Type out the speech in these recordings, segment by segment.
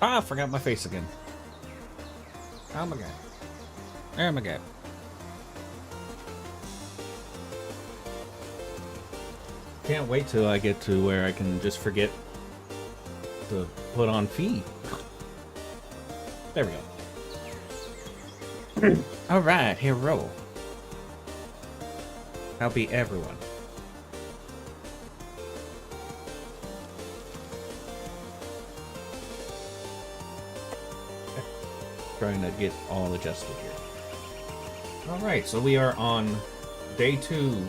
Ah, I forgot my face again. Oh my god. Oh my god. Can't wait till I get to where I can just forget to put on feed. There we go. Alright, hero. I'll be everyone. Trying to get all adjusted here. Alright, so we are on day 2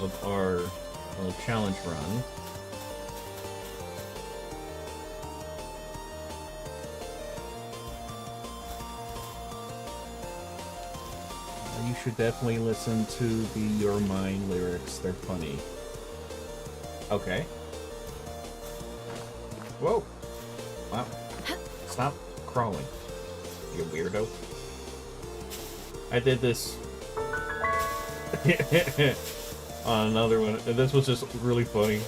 of our little challenge run. You should definitely listen to the Your Mind lyrics. They're funny. Okay. Whoa. Wow. Stop crawling, you weirdo. I did this on another one, and this was just really funny.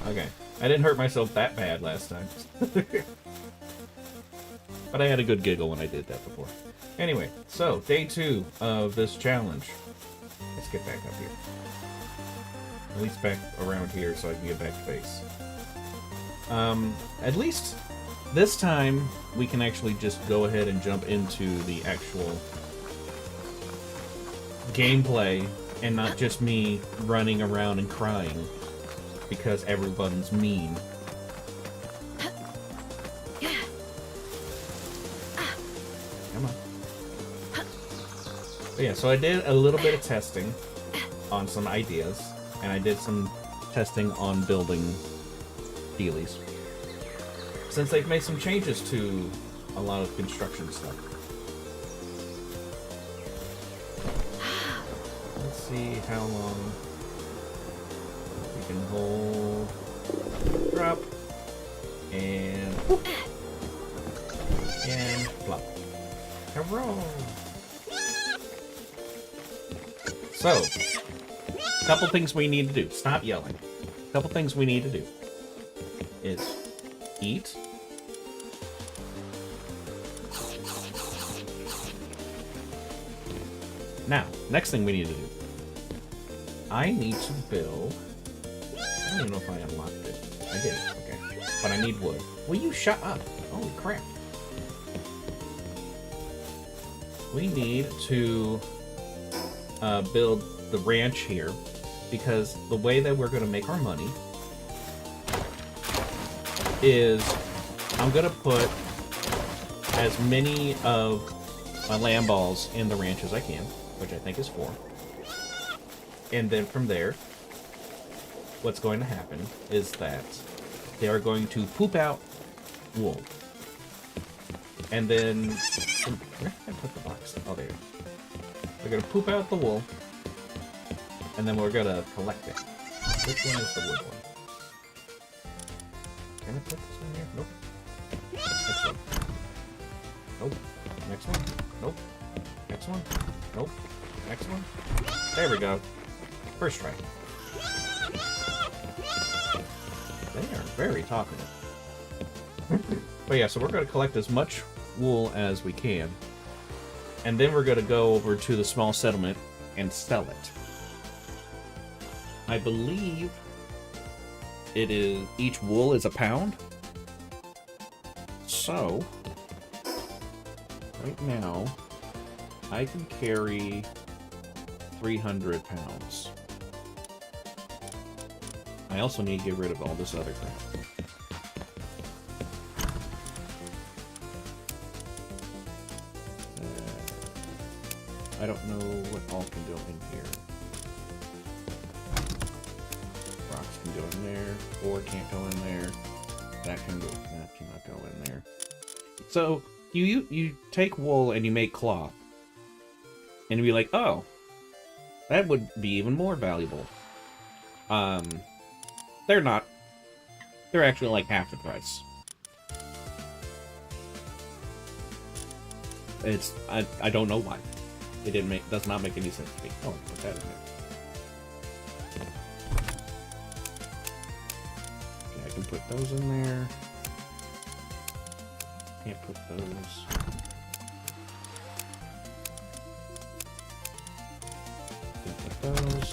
Okay. I didn't hurt myself that bad last time. But I had a good giggle when I did that before. Anyway, so day 2 of this challenge. Let's get back up here. At least back around here so I can get back to base. At least this time we can actually just go ahead and jump into the actual gameplay and not just me running around and crying because everyone's mean. Come on. But yeah, so I did a little bit of testing on some ideas, and I did some testing on building dealies. Since they've made some changes to a lot of construction stuff. Let's see how long we can hold. Drop. And whoop. And flop. Hurrah! So, couple things we need to do. Stop yelling. Couple things we need to do is eat. Now, next thing we need to do. I need to build. I don't even know if I unlocked it. I did. Okay. But I need wood. Will you shut up? Holy crap. We need to build the ranch here, because the way that we're going to make our money is I'm going to put as many of my lamb balls in the ranch as I can, which I think is 4. And then from there, what's going to happen is that they are going to poop out wool. And then, where did I put the box? Oh, there. They're going to poop out the wool, and then we're going to collect it. Which one is the wood one? Can I put this one here? Nope. Next one. Nope. Next one. Nope. Next one. Nope. Next one. There we go. First try. They are very talkative. But yeah, so we're going to collect as much wool as we can. And then we're going to go over to the small settlement and sell it. I believe it is, each wool is £1. So, right now, I can carry 300 pounds. I also need to get rid of all this other crap. I don't know what all can go in here. Rocks can go in there. Ore can't go in there. That cannot go in there. So you take wool and you make cloth, and you be like, oh, that would be even more valuable. They're not. They're actually like half the price. It's I don't know why. It does not make any sense to me. Oh, put that in there. put those in there. Can't put those. Can't put those.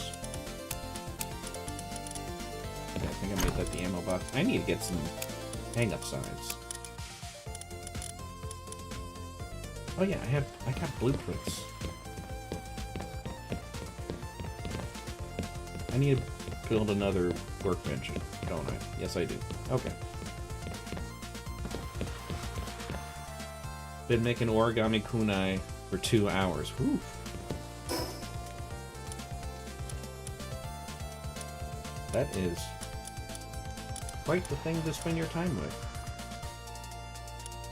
Okay, I think I made that the ammo box. I need to get some hang-up signs. Oh yeah, I got blueprints. I need to build another workbench, don't I? Yes, I do. Okay. Been making origami kunai for 2 hours. Whew. That is quite the thing to spend your time with.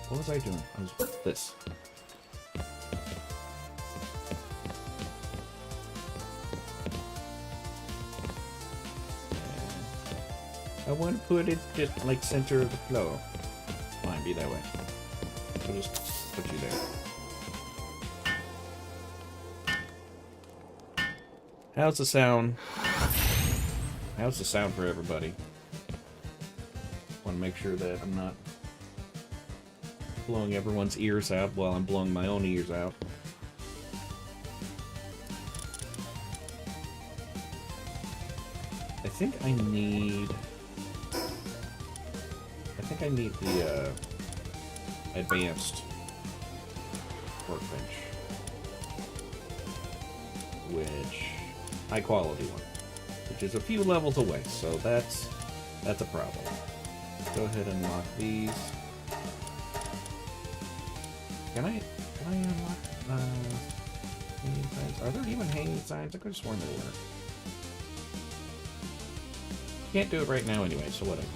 What was I doing? I was this. I want to put it just like center of the floor. Fine, be that way. I'll just put you there. How's the sound? How's the sound for everybody? Want to make sure that I'm not blowing everyone's ears out while I'm blowing my own ears out. I think I need the advanced workbench, which high quality one, which is a few levels away, so that's a problem. Let's go ahead and lock these. Can I unlock hanging signs? Are there even hanging signs? I could have sworn there were. Can't do it right now anyway, so whatever.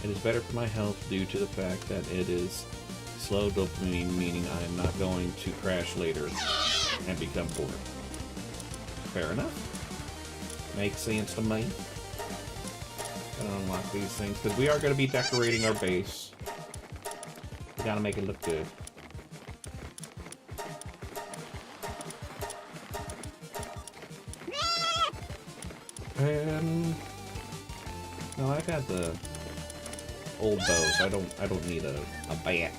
It is better for my health due to the fact that it is slow dopamine, meaning I am not going to crash later and become bored. Fair enough. Makes sense to me. Gonna unlock these things, because we are going to be decorating our base. We gotta make it look good. And no, I got the old bows. I don't need a bat.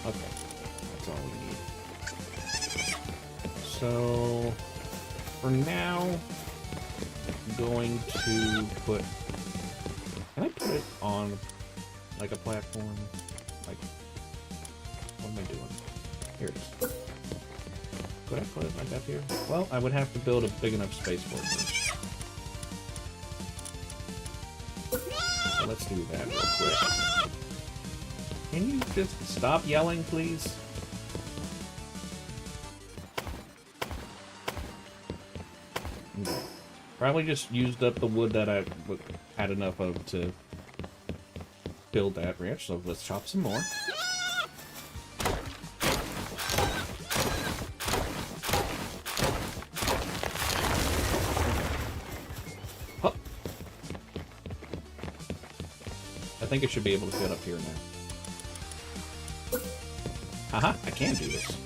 Okay, that's all we need. So for now, I'm going to put. Can I put it on like a platform? Like, what am I doing? Here it is. Could I put it like up here? Well, I would have to build a big enough space for it first. So let's do that real quick. Can you just stop yelling, please? Okay. Probably just used up the wood that I had enough of to build that ranch, so let's chop some more. I think it should be able to fit up here now. Haha, I can do this.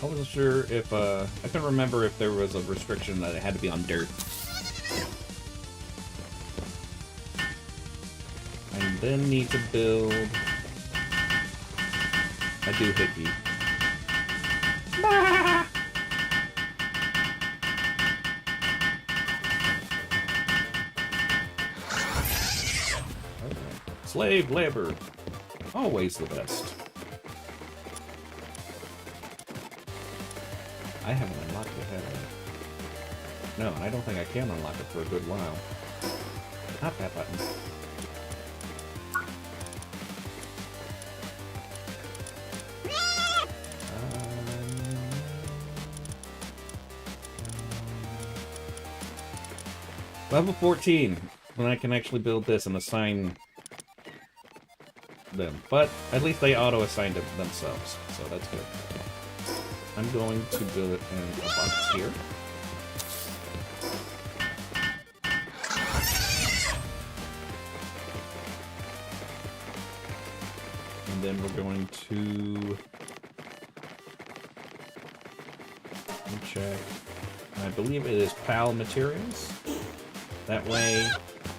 I wasn't sure if, I couldn't remember if there was a restriction that it had to be on dirt. And then need to build a doohickey. Ah! Slave labor. Always the best. I haven't unlocked it, have I? No, I don't think I can unlock it for a good while. Not that button. Level 14. When I can actually build this and assign them. But at least they auto-assigned it themselves, so that's good. I'm going to build it in a box here. And then we're going to check. I believe it is PAL materials. That way,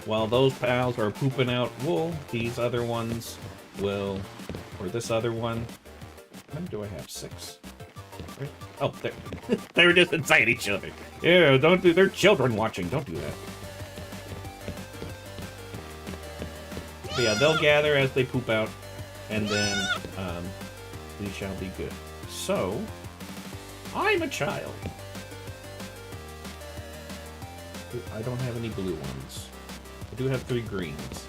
while those pals are pooping out wool, these other ones will, or this other one. How many do I have? 6? Right? Oh, they're just inside each other. Yeah, don't do. They're children watching. Don't do that. But yeah, they'll gather as they poop out, and then we shall be good. So, I'm a child. I don't have any blue ones. I do have 3 greens.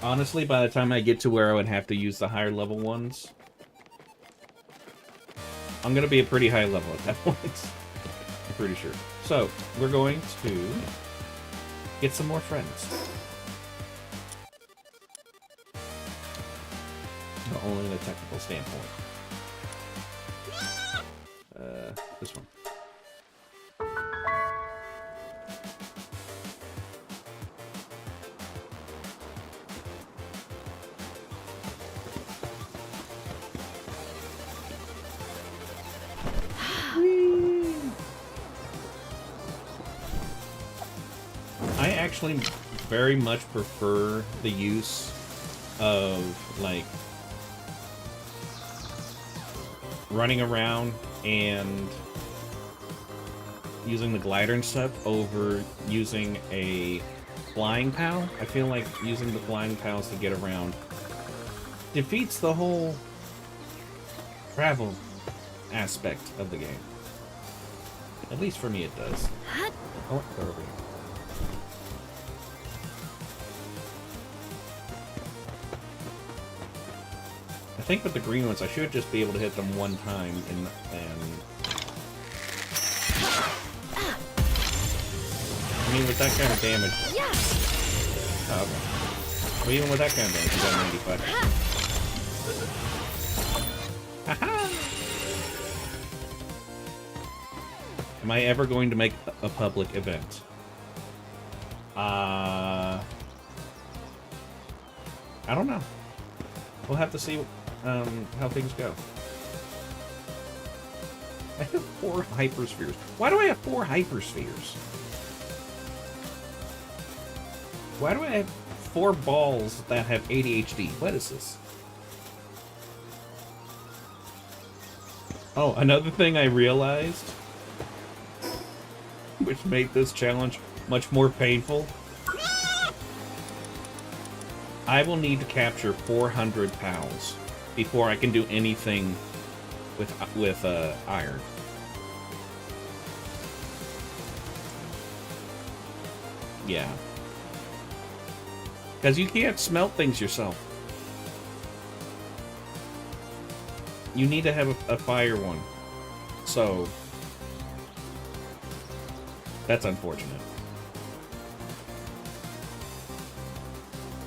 Honestly, by the time I get to where I would have to use the higher level ones, I'm gonna be a pretty high level at that point. I'm pretty sure. So, we're going to get some more friends. But only in a technical standpoint. This one. I actually very much prefer the use of, like, running around and using the glider and stuff over using a flying PAL. I feel like using the flying PALs to get around defeats the whole travel aspect of the game. At least for me it does. Oh, go over here. I think with the green ones, I should just be able to hit them one time and I mean, with that kind of damage. Oh, okay. Well, even with that kind of damage, you got 95. Haha! Am I ever going to make a public event? I don't know. We'll have to see how things go. I have 4 hyperspheres. Why do I have 4 hyperspheres? Why do I have 4 balls that have ADHD? What is this? Oh, another thing I realized, which made this challenge much more painful. I will need to capture 400 PALs before I can do anything with iron. Yeah. Because you can't smelt things yourself. You need to have a fire one. So, that's unfortunate.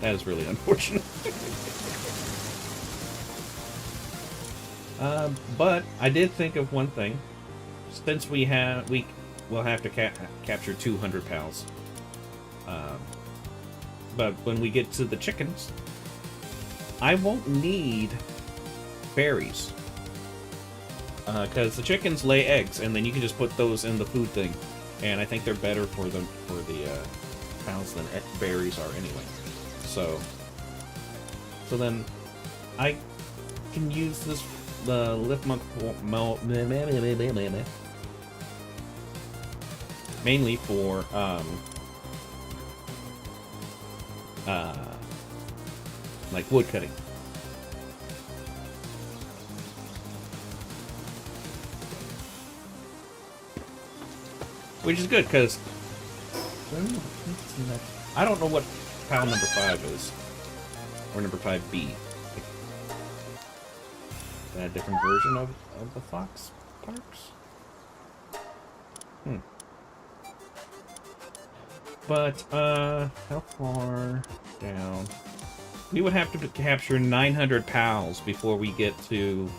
That is really unfortunate. But I did think of one thing. Since we will have to capture 200 PALs. But when we get to the chickens, I won't need berries. Because the chickens lay eggs, and then you can just put those in the food thing. And I think they're better for the PALs than berries are anyway. So then I can use the lift monk mainly for like wood cutting. Which is good because I don't know what PAL number 5 is. Or number 5B. Is that a different version of the Fox Parks? But, how far down? We would have to capture 900 PALs before we get to...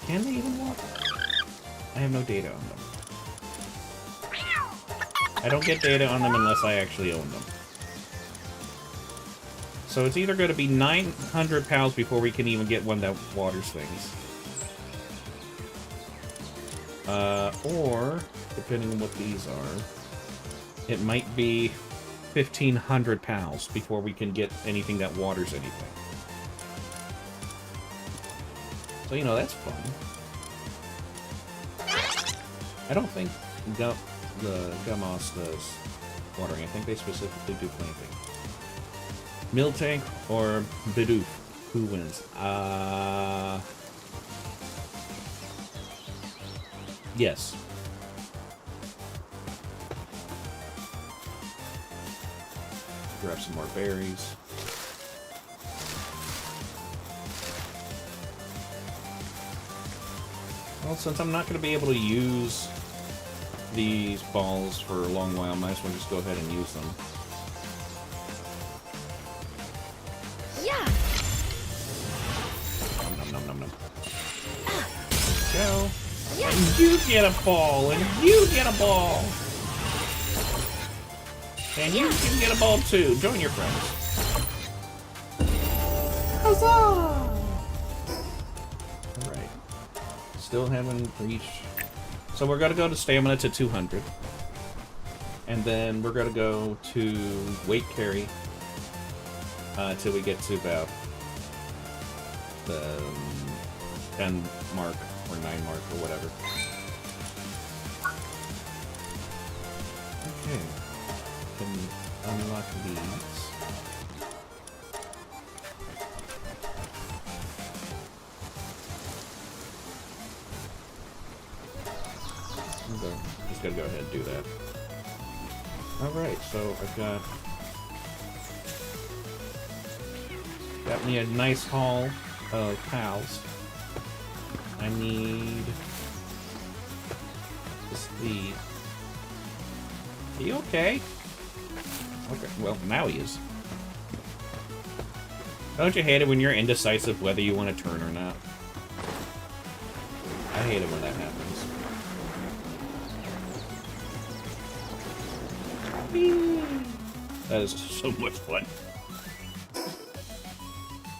Can they even walk? I have no data on them. I don't get data on them unless I actually own them. So it's either going to be 900 PALs before we can even get one that waters things. Or, depending on what these are, it might be 1,500 pals before we can get anything that waters anything. So, you know, that's fun. I don't think the Gamos does watering. I think they specifically do planting. Miltank or Bidoof? Who wins? Yes. Grab some more berries. Well, since I'm not going to be able to use these balls for a long while, I might as well just go ahead and use them. Yeah. Nom nom nom nom. Go. Yeah. And you get a ball, and you get a ball. And you can get a ball too. Join your friends. Huzzah! Alright. Still haven't reached... So we're gonna go to stamina to 200. And then we're gonna go to weight carry until we get to about the 10 mark or 9 mark or whatever. Okay. Can unlock these. Okay. Just gotta go ahead and do that. Alright, so I've got me a nice haul of pals. I need this lead. Are you okay? Okay, well, now he is. Don't you hate it when you're indecisive whether you want to turn or not? I hate it when that happens. That is so much fun.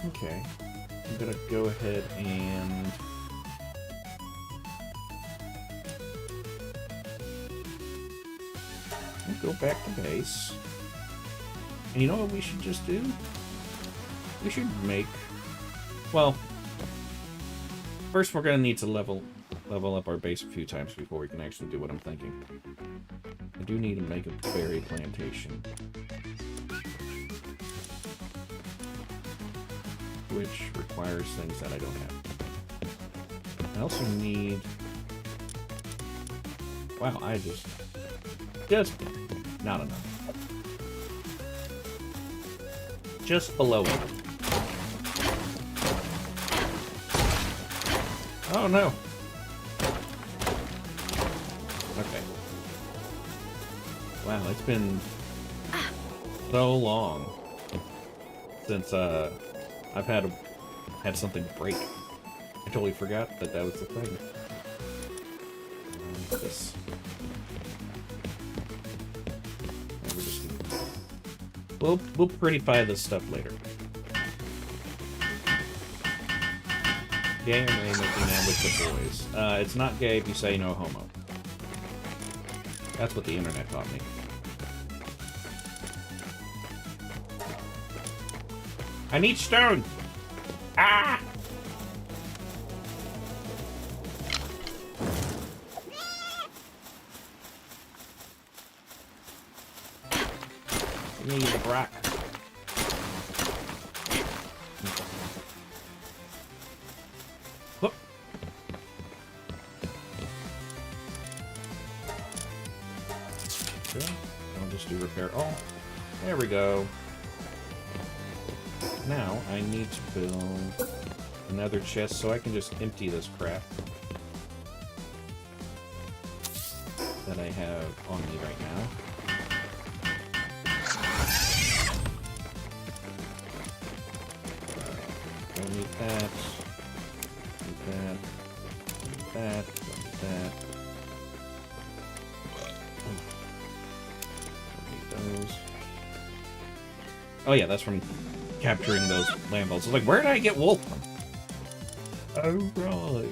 Okay. I'm gonna go ahead and... go back to base. And you know what we should just do? We should make... Well... First we're gonna need to level up our base a few times before we can actually do what I'm thinking. I do need to make a berry plantation. Which requires things that I don't have. I also need... Wow, I just not enough. Just below it. Oh no. Okay. Wow, it's been so long since I've had something break. I totally forgot that was the thing. This. We'll prettify this stuff later. Gay or may making out with the boys. It's not gay if you say no homo. That's what the internet taught me. I need stone! Ah! I need a rock. Whoop. Okay. I'll just do repair all. There we go. Now I need to build another chest so I can just empty this crap that I have on me right now. Don't need that. Need that. Need that. Don't need that. Don't need those. Oh yeah, that's from capturing those land balls. I was like, where did I get wool from? Oh right.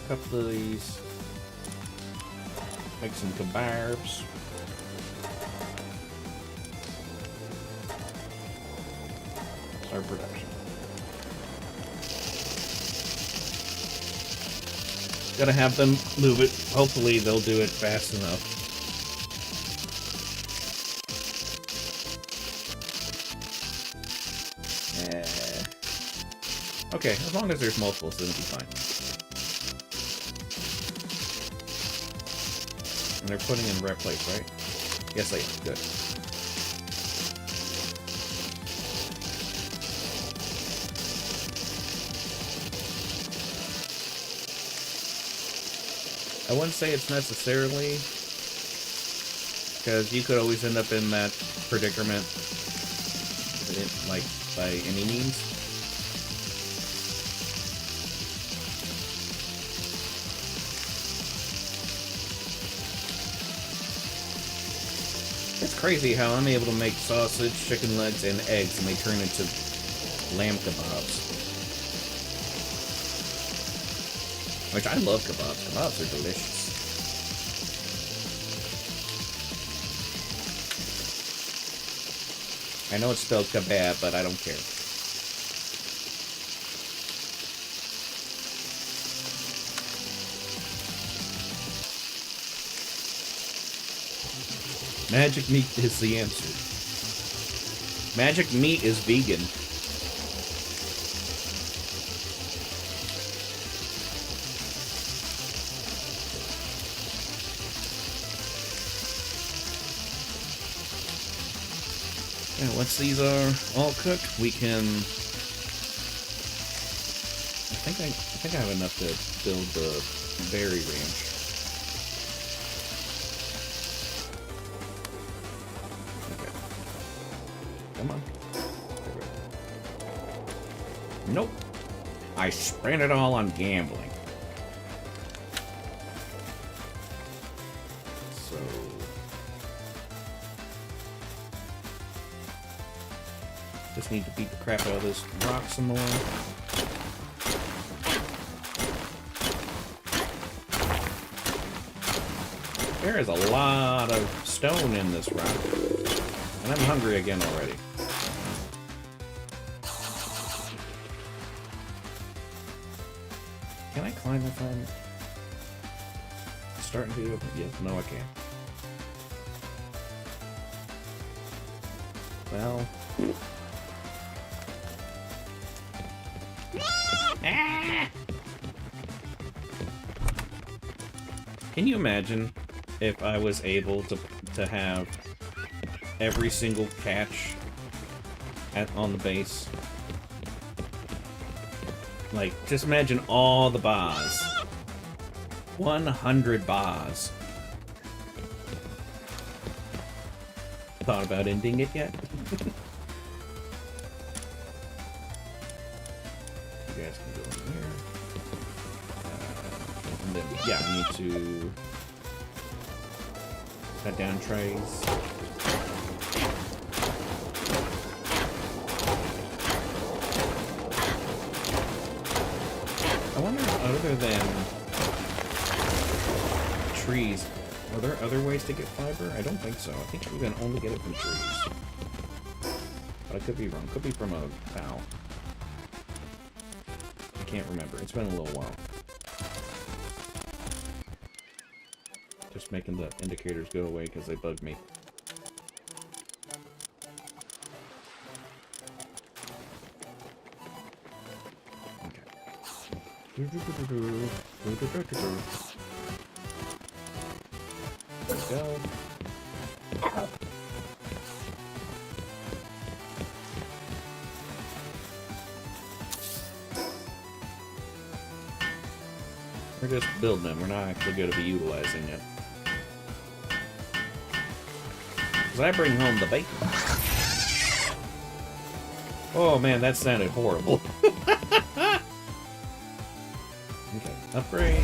couple of these. Make some kebabs. Start production. Gotta have them move it. Hopefully they'll do it fast enough. Okay, as long as there's multiples, then it'll be fine. And they're putting in the right place, right? Yes, they are. Good. I wouldn't say it's necessarily, because you could always end up in that predicament, like, by any means. It's crazy how I'm able to make sausage, chicken legs, and eggs, and they turn into lamb kebabs. Which I love kebabs. Kebabs are delicious. I know it's spelled kebab, but I don't care. Magic meat is the answer. Magic meat is vegan. And once these are all cooked, we can. I think I have enough to build the berry ranch. Okay. Come on. Nope. I spent it all on gambling. Just need to beat the crap out of this rock some more. There is a lot of stone in this rock. And I'm hungry again already. Can I climb if I'm starting to? Yes, no I can't. Well... Can you imagine if I was able to have every single catch on the base? Like, just imagine all the bars. 100 bars. Thought about ending it yet? You guys can go in here. And then, yeah, I need to cut down trays. I wonder if other than trees, are there other ways to get fiber? I don't think so. I think you can only get it from trees. But I could be wrong. Could be from a cow. I can't remember. It's been a little while. Just making the indicators go away because they bug me. Okay. There we go. We're just building them. We're not actually going to be utilizing it. Because I bring home the bacon. Oh man, that sounded horrible. Okay, upgrade.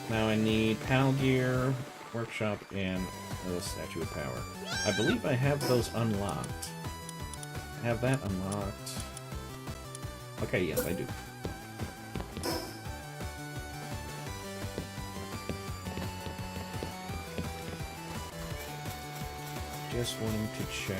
Now I need PAL gear, workshop, and a statue of power. I believe I have those unlocked. Have that unlocked. Okay, yes, I do. just wanting to check.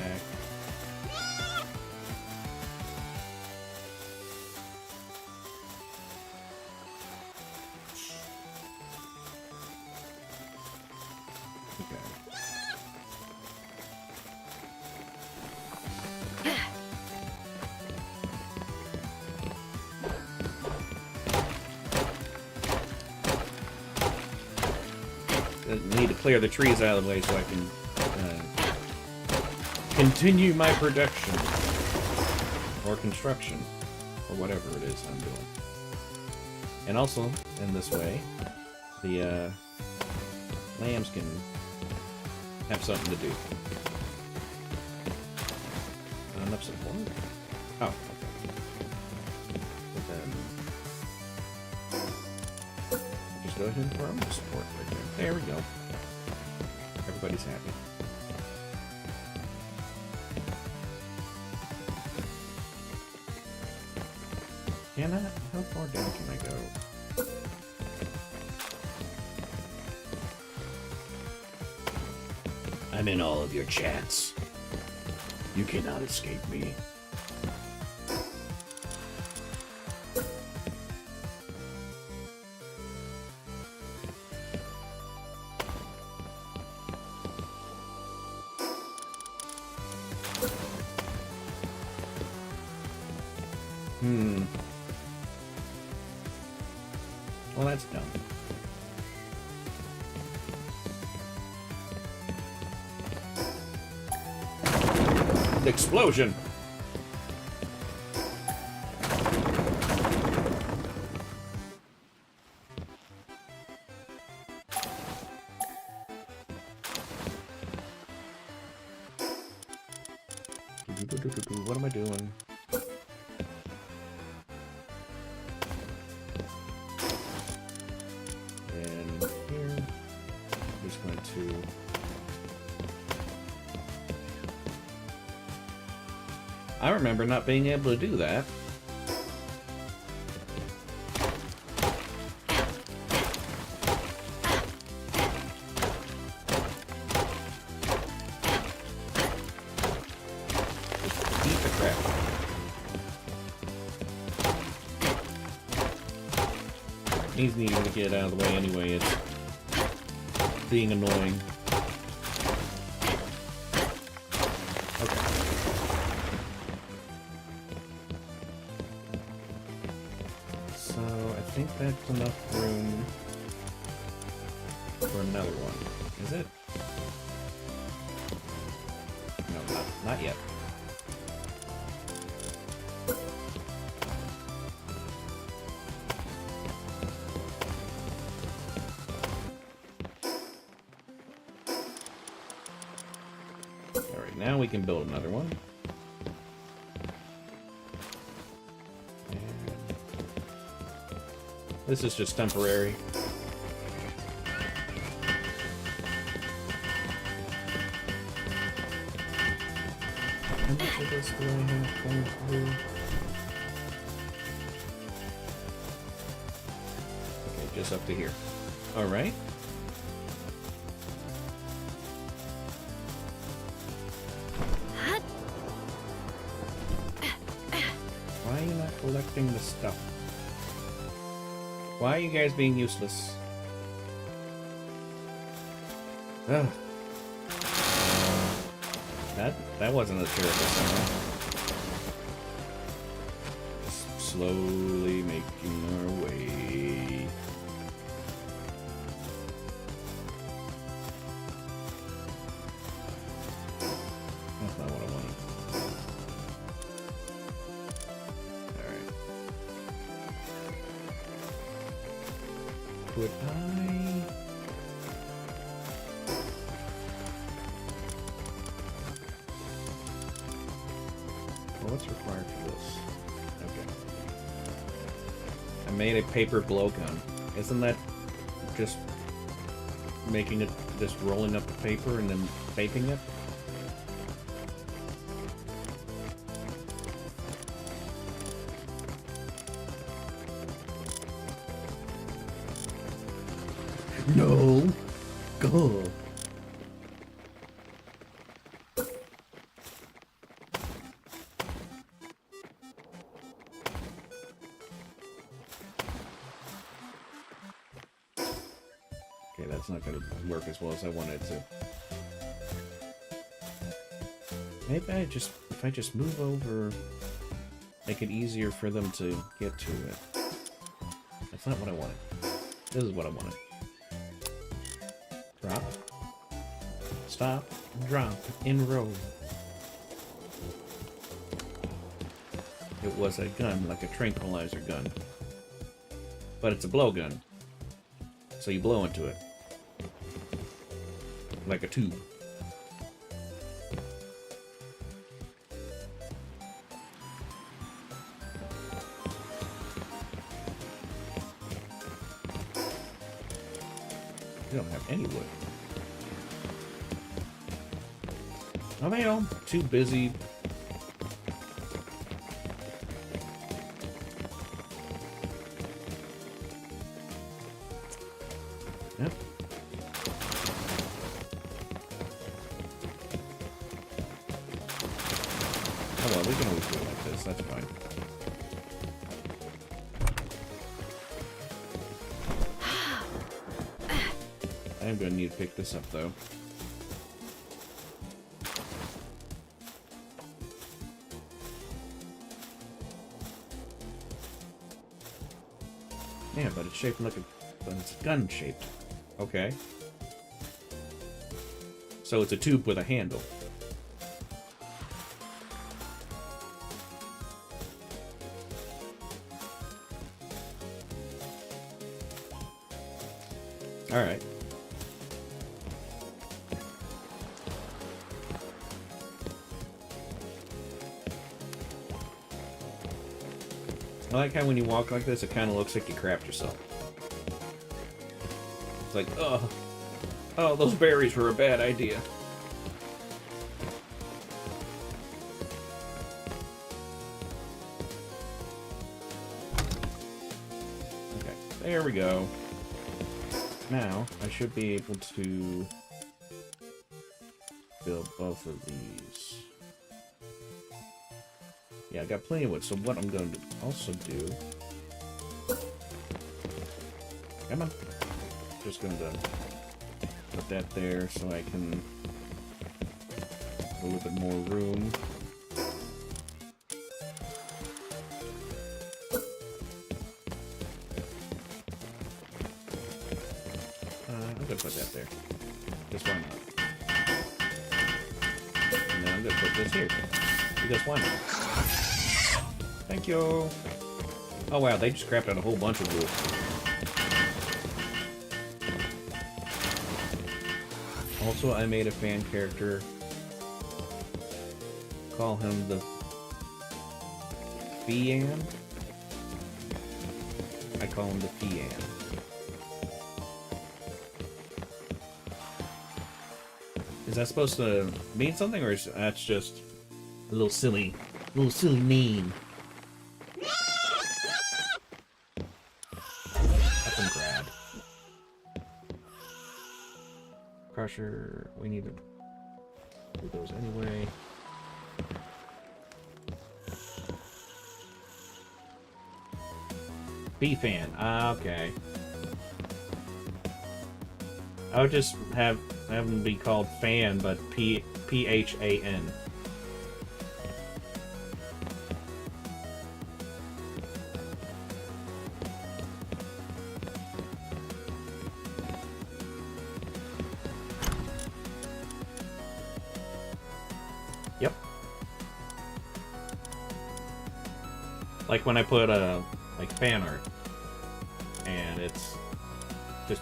Need to clear the trees out of the way so I can continue my production or construction or whatever it is I'm doing. And also, in this way, the lambs can have something to do. Not enough support? Oh, okay. But then just go ahead and throw them support right there. There we go. Everybody's happy. Can I? How far down can I go? I'm in all of your chats. You cannot escape me. Well, that's dumb. The explosion! What am I doing? I remember not being able to do that. Just eat the crap. He's needing to get out of the way anyway. It's being annoying. I think that's enough room for another one. Is it? No, not yet. Alright, now we can build another one. This is just temporary. How much of this do I have going through? Okay, just up to here. Alright. Why are you not collecting the stuff? Why are you guys being useless? Ugh. That wasn't a terrible sound. Just slowly making our way. That's not what I wanted. Would I? Well, what's required for this? Okay. I made a paper blowgun. Isn't that just making it, just rolling up the paper and then taping it? No. Go. Okay, that's not going to work as well as I wanted it to. Maybe if I just move over, make it easier for them to get to it. That's not what I wanted. This is what I wanted. Drop. Stop. Drop. In row. It was a gun, like a tranquilizer gun. But it's a blowgun. So you blow into it. Like a tube. You don't have any wood. Oh, they all too busy. Yep. Oh well, we can always do it like this, that's fine. I'm gonna need to pick this up though. Yeah, but it's shaped like a... but it's gun shaped. Okay. So it's a tube with a handle. Alright. I like how when you walk like this, it kind of looks like you crapped yourself. It's like, oh, those berries were a bad idea. Okay, there we go. Now, I should be able to build both of these. Yeah, I got plenty of wood, so what I'm going to also do... Come on. Just going to put that there so I can have a little bit more room. I'm going to put that there. Just why not? And then I'm going to put this here. Because why not? Thank you. Oh wow, they just crapped out a whole bunch of wood. Also, I made a fan character. Call him the Fian. I call him the Fian. Is that supposed to mean something, or is that's just a little silly name? Up and grab. Crusher, we need to do those anyway. B-Fan, okay. I would just have them be called Fan, but P-H-A-N. Yep. Like when I put like fan art, and it's just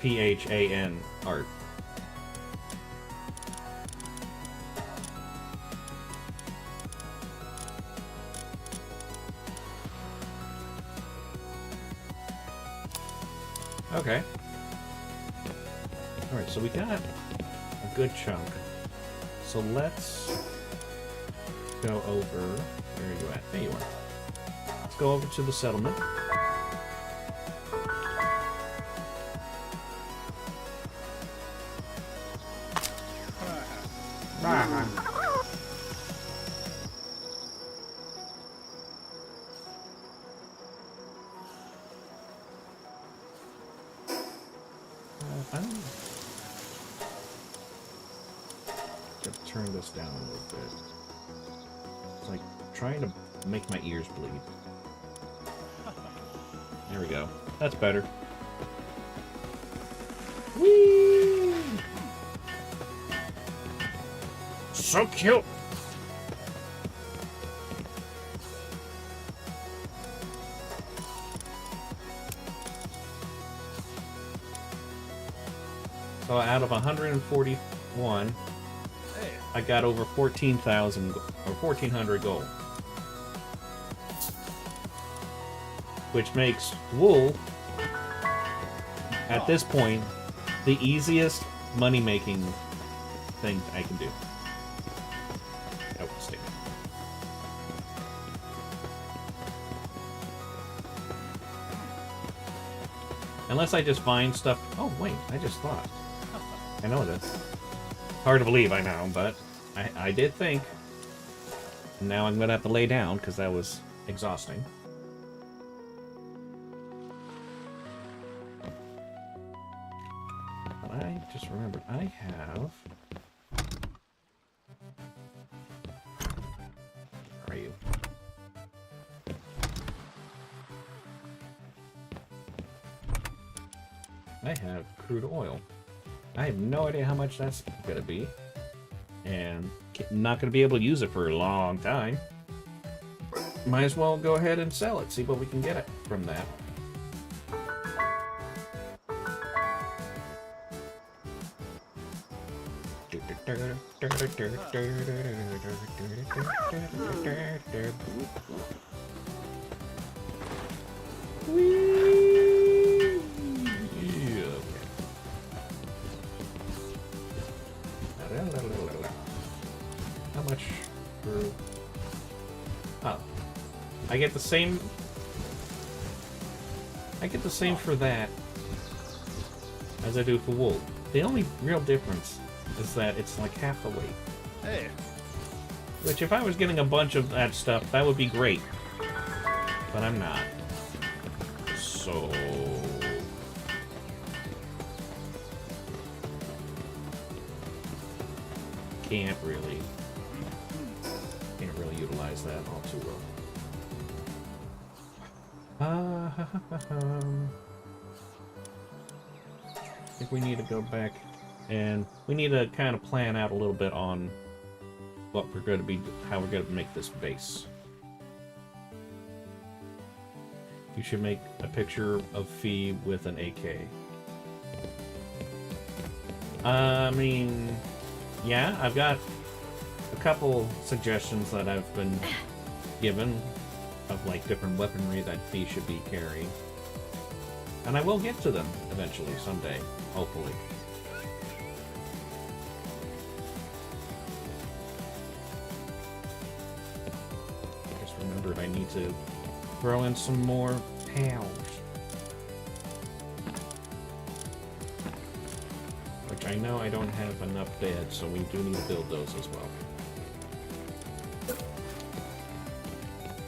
P-H-A-N art. Okay. Alright, so we got a good chunk. So let's go over... Where are you at? There you are. Let's go over to the settlement. I don't know. Gotta turn this down a little bit. It's like trying to make my ears bleed. There we go. That's better. Whee! So cute! So out of 141, I got over 14,000 or 1,400 gold. Which makes wool, at this point, the easiest money-making thing I can do. Oh, stick. Unless I just find stuff... Oh, wait, I just thought. I know this. Hard to believe, I know, but I did think. And now I'm going to have to lay down, because that was exhausting. But I just remembered, I have... Where are you? I have crude oil. I have no idea how much that's gonna be, and not gonna be able to use it for a long time. Might as well go ahead and sell it, see what we can get it from that. How much for... Oh. I get the same... I get the same for that as I do for wool. The only real difference is that it's like half the weight. Hey. Which, if I was getting a bunch of that stuff, that would be great. But I'm not. So... Can't really utilize that all too well. I think we need to go back and we need to kind of plan out a little bit on what we're going to be, how we're going to make this base. You should make a picture of Fee with an AK. I mean, yeah, I've got a couple suggestions that I've been given of like different weaponry that Fee should be carrying. And I will get to them eventually, someday, hopefully. I just remembered I need to throw in some more pals. Which I know I don't have enough beds, so we do need to build those as well.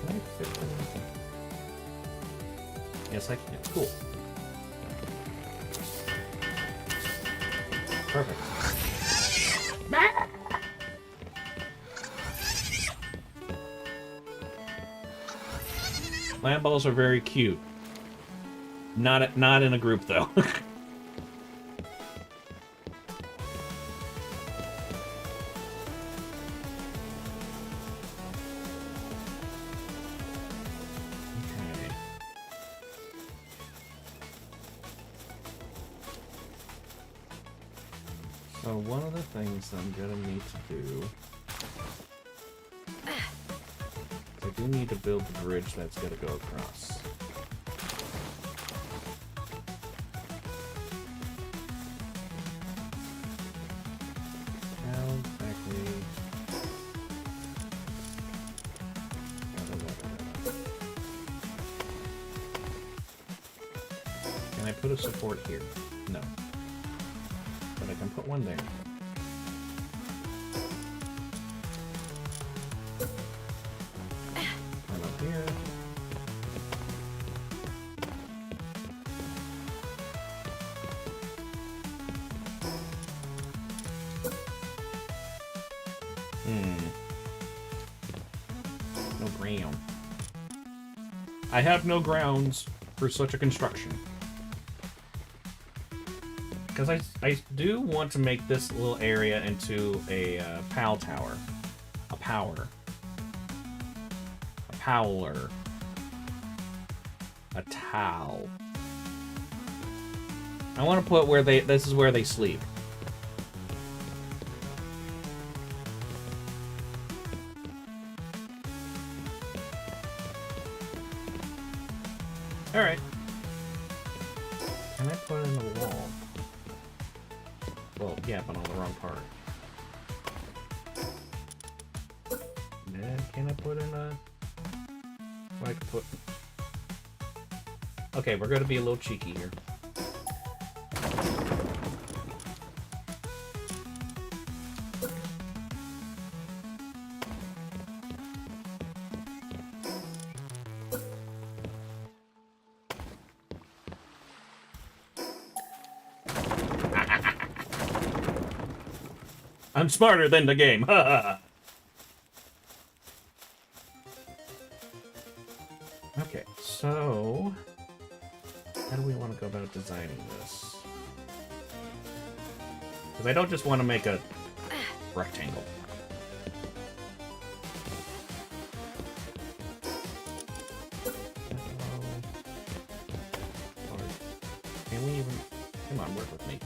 Can I fit them? Yes, I can. Cool. Perfect. Land balls are very cute. Not in a group though. Okay. So one of the things I'm gonna need to do, I do need to build the bridge that's gonna go across. How exactly? Can I put a support here? No. But I can put one there. One up here. No ground. I have no grounds for such a construction. Because I do want to make this little area into a PAL tower. A power. A powler. A towel. I want to put where this is where they sleep. Alright. Can I put in a wall? Well, yeah, but on the wrong part. Can I put in a... What I could put... Okay, we're gonna be a little cheeky here. I'm smarter than the game. Ha ha. Okay, so how do we want to go about designing this? Because I don't just want to make a rectangle. Can we even... Come on, work with me.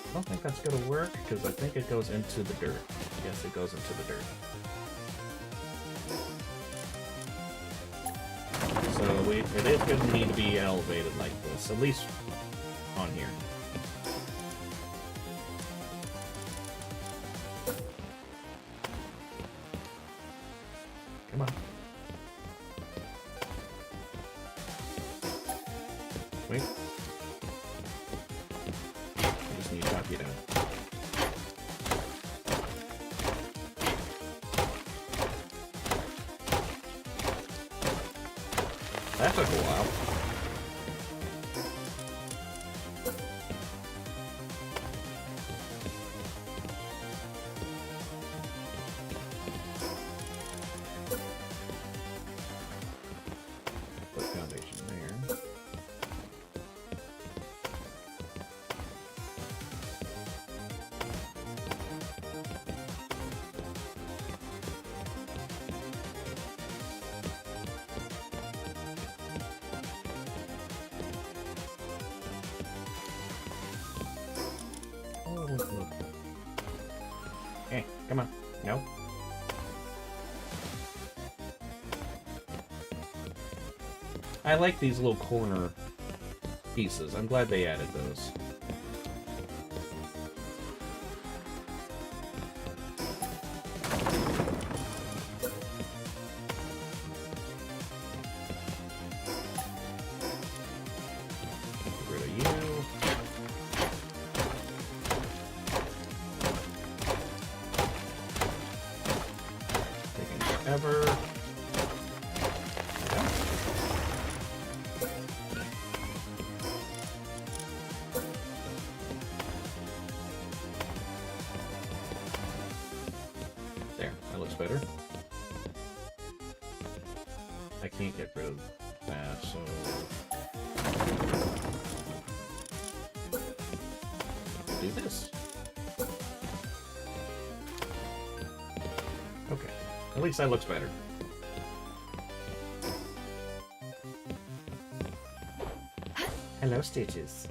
I don't think that's going to work, because I think it goes into the dirt. Yes, it goes into the dirt. So it is going to need to be elevated like this, at least on here. Come on. Wait. I just need to chop you down. That took a while. Put foundation there. Oh, look. Hey, come on. No. I like these little corner pieces. I'm glad they added those. Get rid of you. Taking forever. There, that looks better. I can't get rid of that, so... do this. Okay, at least that looks better. Hello, Stitches.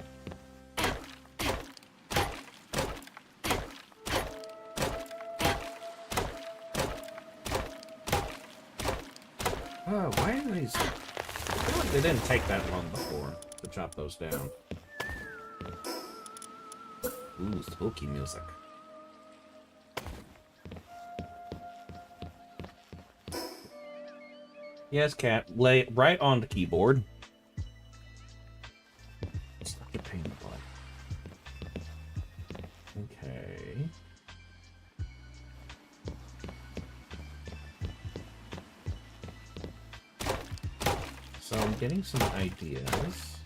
Oh, why are these... I feel like they didn't take that long before to chop those down. Ooh, spooky music. Yes, cat. Lay it right on the keyboard. It's not a pain in the butt. Okay. So I'm getting some ideas.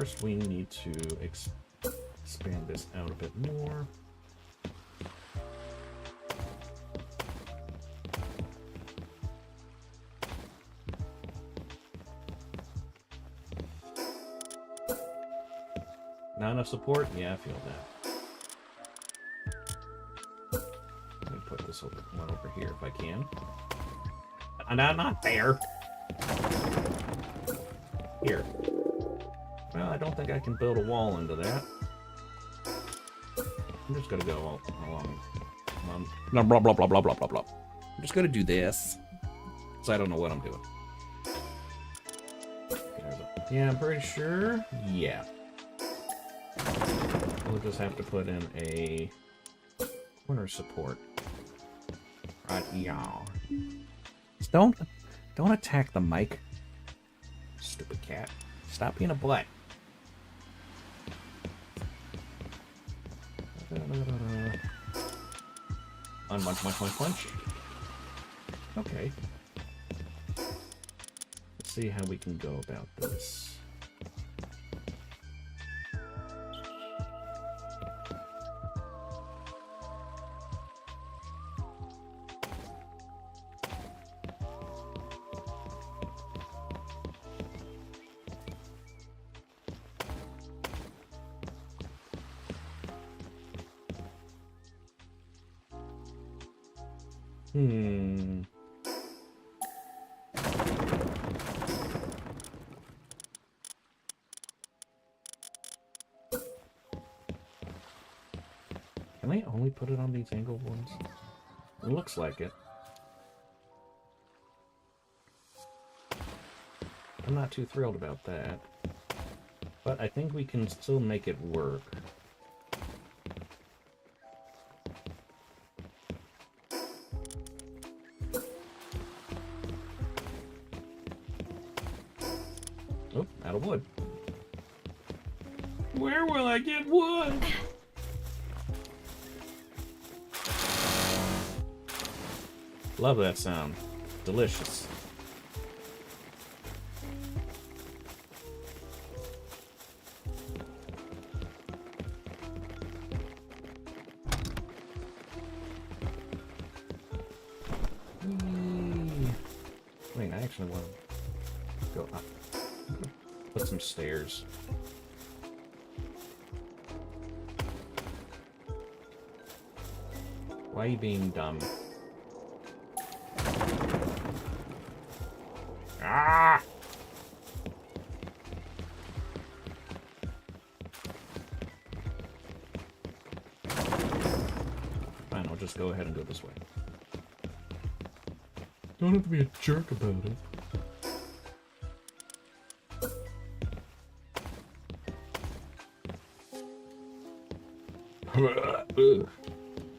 first we need to expand this out a bit more. Not enough support? Yeah, I feel that. Let me put this one over here if I can. No, not there. Here. Well, I don't think I can build a wall into that. I'm just gonna go along. Blah, blah, blah, blah, blah, blah, blah, blah. I'm just gonna do this. Because I don't know what I'm doing. Yeah, I'm pretty sure. Yeah. We'll just have to put in a corner support. Right, yeah. Just don't attack the mic. Stupid cat. Stop being a butt. Munch, munch, munch, munch. Okay. Let's see how we can go about this. Can I only put it on these angled ones? It looks like it. I'm not too thrilled about that. But I think we can still make it work. Oh, out of wood. Where will I get wood? Love that sound. Delicious. Wait, I actually want to go up. Put some stairs. Why are you being dumb? Ah! Fine, I'll just go ahead and go this way. Don't have to be a jerk about it.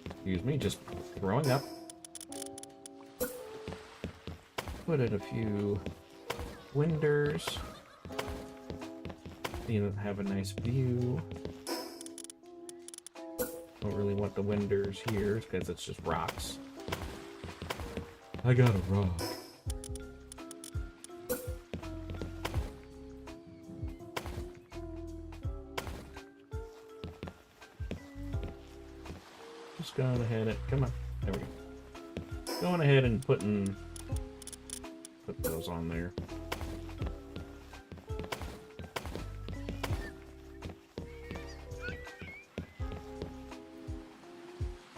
Excuse me, just throwing up. Put in a few windows. You know, have a nice view. Don't really want the windows here because it's just rocks. I got a rock. Just going ahead and come on. There we go. Going ahead and put those on there.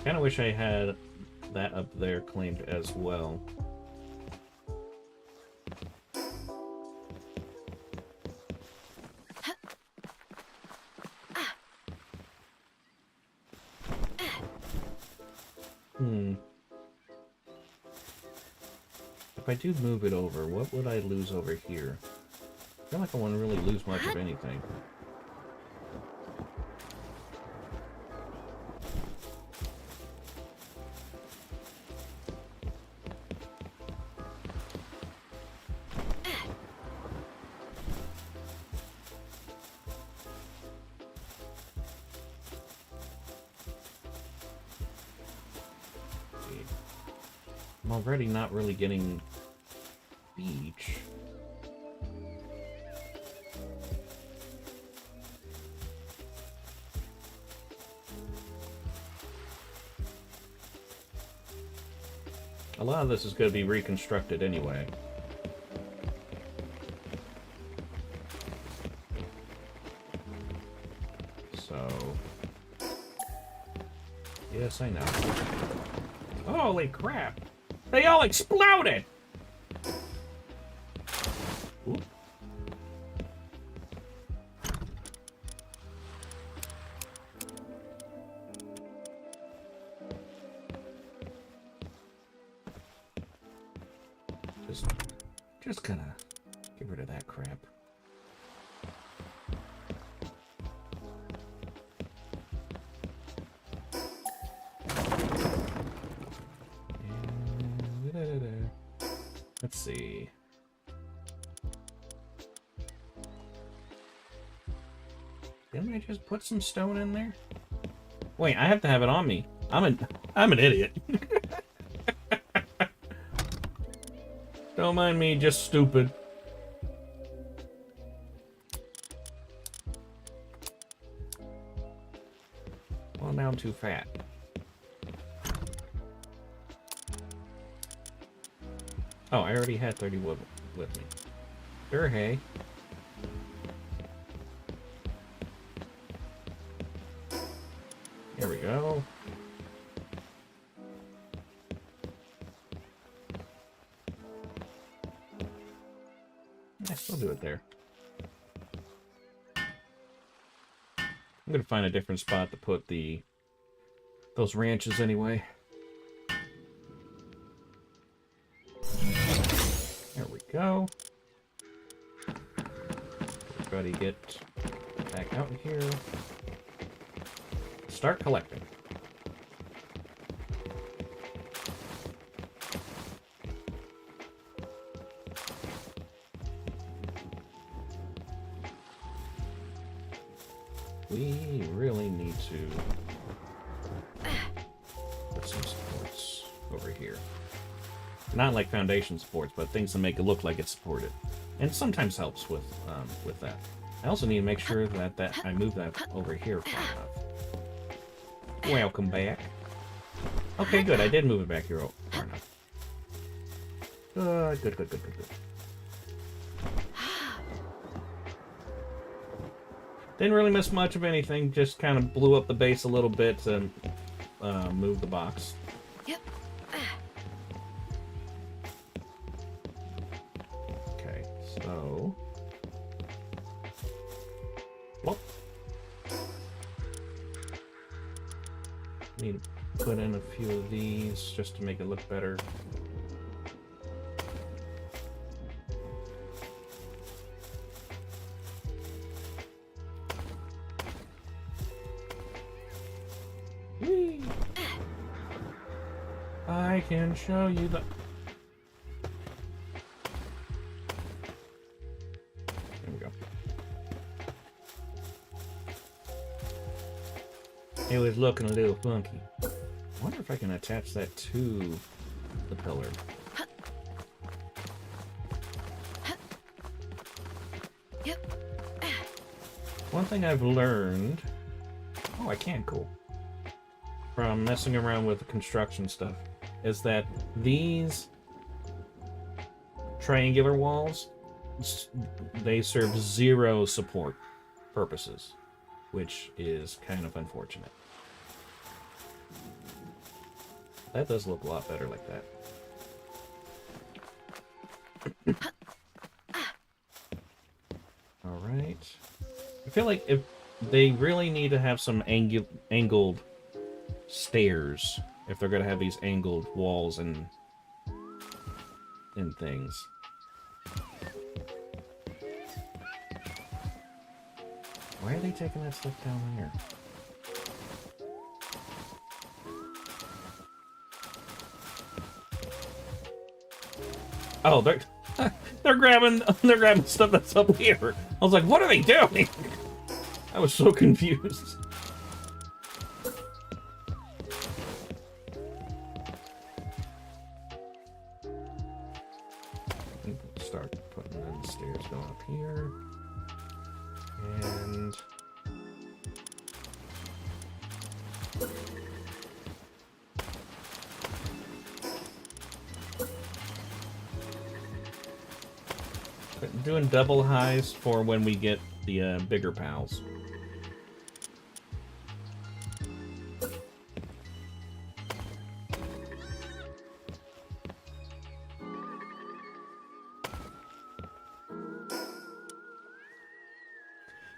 Kind of wish I had that up there claimed as well. If I do move it over, what would I lose over here? I feel like I wouldn't really lose much of anything. I'm already not really getting beach. A lot of this is going to be reconstructed anyway. So... Yes, I know. Holy crap! They all exploded! Oop. Just gonna get rid of that crap. And let's see. Didn't I just put some stone in there? Wait, I have to have it on me. I'm an idiot. Don't mind me, just stupid. Well, now I'm too fat. Oh, I already had 30 wood with me. Sure, hey. Here we go. I still do it there. I'm gonna find a different spot to put those ranches anyway. There we go. Everybody get back out here. Start collecting. We really need to put some supports over here. Not like foundation supports, but things to make it look like it's supported. And sometimes helps with that. I also need to make sure that I move that over here far enough. Welcome back. Okay, good. I did move it back here far enough. Good. Didn't really miss much of anything, just kind of blew up the base a little bit to move the box. Yep. Okay, so... Well... Need to put in a few of these just to make it look better. Whee! I can show you the... There we go. It was looking a little funky. I wonder if I can attach that to the pillar. Yep. One thing I've learned... Oh, I can, cool. From messing around with the construction stuff, is that these triangular walls, they serve zero support purposes, which is kind of unfortunate. That does look a lot better like that. Alright. I feel like if they really need to have some angled stairs, if they're going to have these angled walls and things. Why are they taking that stuff down here? Oh, they're grabbing stuff that's up here. I was like, what are they doing? I was so confused. Start putting in the stairs going up here. And Doing double highs for when we get the bigger pals.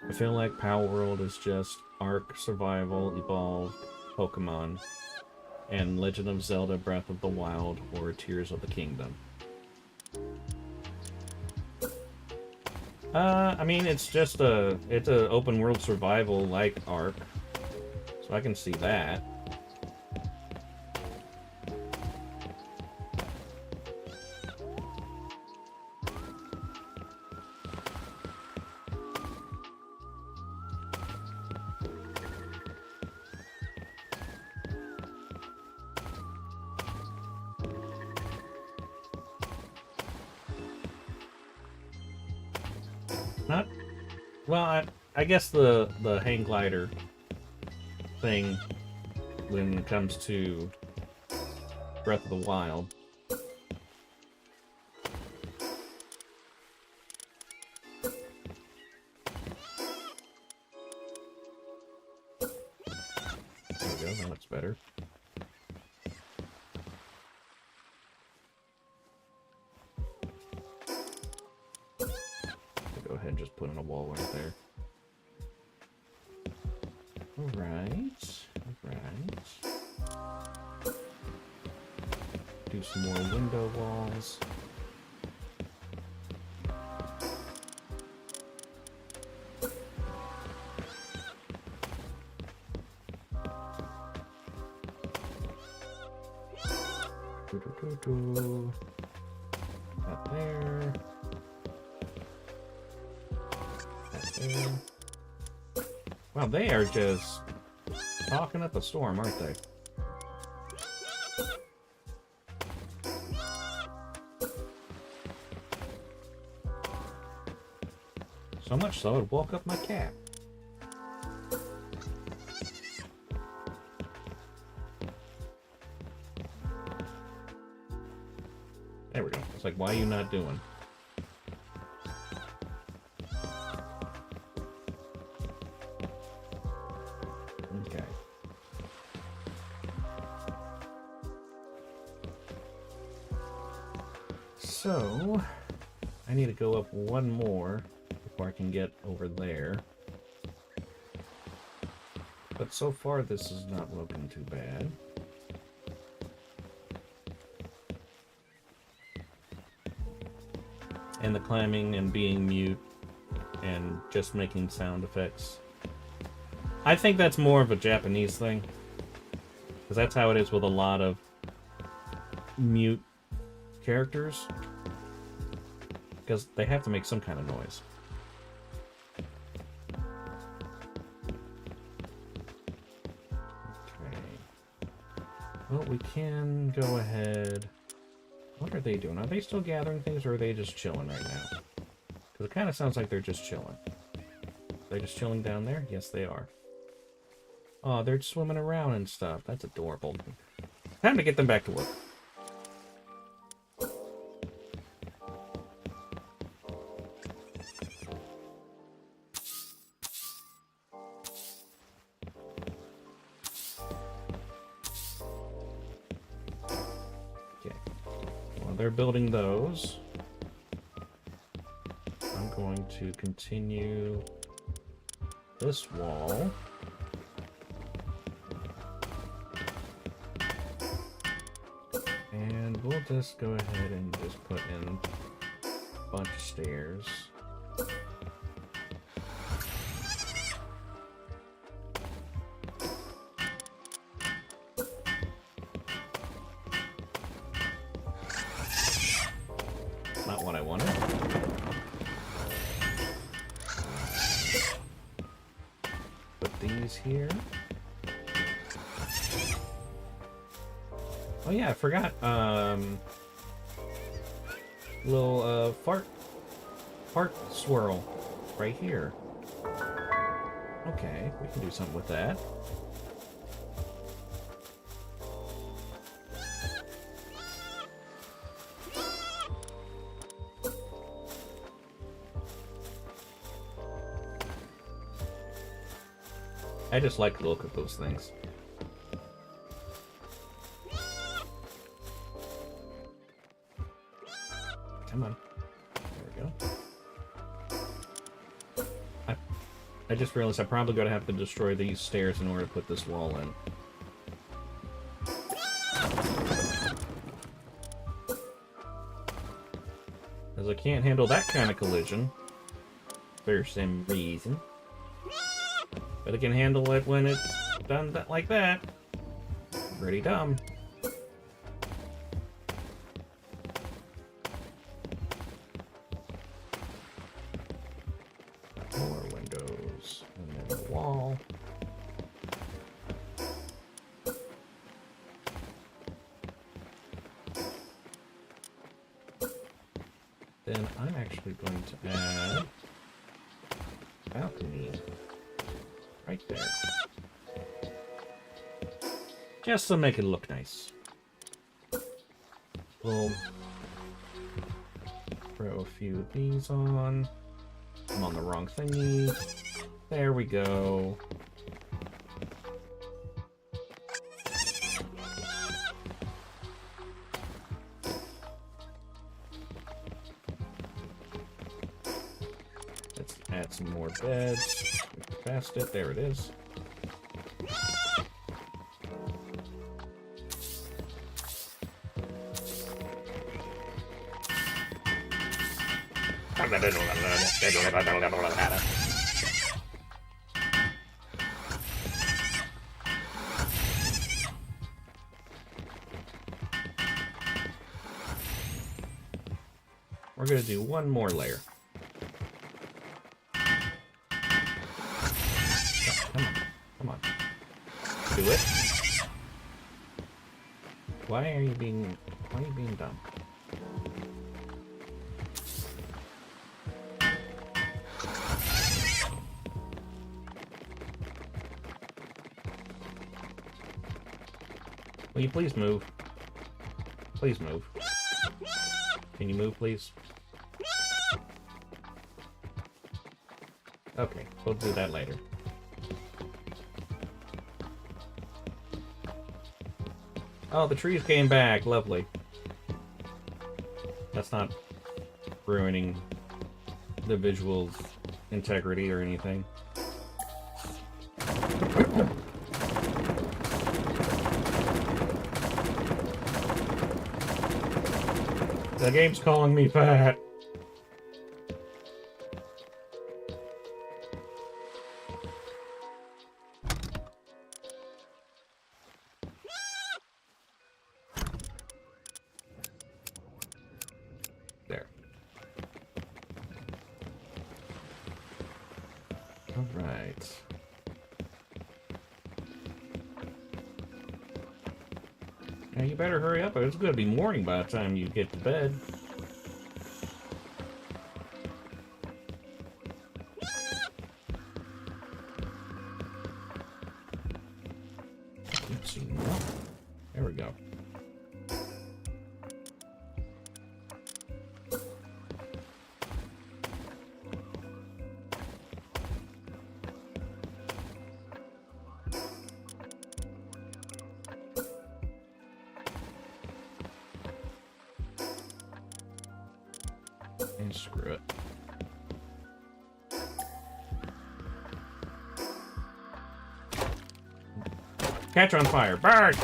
I feel like Pal World is just Ark Survival Evolved Pokemon and Legend of Zelda Breath of the Wild or Tears of the Kingdom. I mean, it's a open world survival like Ark, so I can see that. Not well. I guess the hang glider thing when it comes to Breath of the Wild. There we go. That looks better. Go ahead and just put in a wall right there. Alright. Do some more window walls. That there. Wow, they are just talking up a storm, aren't they? So much so it woke up my cat. There we go. It's like, why are you not doing? Okay. So, I need to go up one more before I can get over there. But so far, this is not looking too bad. And the climbing and being mute and just making sound effects. I think that's more of a Japanese thing. Because that's how it is with a lot of mute characters. Because they have to make some kind of noise. Okay. Well, we can go ahead. What are they doing? Are they still gathering things, or are they just chilling right now? Because it kind of sounds like they're just chilling. They're just chilling down there? Yes, they are. Oh, they're swimming around and stuff. That's adorable. Time to get them back to work. They're building those. I'm going to continue this wall. And we'll just go ahead and just put in a bunch of stairs. Not what I wanted. Put these here. Oh yeah, I forgot. Little fart swirl right here. Okay, we can do something with that. I just like the look of those things. Come on. There we go. I just realized I'm probably going to have to destroy these stairs in order to put this wall in. Because I can't handle that kind of collision. For some reason. But I can handle it when it's done like that. Pretty dumb. More windows. And then the wall. Then I'm actually going to add balcony right there. Just to make it look nice. We'll throw a few of these on. I'm on the wrong thingy. There we go. Let's add some more beds. Past it. There it is. We're going to do one more layer. Come on. Come on. Do it. Why are you being dumb? Will you please move? Please move. Can you move, please? Okay, we'll do that later. Oh, the trees came back. Lovely. That's not ruining the visual integrity or anything. The game's calling me fat. There. All right. Now you better hurry up. It's going to be morning by the time you get to bed. Keep seeing that. There we go. And screw it. Catch on fire! Burn!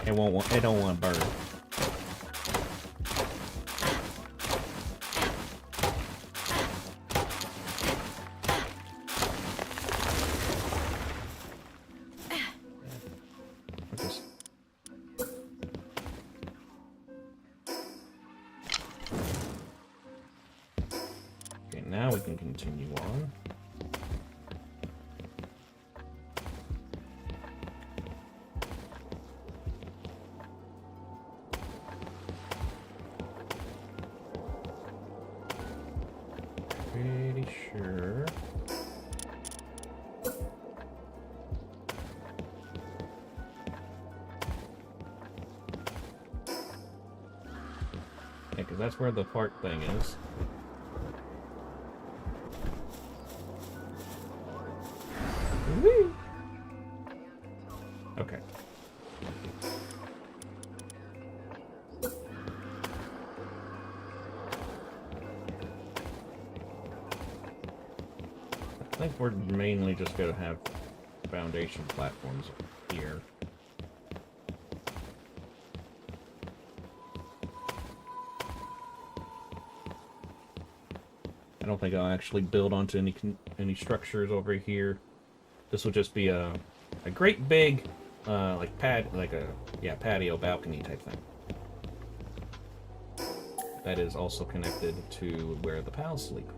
It don't want to burn. Okay, now we can continue on. Pretty sure. Yeah, because that's where the fart thing is. think we're mainly just going to have foundation platforms here. I don't think I'll actually build onto any structures over here. This will just be a great big patio balcony type thing. That is also connected to where the pals sleep.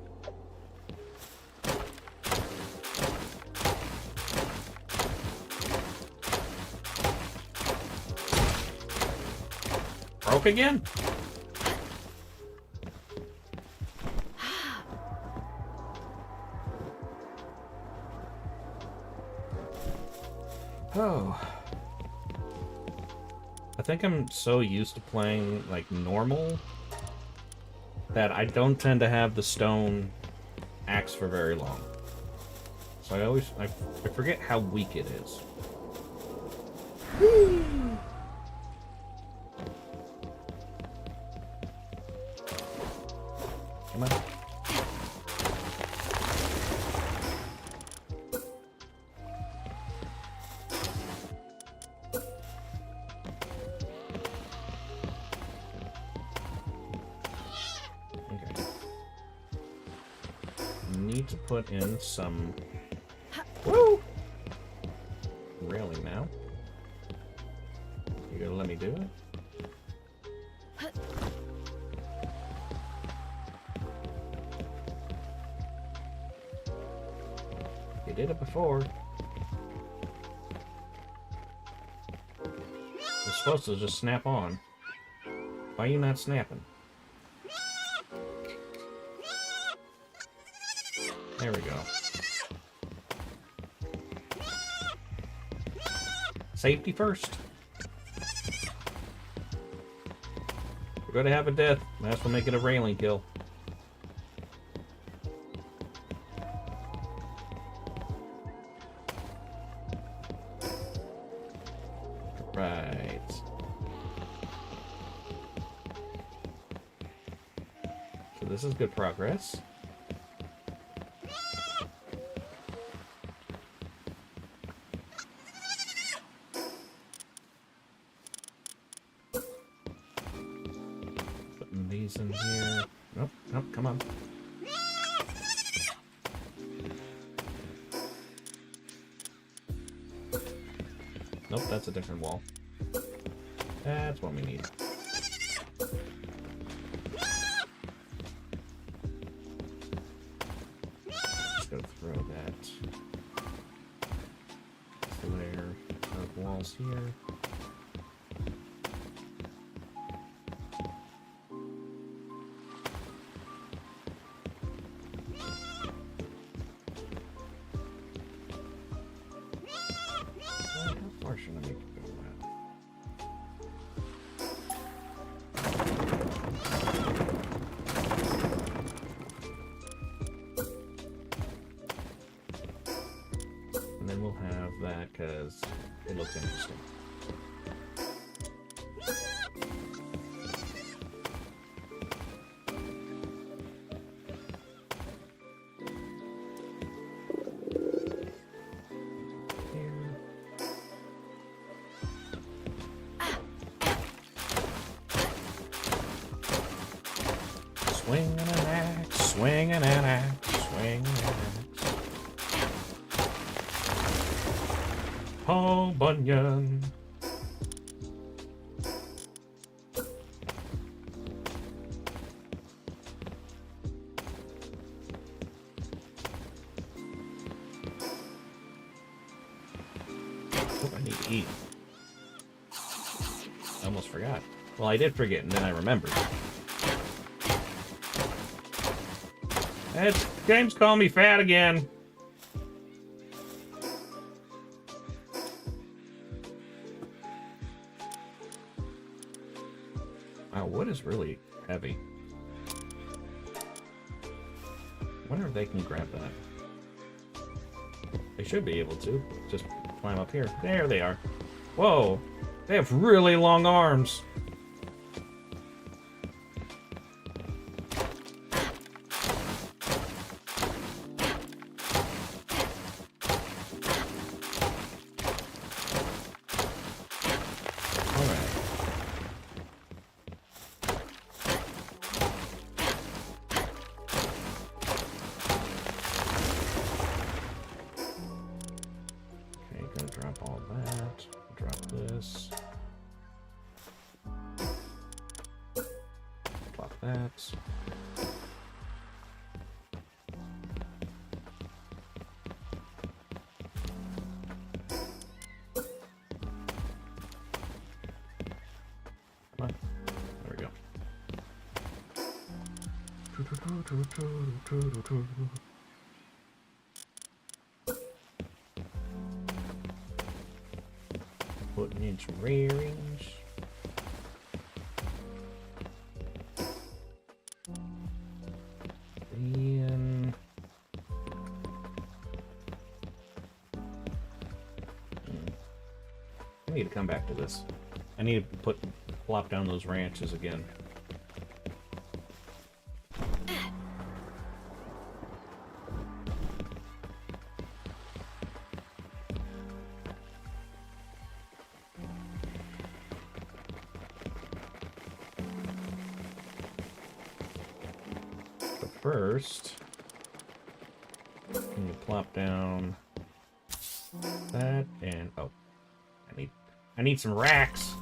Broke again? Oh. I think I'm so used to playing, like, normal that I don't tend to have the stone axe for very long. So I forget how weak it is. Come on. To put in some railing now. You gonna let me do it? You did it before. It's supposed to just snap on. Why are you not snapping? There we go. Safety first. We're gonna have a death. That's for making a railing kill. Right. So this is good progress. In here. Nope, nope, come on. Nope, that's a different wall. That's what we need. Just go throw that layer of walls here. And then we'll have that because it looks interesting. Swinging an axe, swinging an axe, swinging an axe. Paul Bunyan. Oh, I need to eat. I almost forgot. Well, I did forget, and then I remembered. That game's calling me fat again. Wow, wood is really heavy. I wonder if they can grab that. They should be able to. Just climb up here. There they are. Whoa! They have really long arms. that. Come on. There we go. Putting in some rearings. And I need to come back to this. I need to plop down those ranches again. But first, I'm gonna plop down that and oh, I need some racks.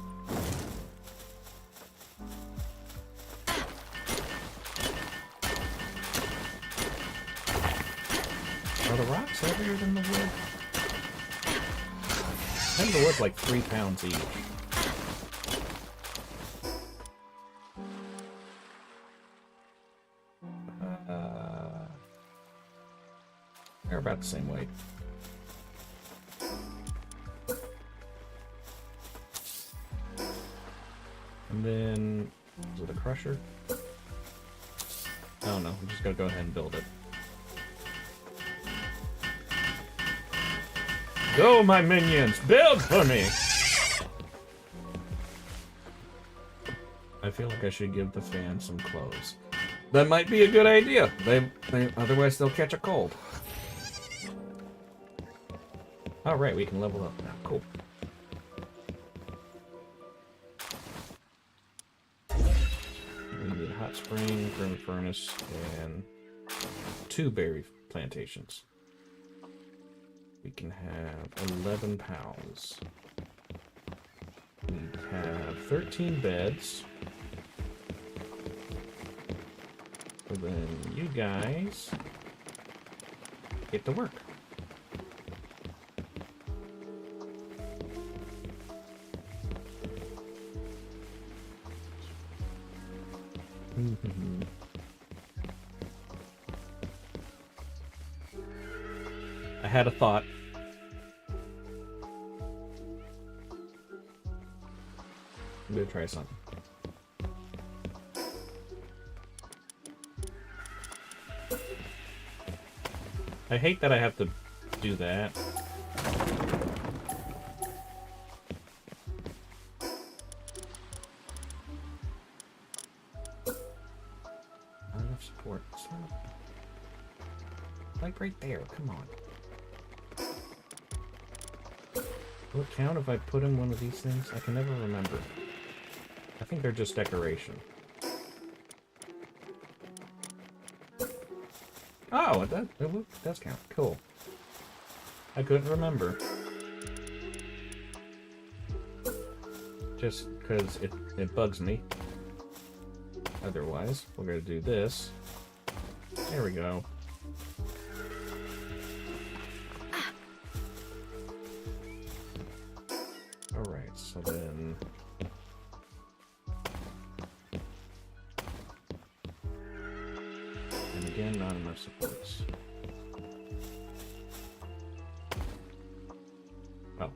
Are the rocks heavier than the wood? I think the wood's like 3 pounds each. They're about the same weight. And then, is it a crusher? Oh no, I'm just gonna go ahead and build it. Go, my minions! Build for me! I feel like I should give the fans some clothes. That might be a good idea. Otherwise they'll catch a cold. Alright, we can level up now. Cool. We need a hot spring, grim furnace, and 2 berry plantations. We can have 11 pals. We have 13 beds. So then you guys get to work. I had a thought. I'm gonna try something. I hate that I have to do that. Not enough support. Like right there, come on. Will it count if I put in one of these things? I can never remember. I think they're just decoration. Oh, it does count. Cool. I couldn't remember. Just because it bugs me. Otherwise, we're going to do this. There we go. Alright, so then... And again, not enough supports. Oh.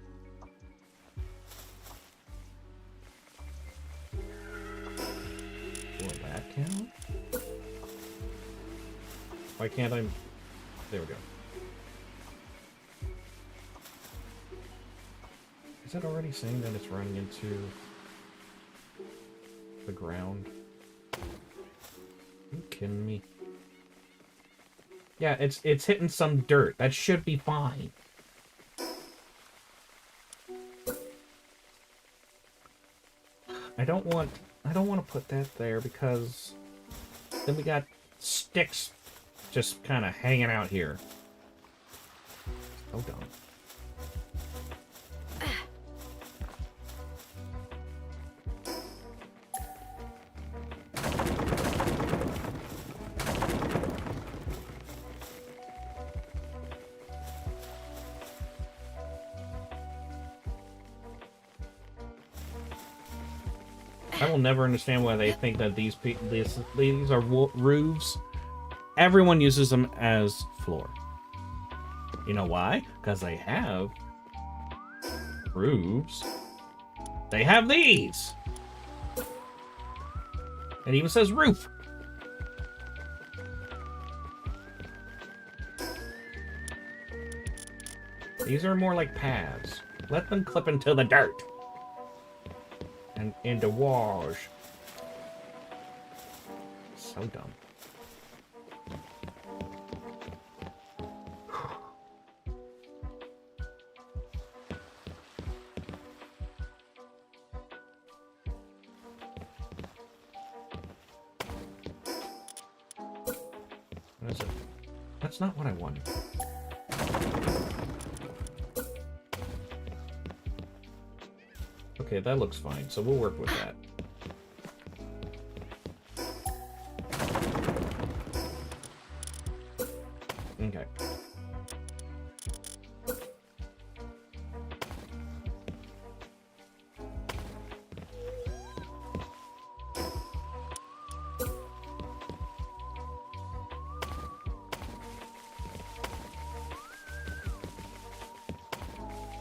Will that count? Why can't I... There we go. Is it already saying that it's running into the ground? Are you kidding me? Yeah, it's hitting some dirt. That should be fine. I don't want to put that there because then we got sticks just kind of hanging out here. Oh, dumb. I will never understand why they think that these are roofs. Everyone uses them as floor. You know why? Because they have roofs. They have these. It even says roof. These are more like paths. Let them clip into the dirt. And into wash. So dumb. What is it? That's not what I wanted. Okay, that looks fine, so we'll work with that. Okay.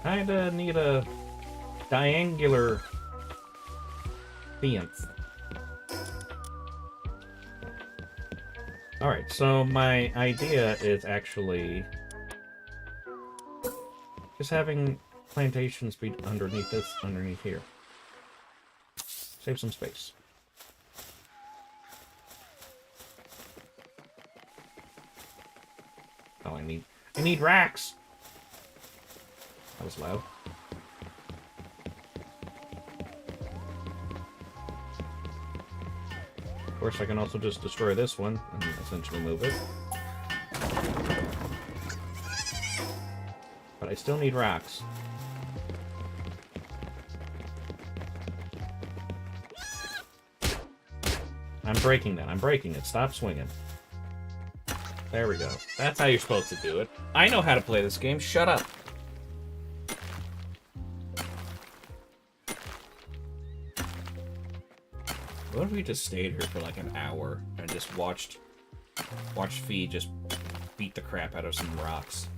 Kinda need a triangular fence. Alright, so my idea is actually just having plantations be underneath this, underneath here. Save some space. Oh, I need racks! That was loud. Of course, I can also just destroy this one and essentially move it. But I still need rocks. I'm breaking that. I'm breaking it. Stop swinging. There we go. That's how you're supposed to do it. I know how to play this game. Shut up. What if we just stayed here for like an hour and just watched Fee just beat the crap out of some rocks?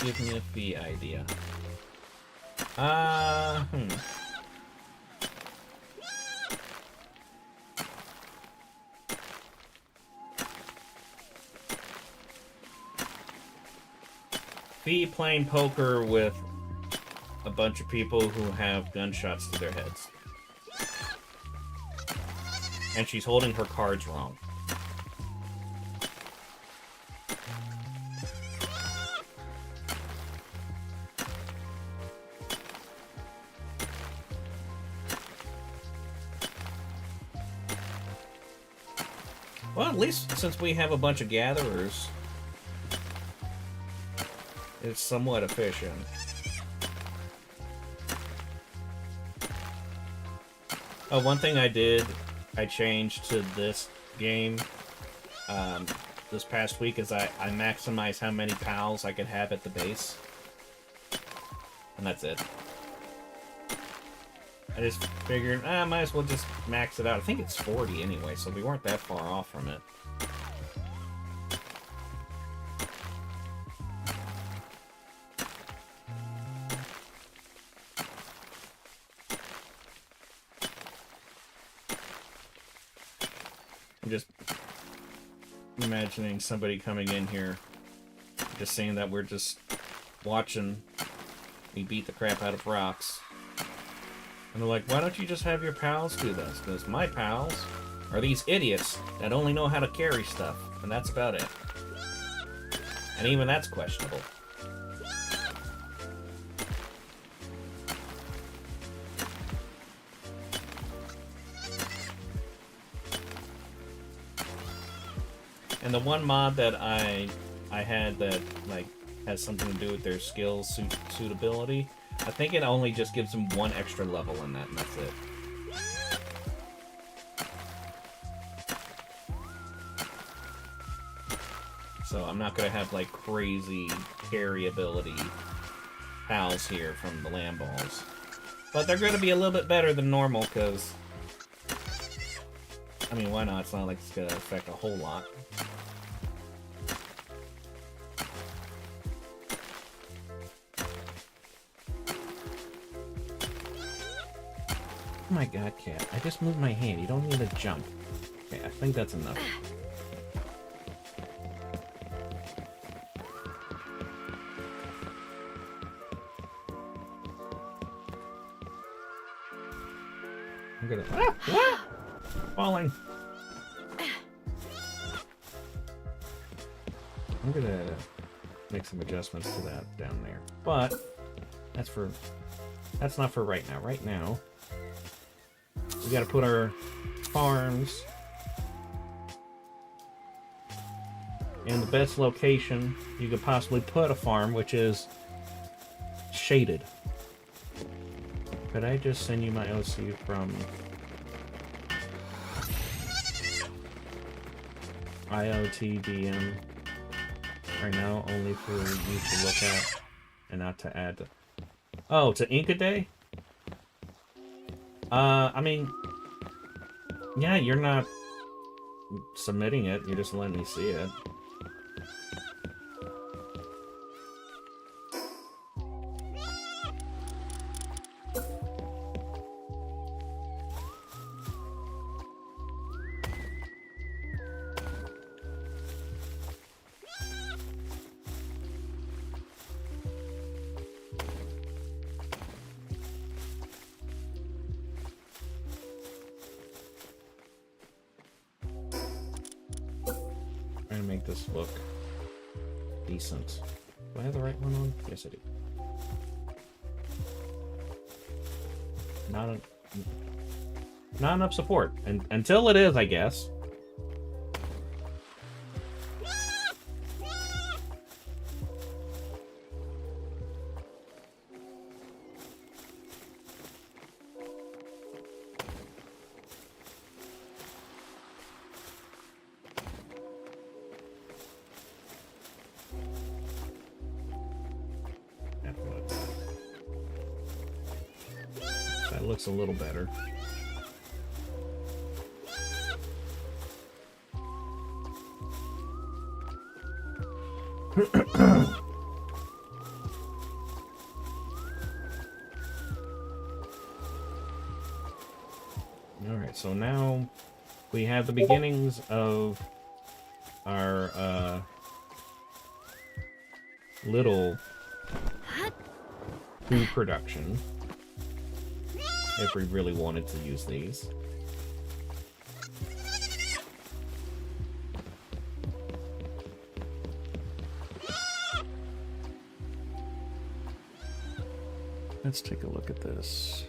Give me a Fee idea. Fee playing poker with a bunch of people who have gunshots to their heads. And she's holding her cards wrong. Well, at least since we have a bunch of gatherers, it's somewhat efficient. Oh, one thing I changed to this game this past week is I maximize how many pals I could have at the base. And that's it. I just figured, I might as well just max it out. I think it's 40 anyway, so we weren't that far off from it. I'm just imagining somebody coming in here just saying that we're just watching me beat the crap out of rocks. And they're like, why don't you just have your pals do this? Because my pals are these idiots that only know how to carry stuff. And that's about it. And even that's questionable. And the one mod that I had that like has something to do with their skills suitability, I think it only just gives them one extra level in that, and that's it. So I'm not gonna have like crazy carry ability pals here from the lamb balls. But they're going to be a little bit better than normal, because... I mean, why not? It's not like it's going to affect a whole lot. Oh my god, cat. I just moved my hand. You don't need to jump. Okay, I think that's enough. I'm gonna... Ah! Falling! I'm gonna make some adjustments to that down there. But, that's not for right now. Right now... we gotta put our farms in the best location you could possibly put a farm, which is shaded. Could I just send you my OC from IoTDM right now, only for you to look at and not to add to... Oh, to Inkaday? I mean, yeah, you're not submitting it, you're just letting me see it. Trying to make this look decent. Do I have the right one on? Yes, I do. Not enough support. And until it is, I guess. That looks a little better. Alright, so now we have the beginnings of our little food production, if we really wanted to use these. Let's take a look at this.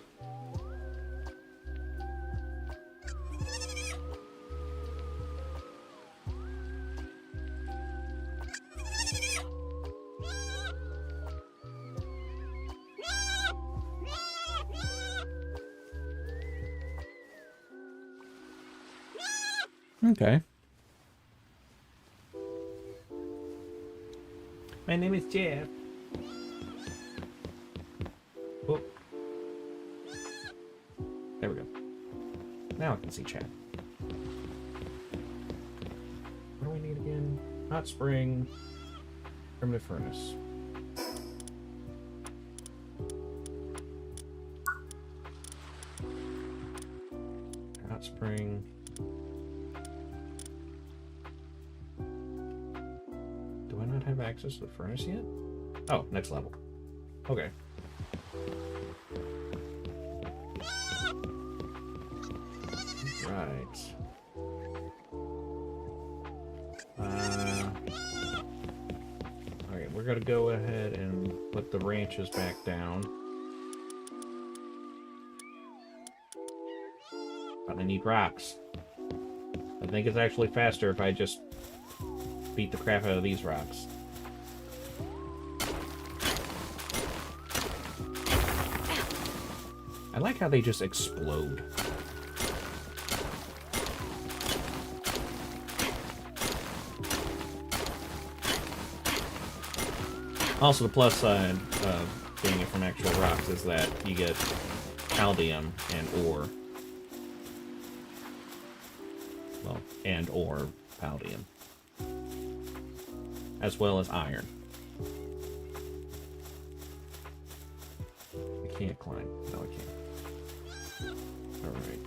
Okay. My name is Jeff. Oh. There we go. Now I can see chat. What do we need again? Hot spring. Primitive furnace. Hot spring. Do I not have access to the furnace yet? Oh, next level. Okay. Right. Okay, we're gonna go ahead and put the ranches back down. But I need rocks. I think it's actually faster if I just beat the crap out of these rocks. I like how they just explode. Also, the plus side, doing it from actual rocks is that you get caldium and ore. Well, and or paldium. As well as iron. I can't climb. No, I can't. Alright.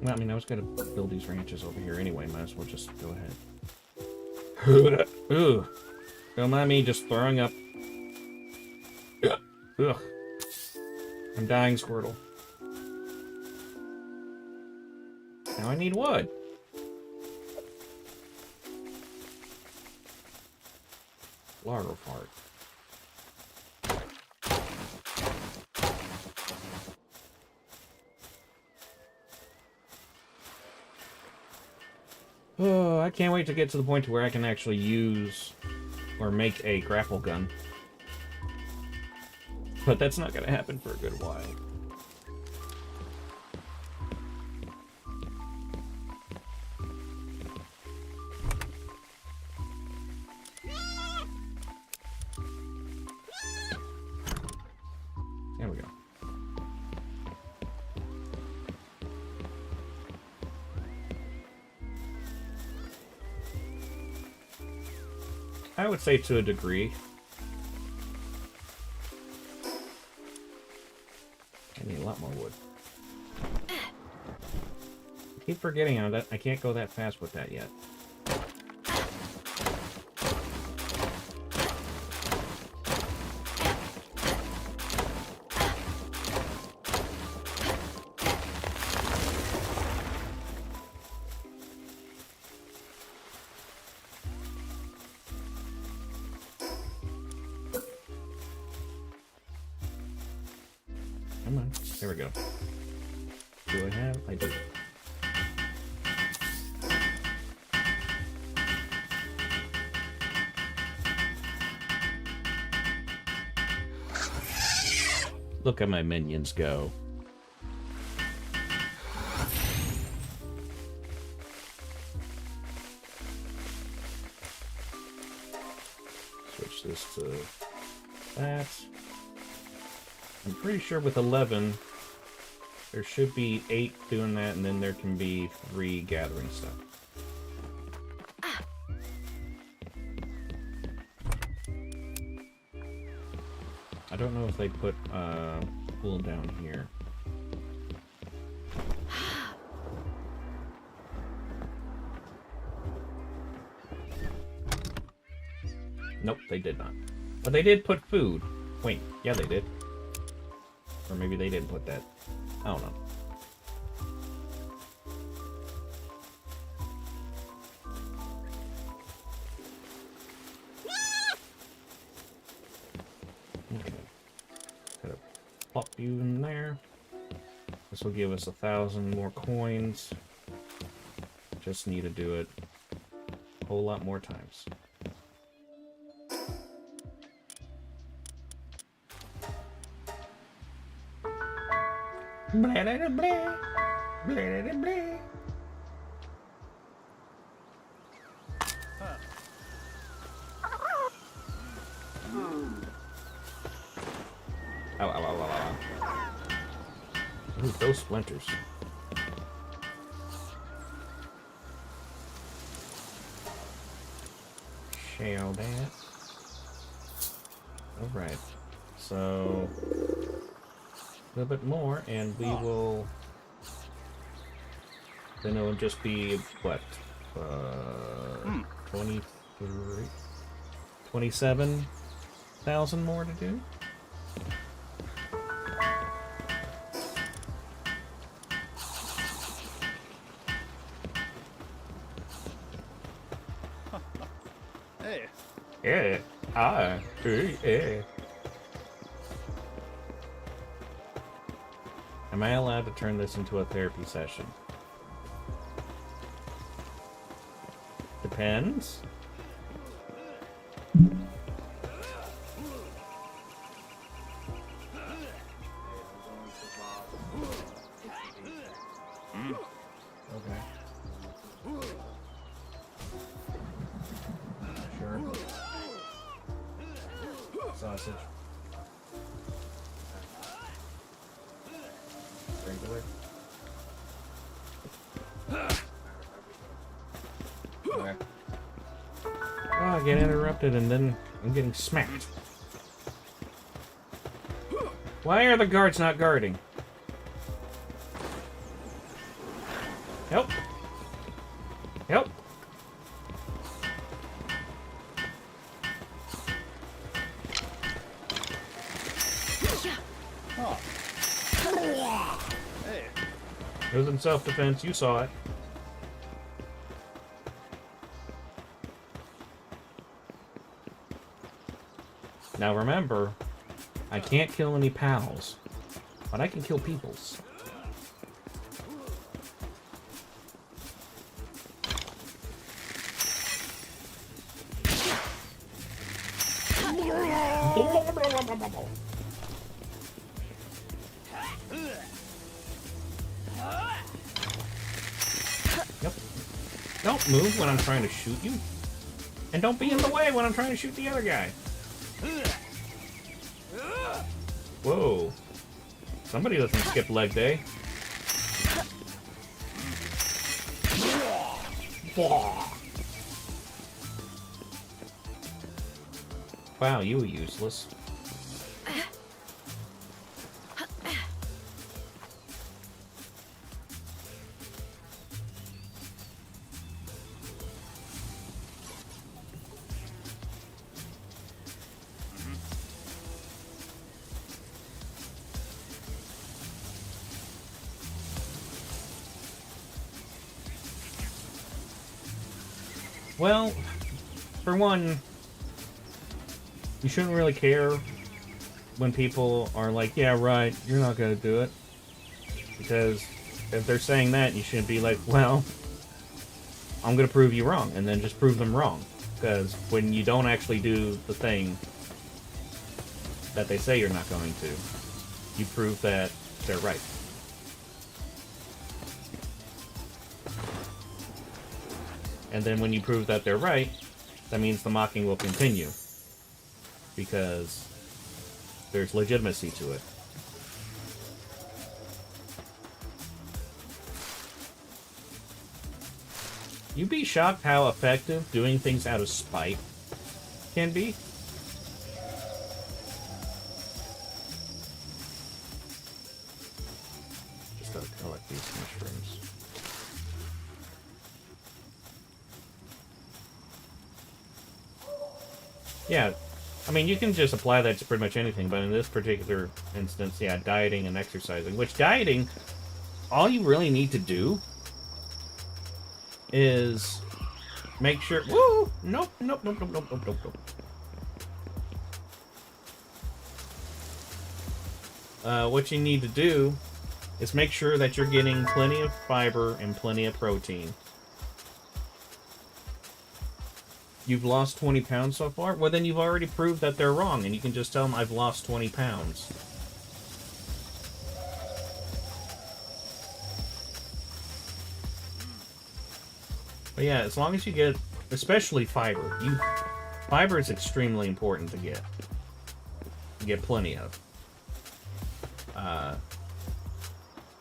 Well, I mean, I was gonna build these ranches over here anyway. Might as well just go ahead. Ooh. Don't mind me just throwing up. Ugh. I'm dying, Squirtle. Now I need wood. Largo fart. Oh, I can't wait to get to the point to where I can actually use or make a grapple gun. But that's not going to happen for a good while. There we go. I would say to a degree. I need a lot more wood. I keep forgetting on that. I can't go that fast with that yet. Come on. There we go. Do I have? I do. Look at my minions go. Switch this to that. I'm pretty sure with 11, there should be 8 doing that, and then there can be 3 gathering stuff. I don't know if they put cool down here. Nope, they did not. But they did put food. Wait, yeah, they did. Or maybe they didn't put that. I don't know. Okay. Gotta plop you in there. This will give us 1,000 more coins. Just need to do it a whole lot more times. Blah, blah, blah, blah. Blah, blah, blah. Ow, ow, ow, ow, ow. Ooh, those splinters. Shell that. Alright. So a little bit more, and we will. Then it'll just be what? 23, 27,000 more to do. Hey. Yeah. Hi. Yeah. Am I allowed to turn this into a therapy session? Depends. Okay. Sure. sausage. Regular. Okay. Oh, I get interrupted and then I'm getting smacked. Why are the guards not guarding? Help! Help! Oh. Hey. It was in self-defense, you saw it. Now remember, I can't kill any pals, but I can kill peoples. Yep. Don't move when I'm trying to shoot you. And don't be in the way when I'm trying to shoot the other guy. Whoa. Somebody doesn't skip leg day. Wow, you were useless. Well, for one, you shouldn't really care when people are like, yeah, right, you're not gonna do it. Because if they're saying that, you shouldn't be like, well, I'm gonna prove you wrong, and then just prove them wrong. Because when you don't actually do the thing that they say you're not going to, you prove that they're right. And then when you prove that they're right, that means the mocking will continue. Because there's legitimacy to it. You'd be shocked how effective doing things out of spite can be. Just gotta collect these mushrooms. Yeah, I mean, you can just apply that to pretty much anything, but in this particular instance, yeah, dieting and exercising. Which dieting, all you really need to do is make sure... Woo! Nope, nope, nope, nope, nope, nope, nope, nope. What you need to do is make sure that you're getting plenty of fiber and plenty of protein. You've lost 20 pounds so far? Well, then you've already proved that they're wrong, and you can just tell them, I've lost 20 pounds. But yeah, as long as you get, especially fiber, fiber is extremely important to get. Get plenty of.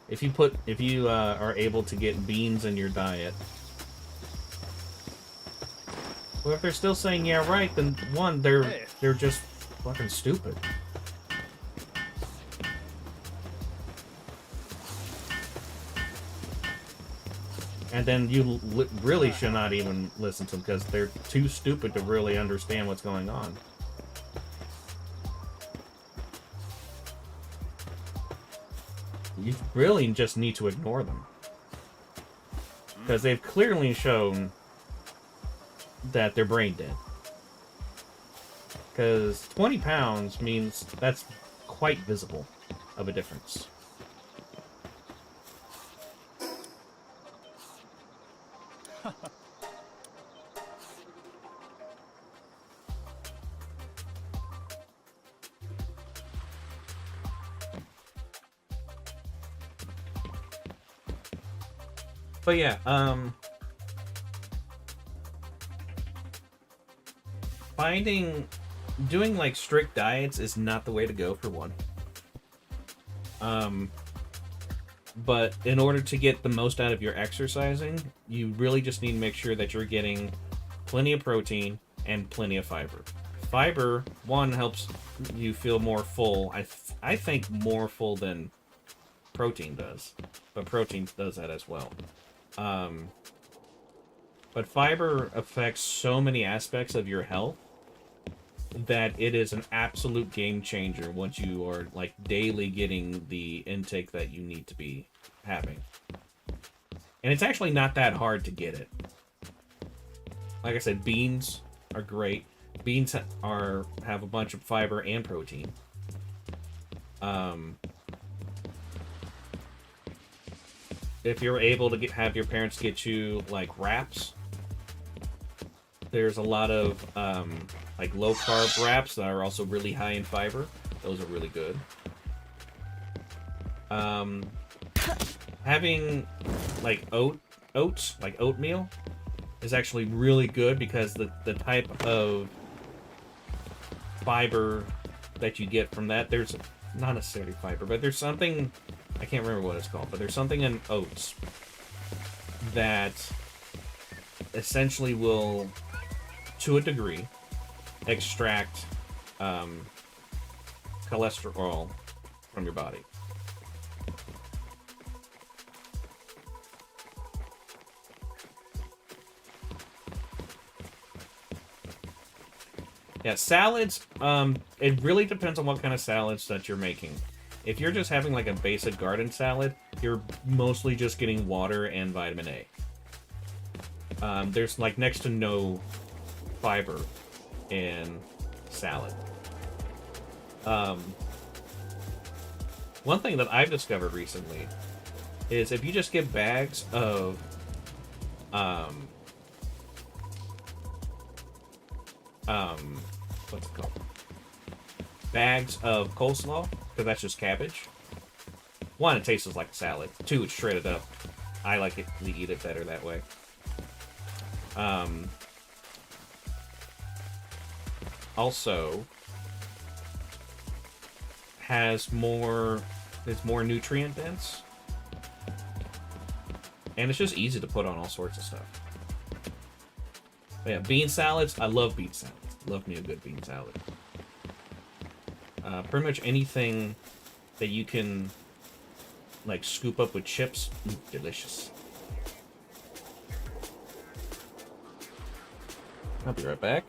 If you are able to get beans in your diet, well, if they're still saying yeah right, then one, they're just fucking stupid. And then you really should not even listen to them because they're too stupid to really understand what's going on. You really just need to ignore them. Because they've clearly shown that they're brain dead. Because 20 pounds means that's quite visible of a difference. But yeah, finding doing like strict diets is not the way to go for one. But in order to get the most out of your exercising, you really just need to make sure that you're getting plenty of protein and plenty of fiber. Fiber, one, helps you feel more full. I think more full than protein does, but protein does that as well. But fiber affects so many aspects of your health that it is an absolute game changer once you are like daily getting the intake that you need to be having. And it's actually not that hard to get it. Like I said, beans are great. Beans have a bunch of fiber and protein. If you're able to have your parents get you like wraps, there's a lot of like low carb wraps that are also really high in fiber. Those are really good. Having like oats, like oatmeal, is actually really good because the type of fiber that you get from that, there's not necessarily fiber, but there's something, I can't remember what it's called, but there's something in oats that essentially will, to a degree, extract cholesterol from your body. Yeah, salads, it really depends on what kind of salads that you're making. If you're just having like a basic garden salad, you're mostly just getting water and vitamin A. There's like next to no fiber in salad. One thing that I've discovered recently is if you just get bags of what's it called? Bags of coleslaw, because that's just cabbage. One, it tastes like a salad. Two, it's shredded up. I like it to eat it better that way. Also has more, it's more nutrient dense, and it's just easy to put on all sorts of stuff. But yeah, bean salads. I love bean salads. Love me a good bean salad. Pretty much anything that you can like scoop up with chips, delicious. I'll be right back.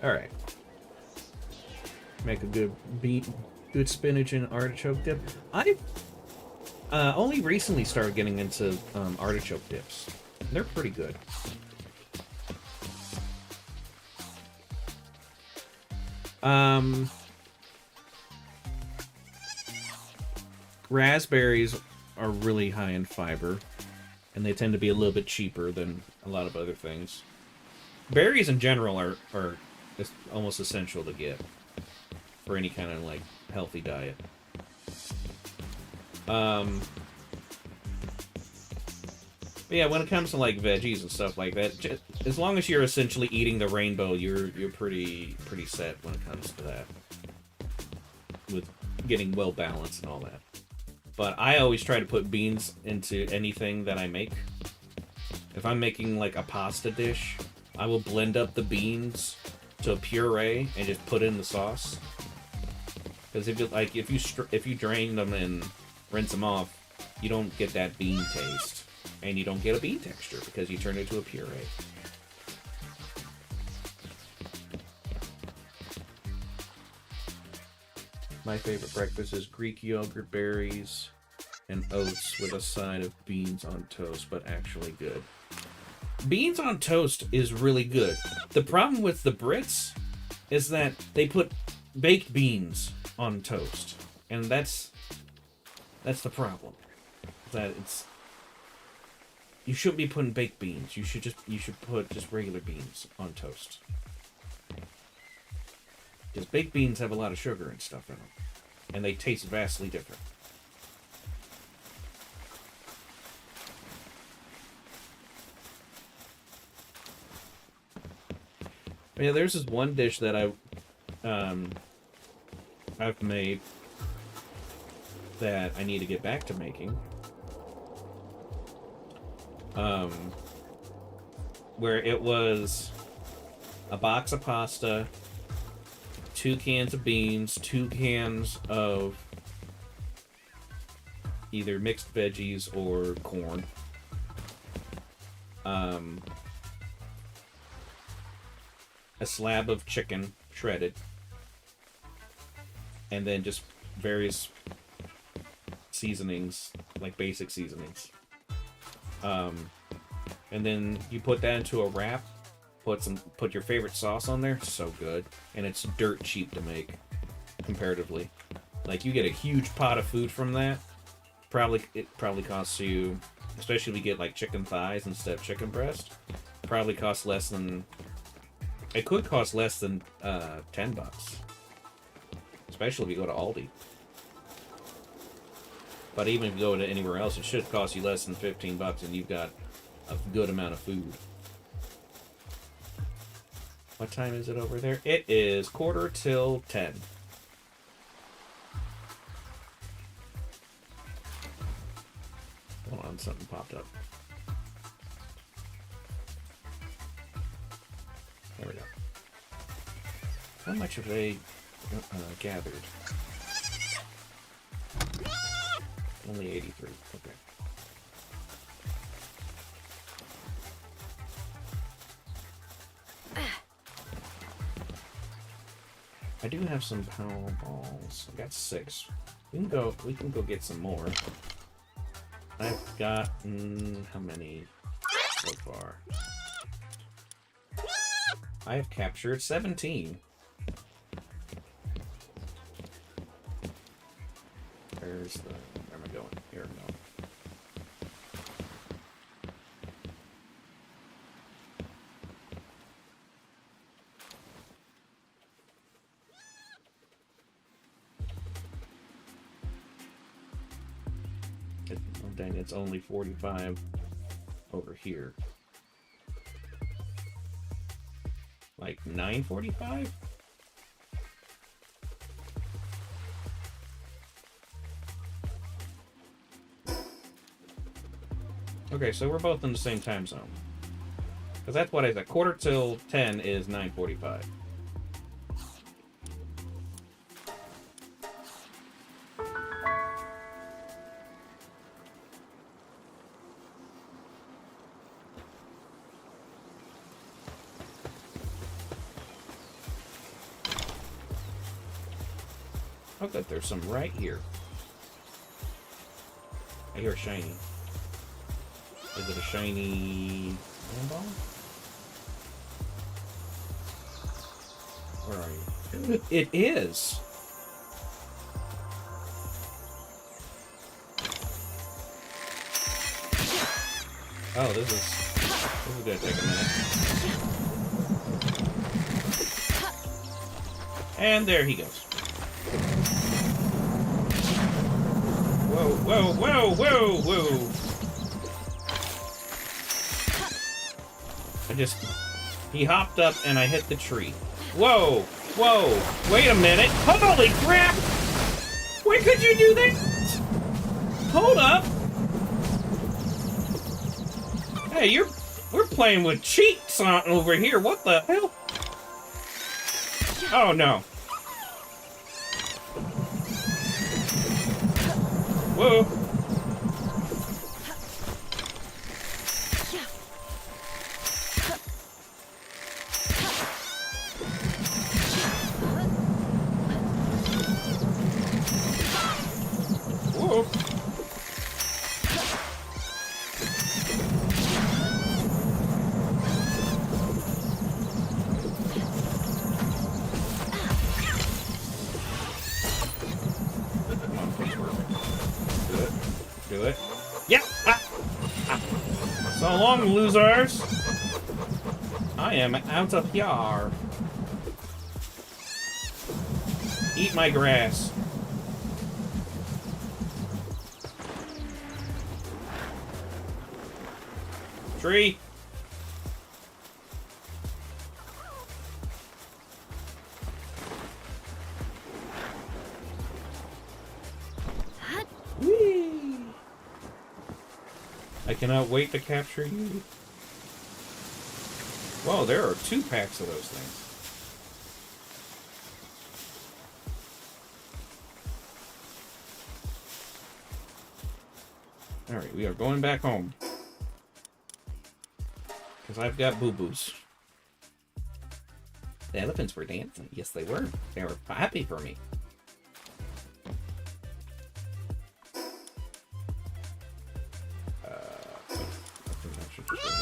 Alright. Make a good good spinach and artichoke dip. I've only recently started getting into artichoke dips. They're pretty good. Raspberries are really high in fiber, and they tend to be a little bit cheaper than a lot of other things. Berries in general are almost essential to get for any kind of like healthy diet. But yeah, when it comes to like veggies and stuff like that, as long as you're essentially eating the rainbow, you're pretty set when it comes to that, with getting well balanced and all that. But I always try to put beans into anything that I make. If I'm making like a pasta dish, I will blend up the beans to a puree and just put in the sauce. Because if you drain them and rinse them off, you don't get that bean taste, and you don't get a bean texture because you turn it into a puree. My favorite breakfast is Greek yogurt, berries, and oats with a side of beans on toast, but actually good. Beans on toast is really good. The problem with the Brits is that they put baked beans on toast, and that's the problem. that you shouldn't be putting baked beans. You should put just regular beans on toast. Because baked beans have a lot of sugar and stuff in them, and they taste vastly different. Yeah, there's this one dish that I've made that I need to get back to making. Where it was a box of pasta, 2 cans of beans, 2 cans of either mixed veggies or corn. A slab of chicken, shredded. And then just various seasonings, like basic seasonings. And then you put that into a wrap, put your favorite sauce on there. So good. And it's dirt cheap to make, comparatively. Like, you get a huge pot of food from that. It probably costs you, especially if you get like chicken thighs instead of chicken breast, probably costs less than, it could cost less than $10. Especially if you go to Aldi. But even if you go to anywhere else, it should cost you less than $15 and you've got a good amount of food. What time is it over there? It is 9:45. Hold on, something popped up. There we go. How much have they gathered? Only 83. Okay. I do have some power balls. I got 6. We can go get some more. I've got how many so far? I have captured 17. Where am I going? Here we go. Oh, dang, it's only 45 over here. Like 9:45? Okay, so we're both in the same time zone. Because that's what I said. 9:45 is 9:45. Oh, good. There's some right here. I hear a shiny. Is it a shiny handball? Where are you? It is! Oh, this is gonna take a minute. And there he goes. Whoa, whoa, whoa, whoa, whoa! He hopped up and I hit the tree. Whoa! Whoa! Wait a minute! Holy crap! Why could you do that? Hold up! Hey, we're playing with cheats over here. What the hell? Oh no! Whoa! Good. Yeah! Ah! Ah. So long, losers! I am out of here. Eat my grass. Tree! Whee! I cannot wait to capture you. Whoa, there are 2 packs of those things. Alright, we are going back home. Because I've got boo-boos. The elephants were dancing. Yes, they were. They were happy for me. I think I should just go here.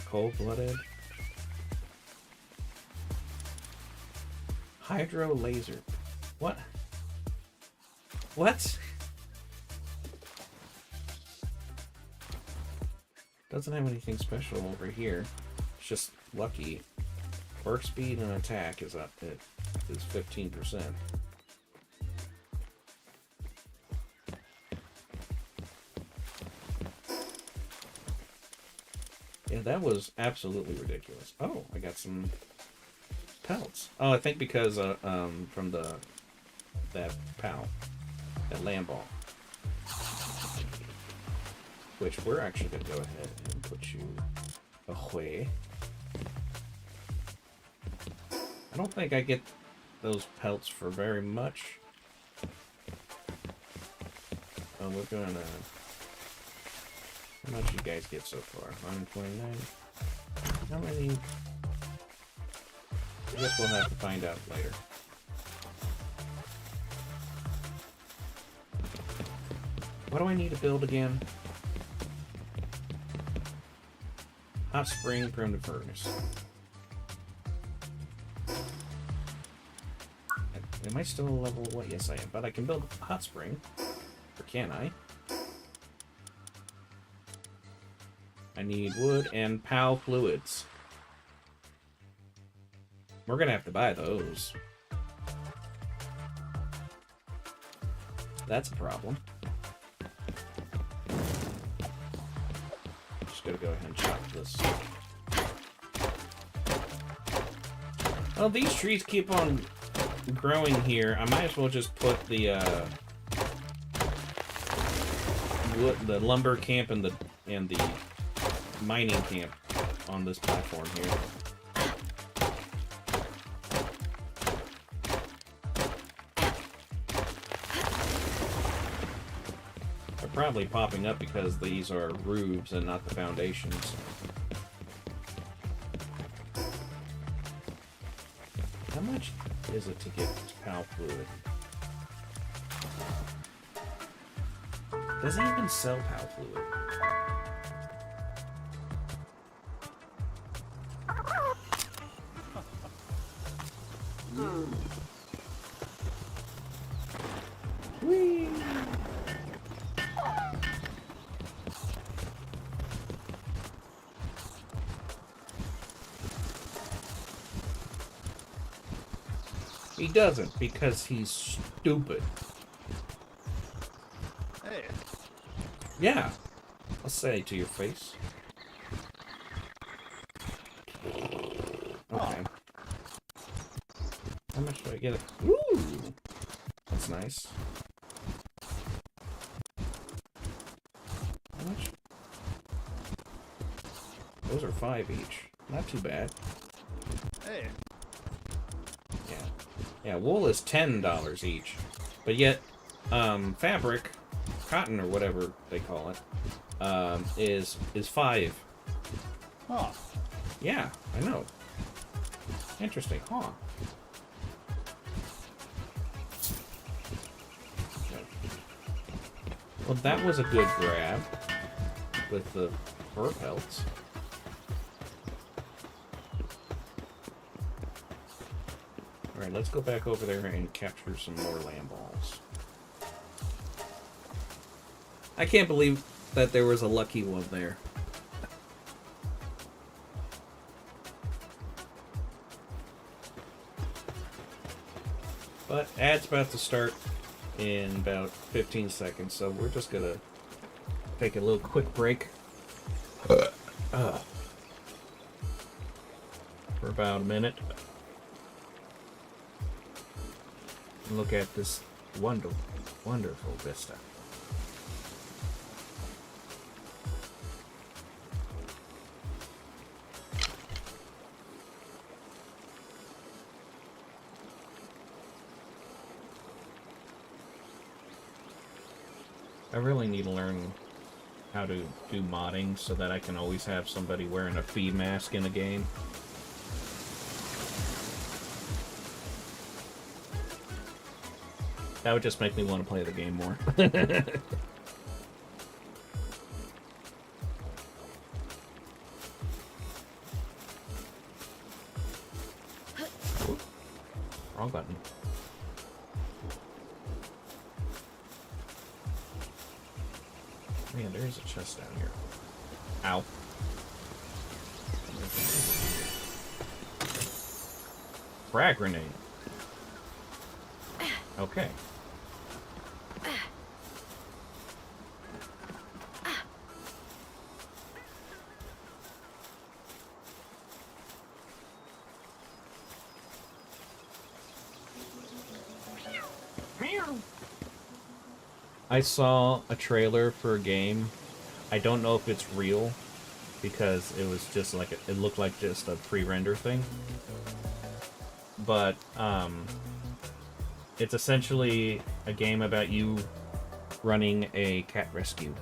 Cold-blooded. Hydro laser. What? What? Doesn't have anything special over here. It's just lucky. Burst speed and attack is up. It is 15%. Yeah, that was absolutely ridiculous. Oh, I got some pelts. Oh, I think because from that POW, that land ball, which we're actually gonna go ahead and put you away. I don't think I get those pelts for very much. Oh, we're gonna. How much you guys get so far? 129. How many? I guess we'll have to find out later. What do I need to build again? Hot spring, primitive furnace. Am I still level what? Yes, I am. But I can build a hot spring. Or can I? I need wood and POW fluids. We're gonna have to buy those. That's a problem. Just gotta go ahead and chop this. Well, these trees keep on growing here. I might as well just put the wood, the lumber camp and the mining camp on this platform here. They're probably popping up because these are roofs and not the foundations. How much is it to get POW fluid? Does it even sell POW fluid? Whee! He doesn't because he's stupid. Hey. Yeah, I'll say it to your face. Okay. How much do I get it? Ooh! That's nice. How much? Those are 5 each. Not too bad. Hey. Yeah. Yeah, wool is $10 each. But yet, fabric, cotton or whatever they call it, is 5. Huh. Yeah, I know. Interesting, huh? Well, that was a good grab with the fur pelts. Alright, let's go back over there and capture some more land balls. I can't believe that there was a lucky one there. But ad's about to start in about 15 seconds, so we're just gonna take a little quick break. For about a minute. And look at this wonderful vista. I really need to learn how to do modding so that I can always have somebody wearing a feed mask in a game. That would just make me want to play the game more. Wrong button. Man, there is a chest down here. Ow. Frag grenade. Okay. I saw a trailer for a game. I don't know if it's real because it was just like it looked like just a pre-render thing. But it's essentially a game about you running a cat rescue.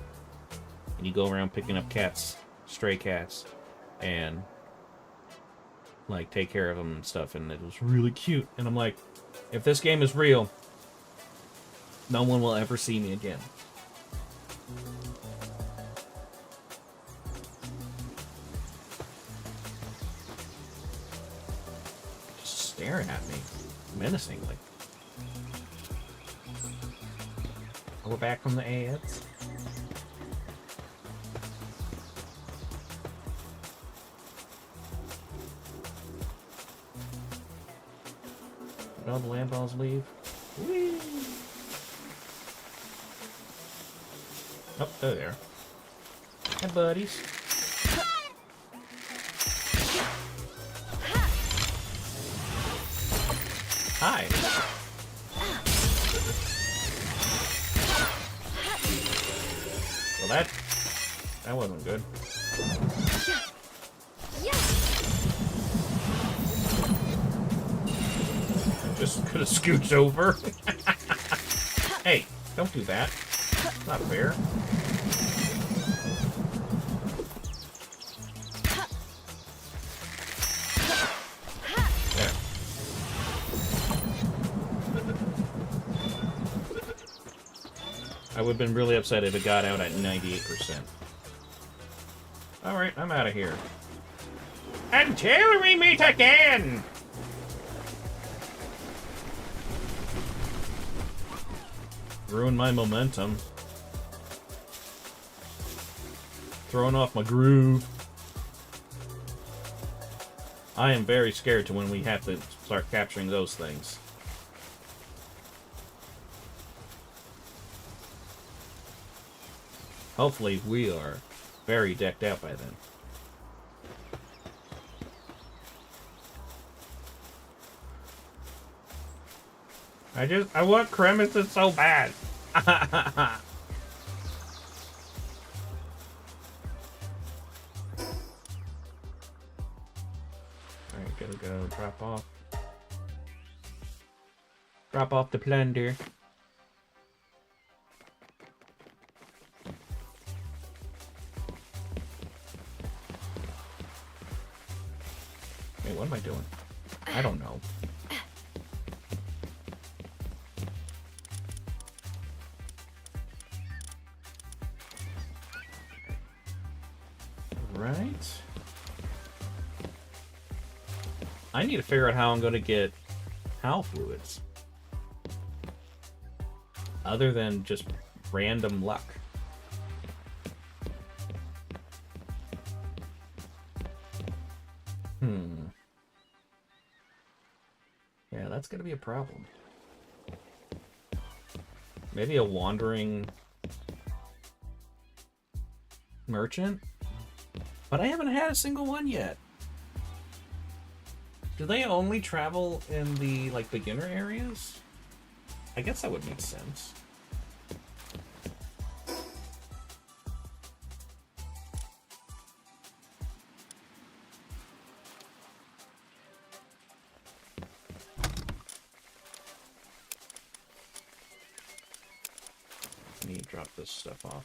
And you go around picking up cats, stray cats, and like take care of them and stuff, and it was really cute. And I'm like, if this game is real, no one will ever see me again. Just staring at me menacingly. We're back from the ads. Did all the land balls leave? Whee! Oh, they're there. Hi, buddies. Hi. Well, that wasn't good. I just could have scooched over. Hey, don't do that. It's not fair. There. I would have been really upset if it got out at 98%. Alright, I'm out of here. Until we meet again! Ruin my momentum. Throwing off my groove. I am very scared to when we have to start capturing those things. Hopefully we are very decked out by then. I want Cremesis so bad. Alright, gotta go drop off. Drop off the plunder. Wait, what am I doing? I don't know. Right. I need to figure out how I'm going to get PAL fluids. Other than just random luck. Yeah, that's gonna be a problem. Maybe a wandering merchant? But I haven't had a single one yet. Do they only travel in the, like, beginner areas? I guess that would make sense. Let me drop this stuff off.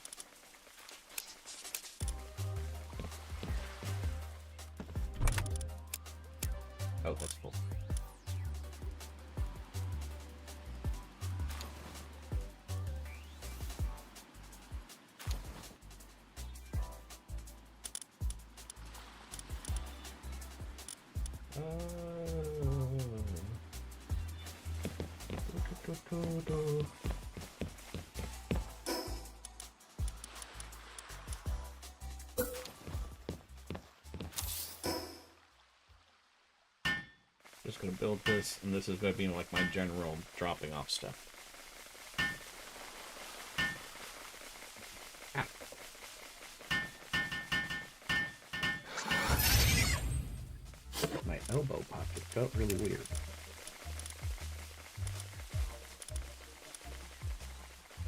Oh, that's full. Just gonna build this, and this is gonna be like my general dropping off stuff. Ah. My elbow pocket felt really weird.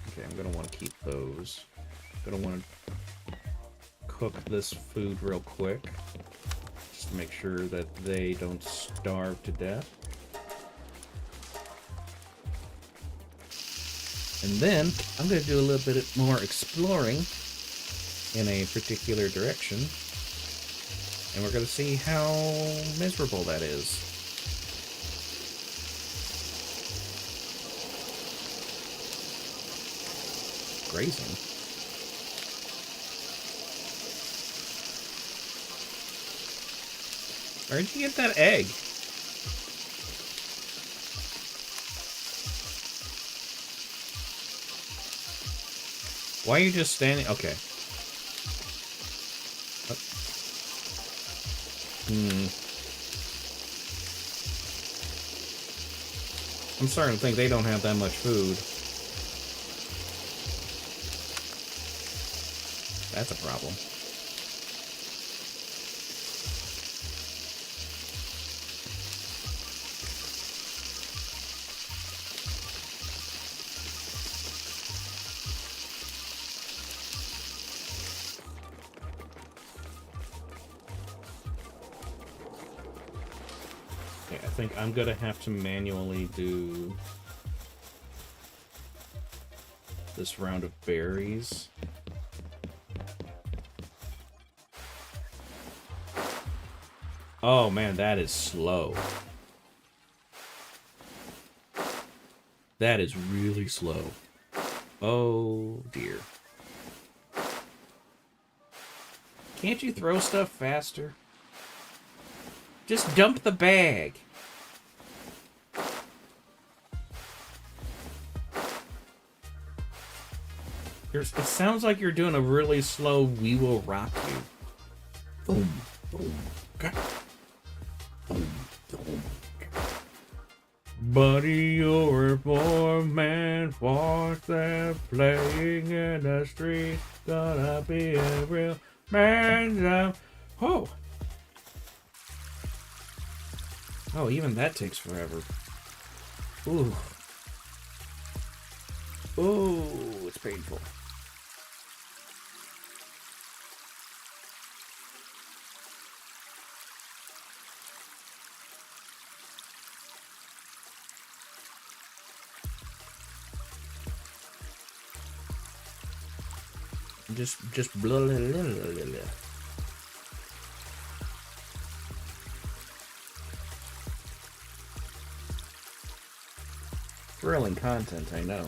Okay, I'm gonna want to keep those. I'm gonna want to cook this food real quick. Just to make sure that they don't starve to death. And then I'm going to do a little bit more exploring in a particular direction. And we're going to see how miserable that is. Grazing. Where'd you get that egg? Why are you just standing? Okay. I'm starting to think they don't have that much food. That's a problem. I think I'm gonna have to manually do this round of berries. Oh man, that is slow. That is really slow. Oh dear. Can't you throw stuff faster? Just dump the bag. It sounds like you're doing a really slow "We Will Rock You." Boom, boom, okay. Boom, boom. Buddy, you're a poor man. What's that playing in the street? Gonna be a real man. Oh. Oh, even that takes forever. Ooh. Ooh, it's painful. Just blah, blah, blah, blah, blah. Thrilling content, I know.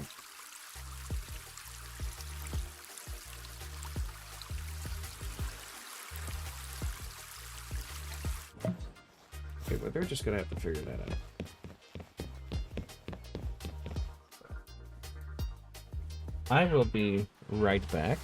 Okay, but they're just gonna have to figure that out. I will be right back.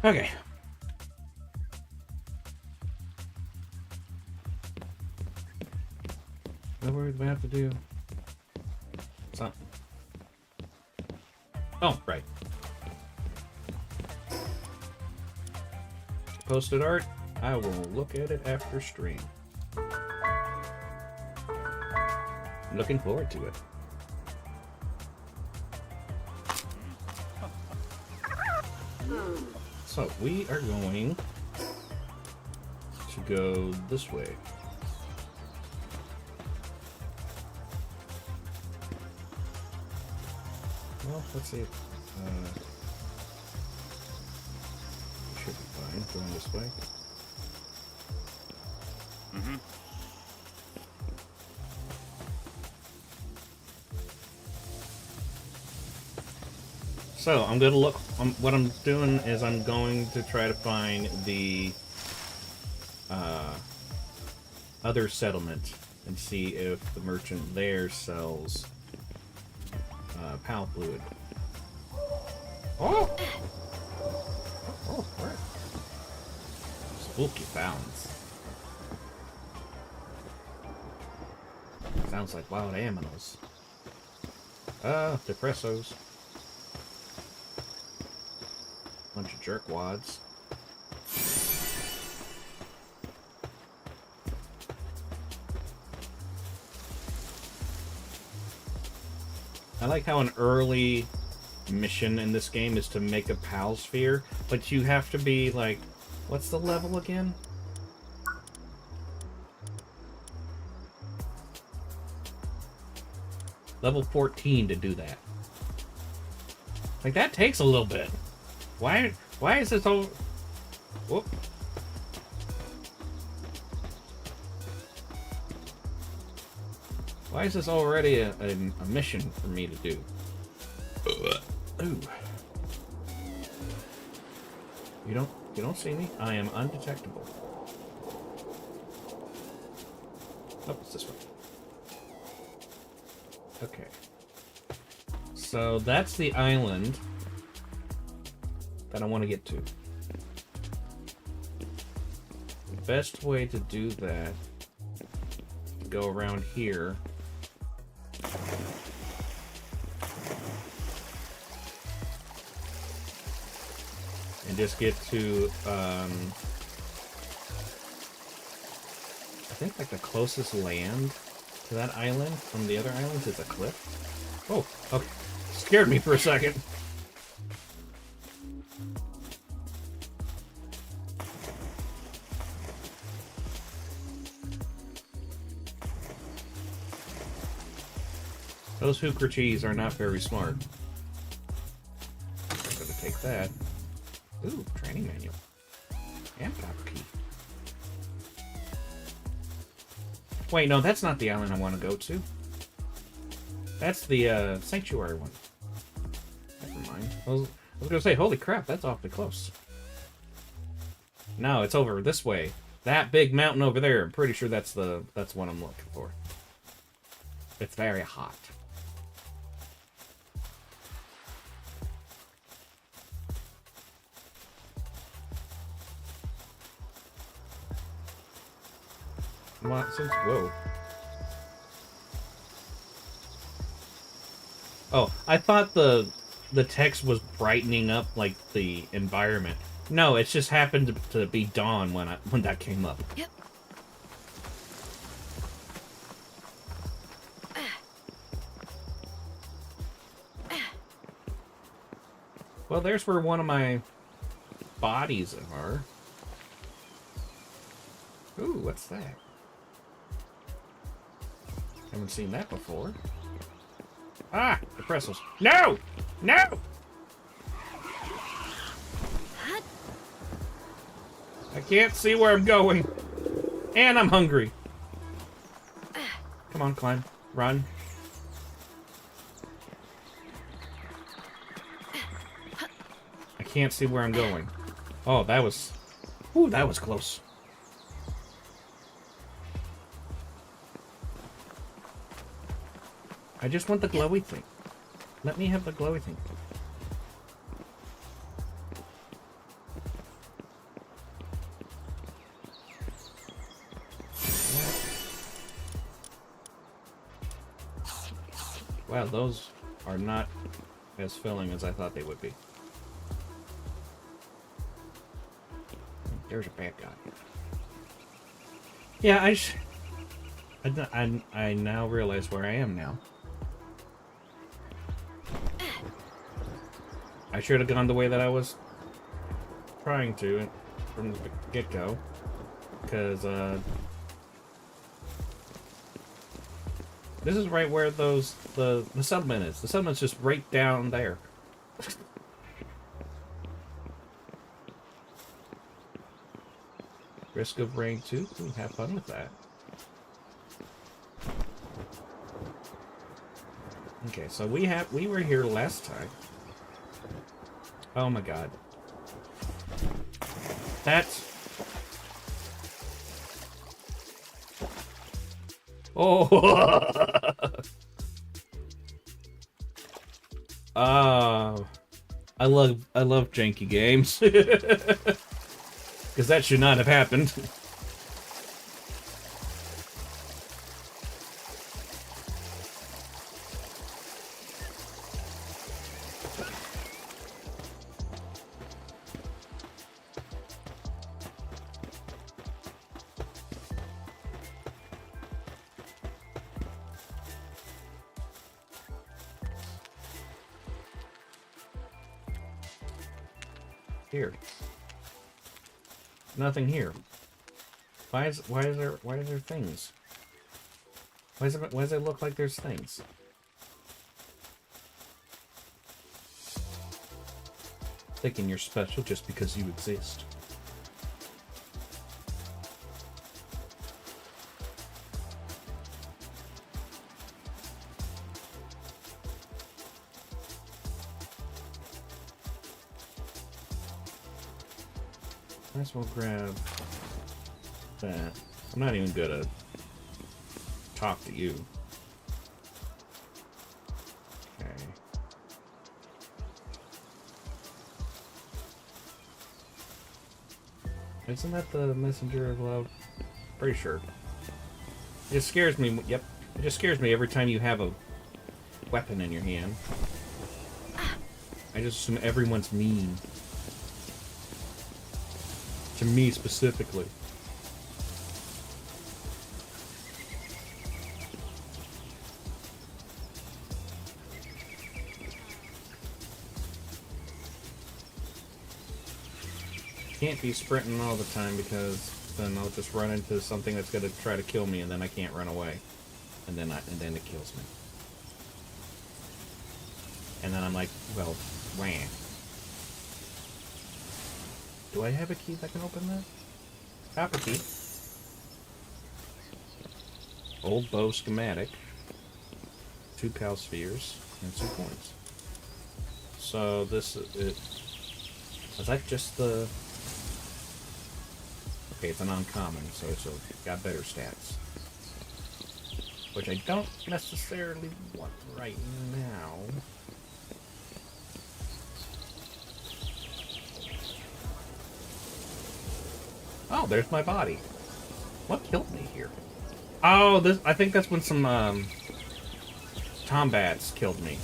Okay. What do we have to do? Something. Oh, right. Posted art. I will look at it after stream. Looking forward to it. So we are going to go this way. Well, let's see. We should be fine going this way. Mm-hmm. So I'm gonna look. What I'm doing is I'm going to try to find the other settlement and see if the merchant there sells PAL fluid. Oh! Oh, right. Spooky sounds. Sounds like wild animals. Depressos. Bunch of jerkwads. I like how an early mission in this game is to make a PAL sphere, but you have to be like, what's the level again? Level 14 to do that. Like, that takes a little bit. Why is this all... Whoop. Why is this already a mission for me to do? Ooh. You don't see me? I am undetectable. Oh, it's this way. Okay. So that's the island that I want to get to. The best way to do that, go around here. And just get to, I think like the closest land to that island from the other islands is a cliff. Oh, okay. Scared me for a second. Those hooker cheese are not very smart. I'm gonna take that. Ooh, training manual. And copper key. Wait, no, that's not the island I want to go to. That's the sanctuary one. Never mind. I was gonna say, holy crap, that's awfully close. No, it's over this way. That big mountain over there. I'm pretty sure that's what I'm looking for. It's very hot. Whoa. Oh, I thought the text was brightening up like the environment. No, it just happened to be dawn when that came up. Yep. Well, there's where one of my bodies are. Ooh, what's that? Haven't seen that before. Ah, the pretzels. No! No! I can't see where I'm going. And I'm hungry. Come on, climb. Run. I can't see where I'm going. Oh, that was... Ooh, that was close. I just want the glowy thing. Let me have the glowy thing. Wow, those are not as filling as I thought they would be. There's a bad guy. Yeah, I now realize where I am now. I should have gone the way that I was trying to from the get-go, because this is right where the settlement is. The settlement's just right down there. Risk of rain too. Ooh, have fun with that. Okay, so we were here last time. Oh my god. That's... Oh! I love janky games. Because that should not have happened. Here. Nothing here. Why is there things? Why does it look like there's things? Thinking you're special just because you exist. Might as well grab that. I'm not even gonna talk to you. Okay. Isn't that the messenger of love? Pretty sure. It just scares me. Yep. It just scares me every time you have a weapon in your hand. I just assume everyone's mean. To me specifically. Can't be sprinting all the time because then I'll just run into something that's gonna try to kill me and then I can't run away. And then it kills me. And then I'm like, well, wham. Do I have a key that can open that? Copper key. Old bow schematic. 2 cow spheres and 2 coins. So this is that just the... Okay, it's an uncommon, so it's got better stats. Which I don't necessarily want right now. Oh, there's my body. What killed me here? Oh, this. I think that's when some Tombats killed me.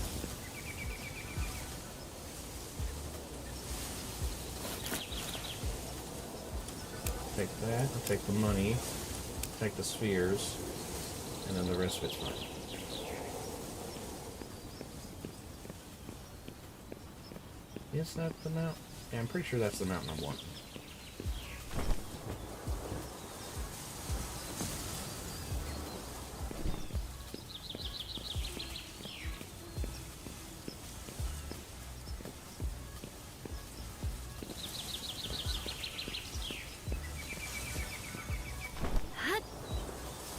Take that. I'll take the money. Take the spheres, and then the rest of it's fine. Is that the mountain? Yeah, I'm pretty sure that's the mountain I want.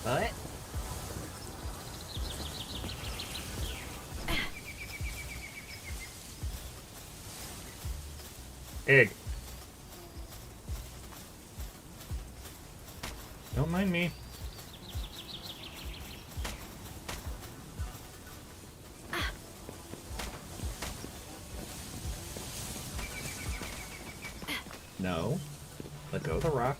What? Egg. Don't mind me. No. Let go of the rock.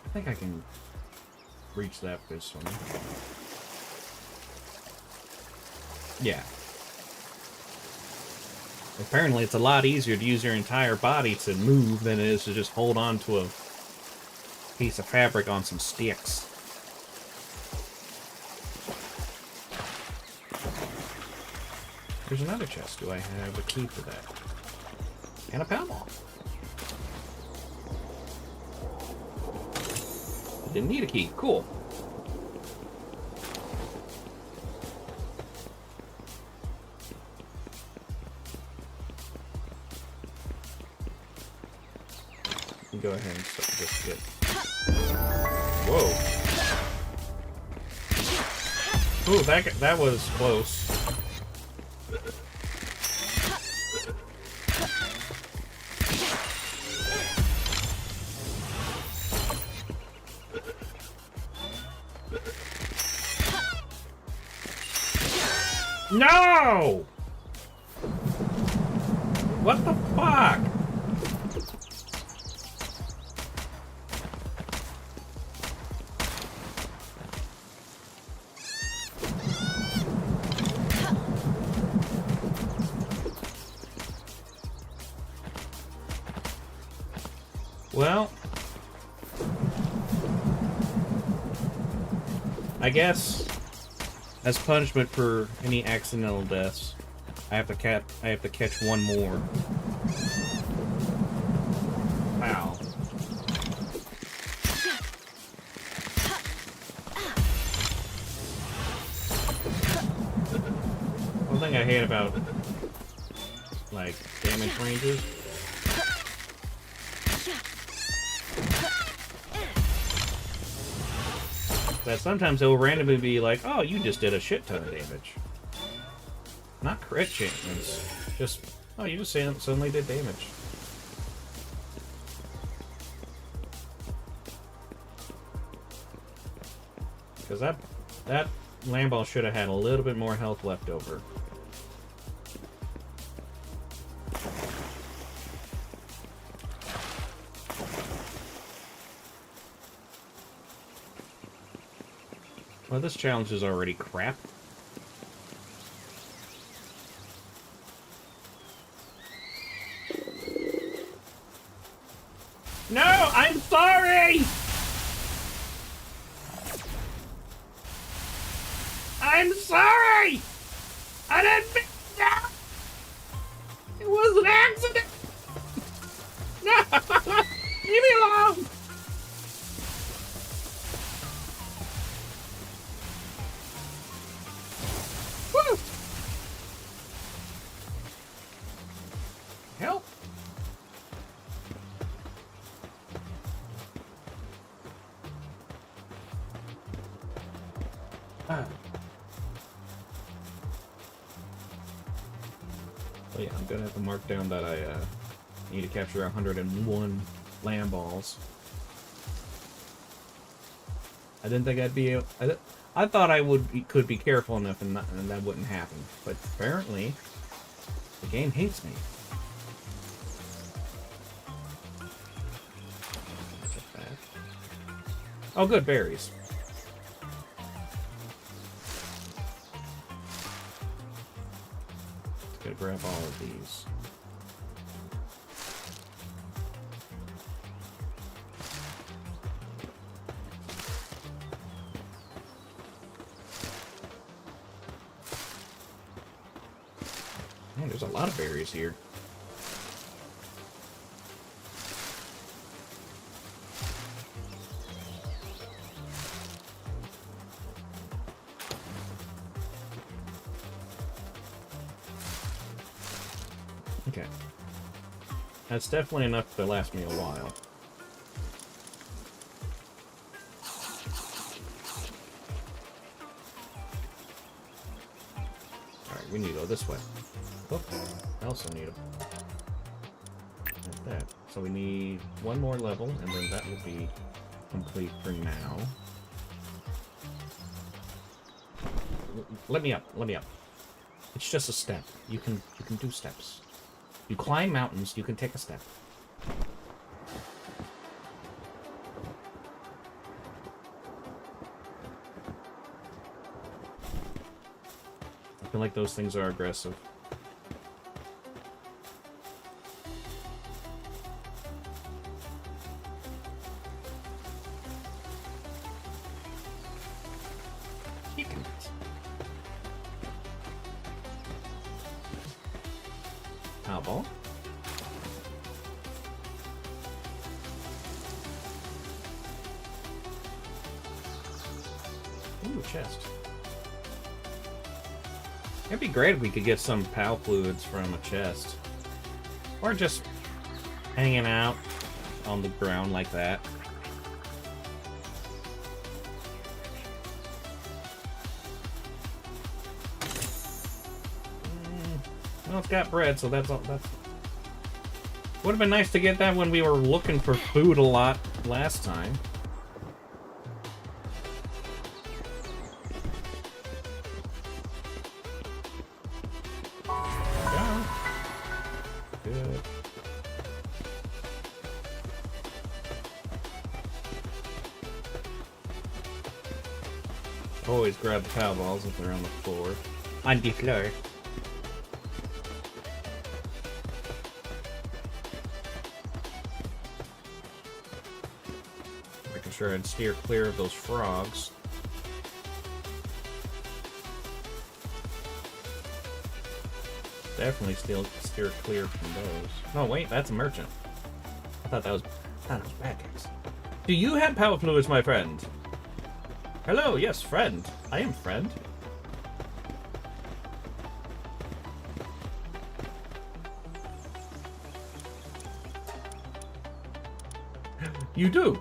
I think I can reach that this one. Yeah. Apparently it's a lot easier to use your entire body to move than it is to just hold on to a piece of fabric on some sticks. There's another chest. Do I have a key for that? And a pound ball. Didn't need a key. Cool. Go ahead and start this bit. Whoa. Ooh, that was close. No! What the fuck? Well, I guess as punishment for any accidental deaths, I have to catch one more. Wow. One thing I hate about like damage ranges that sometimes it'll randomly be like, oh, you just did a shit ton of damage. Not crit chances. Just, oh, you just suddenly did damage. Because that Lamball should have had a little bit more health left over. Well, this challenge is already crap. No, I'm sorry! I'm sorry! I didn't mean that! It was an accident! No! Leave me alone! Woo! Help! Ah. Oh yeah, I'm gonna have to mark down that I need to capture 101 lamb balls. I didn't think I'd be able. I thought I could be careful enough and that wouldn't happen, but apparently the game hates me. Oh, good, berries. Gotta grab all of these. Man, there's a lot of berries here. Okay. That's definitely enough to last me a while. Alright, we need to go this way. Oh, I also need them. Like that. So we need one more level, and then that will be complete for now. Let me up, let me up. It's just a step. You can do steps. You climb mountains, you can take a step. I feel like those things are aggressive. Chickens. Ball. Ooh, chest. It'd be great if we could get some POW fluids from a chest. Or just hanging out on the ground like that. Well, it's got bread, so that's all. That's. Would have been nice to get that when we were looking for food a lot last time. Yeah. Good. Always grab the POW balls if they're on the floor. On the floor. Sure I'd steer clear of those frogs. Definitely still steer clear from those. No, wait, that's a merchant. I thought that was bad guys. Do you have POW fluids, my friend? Hello, yes, friend. I am friend. You do.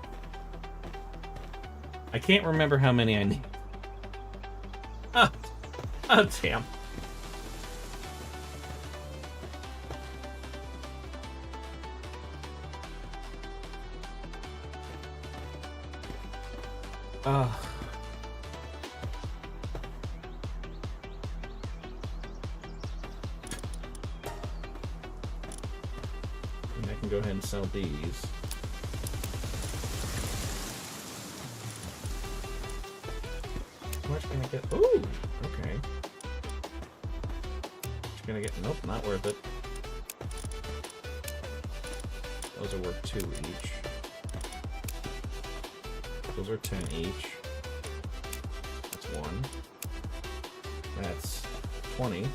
I can't remember how many I need. Oh, damn. And I can go ahead and sell these. How much can I get? Ooh, okay. Just gonna get. Nope, not worth it. Those are worth 2 each. Those are 10 each. That's 1. That's 20.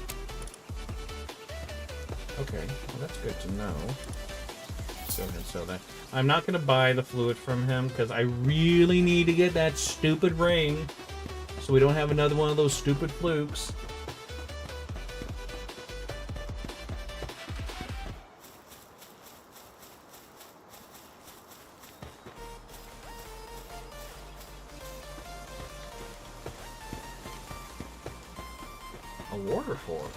Okay, well, that's good to know. Go ahead and sell that. I'm not going to buy the fluid from him because I really need to get that stupid ring so we don't have another one of those stupid flukes. A waterfall.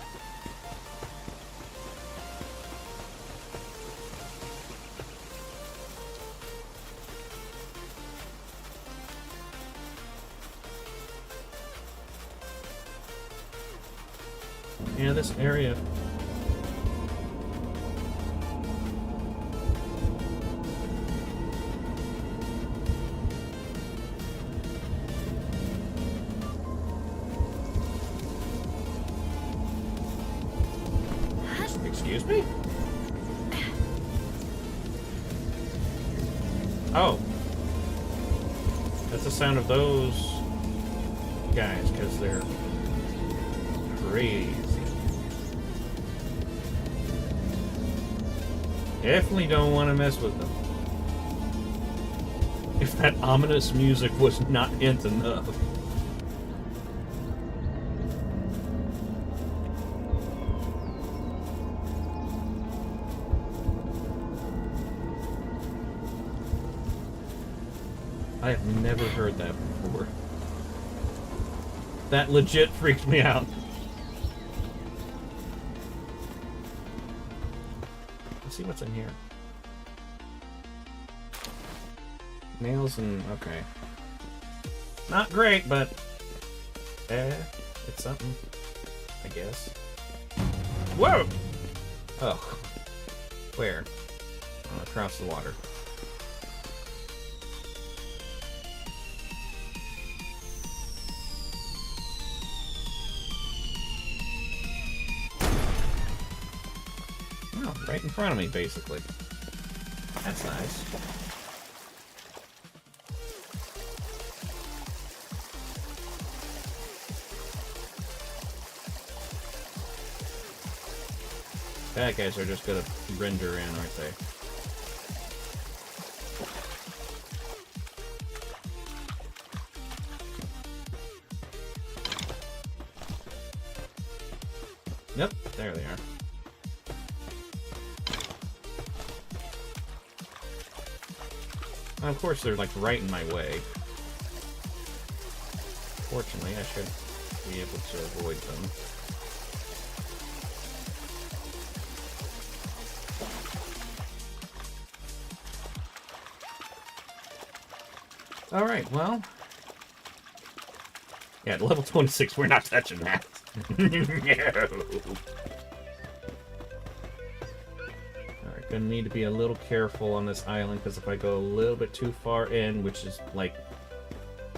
Yeah, this area. Excuse me? Oh. That's the sound of those guys, because they're crazy. Definitely don't want to mess with them. If that ominous music was not hint enough. I have never heard that before. That legit freaked me out. Let's see what's in here. Nails and... okay. Not great, but... it's something. I guess. Whoa! Oh. Where? Oh, across the water. Oh, right in front of me, basically. That's nice. Bad guys are just gonna render in, aren't they? Yep, there they are. Of course, they're like right in my way. Fortunately, I should be able to avoid them. Alright, well... yeah, at level 26, we're not touching that. No! Alright, gonna need to be a little careful on this island, because if I go a little bit too far in, which is like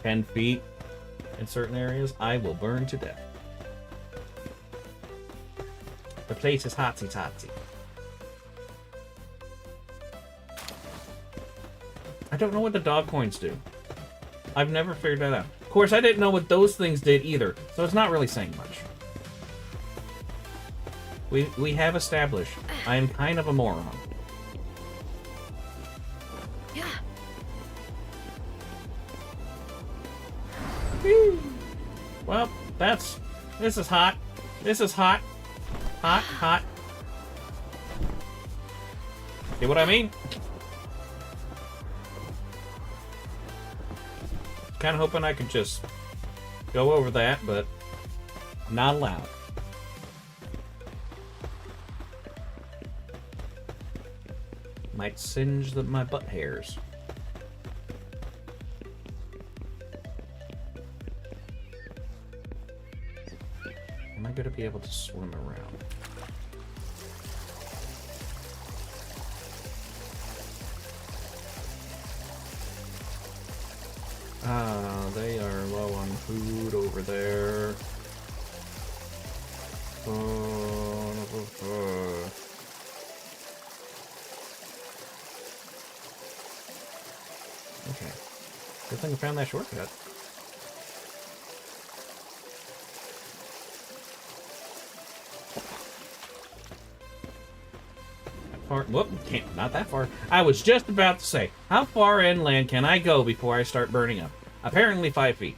10 feet in certain areas, I will burn to death. The place is hotsy-totsy. I don't know what the dog coins do. I've never figured that out. Of course, I didn't know what those things did either, so it's not really saying much. We have established I am kind of a moron. Yeah. Well, this is hot. This is hot. Hot, hot. See what I mean? Kind of hoping I could just go over that, but not allowed. Might singe my butt hairs. Am I going to be able to swim around? Ah, they are low on food over there. Okay. Good thing I found that shortcut. far? Whoop, can't, not that far. I was just about to say, how far inland can I go before I start burning up? Apparently 5 feet.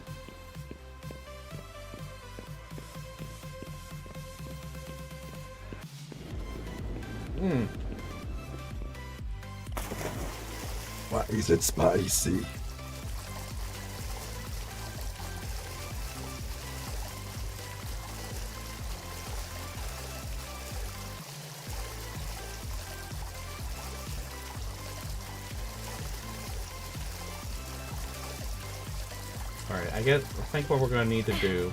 Why is it spicy? Alright, I think what we're going to need to do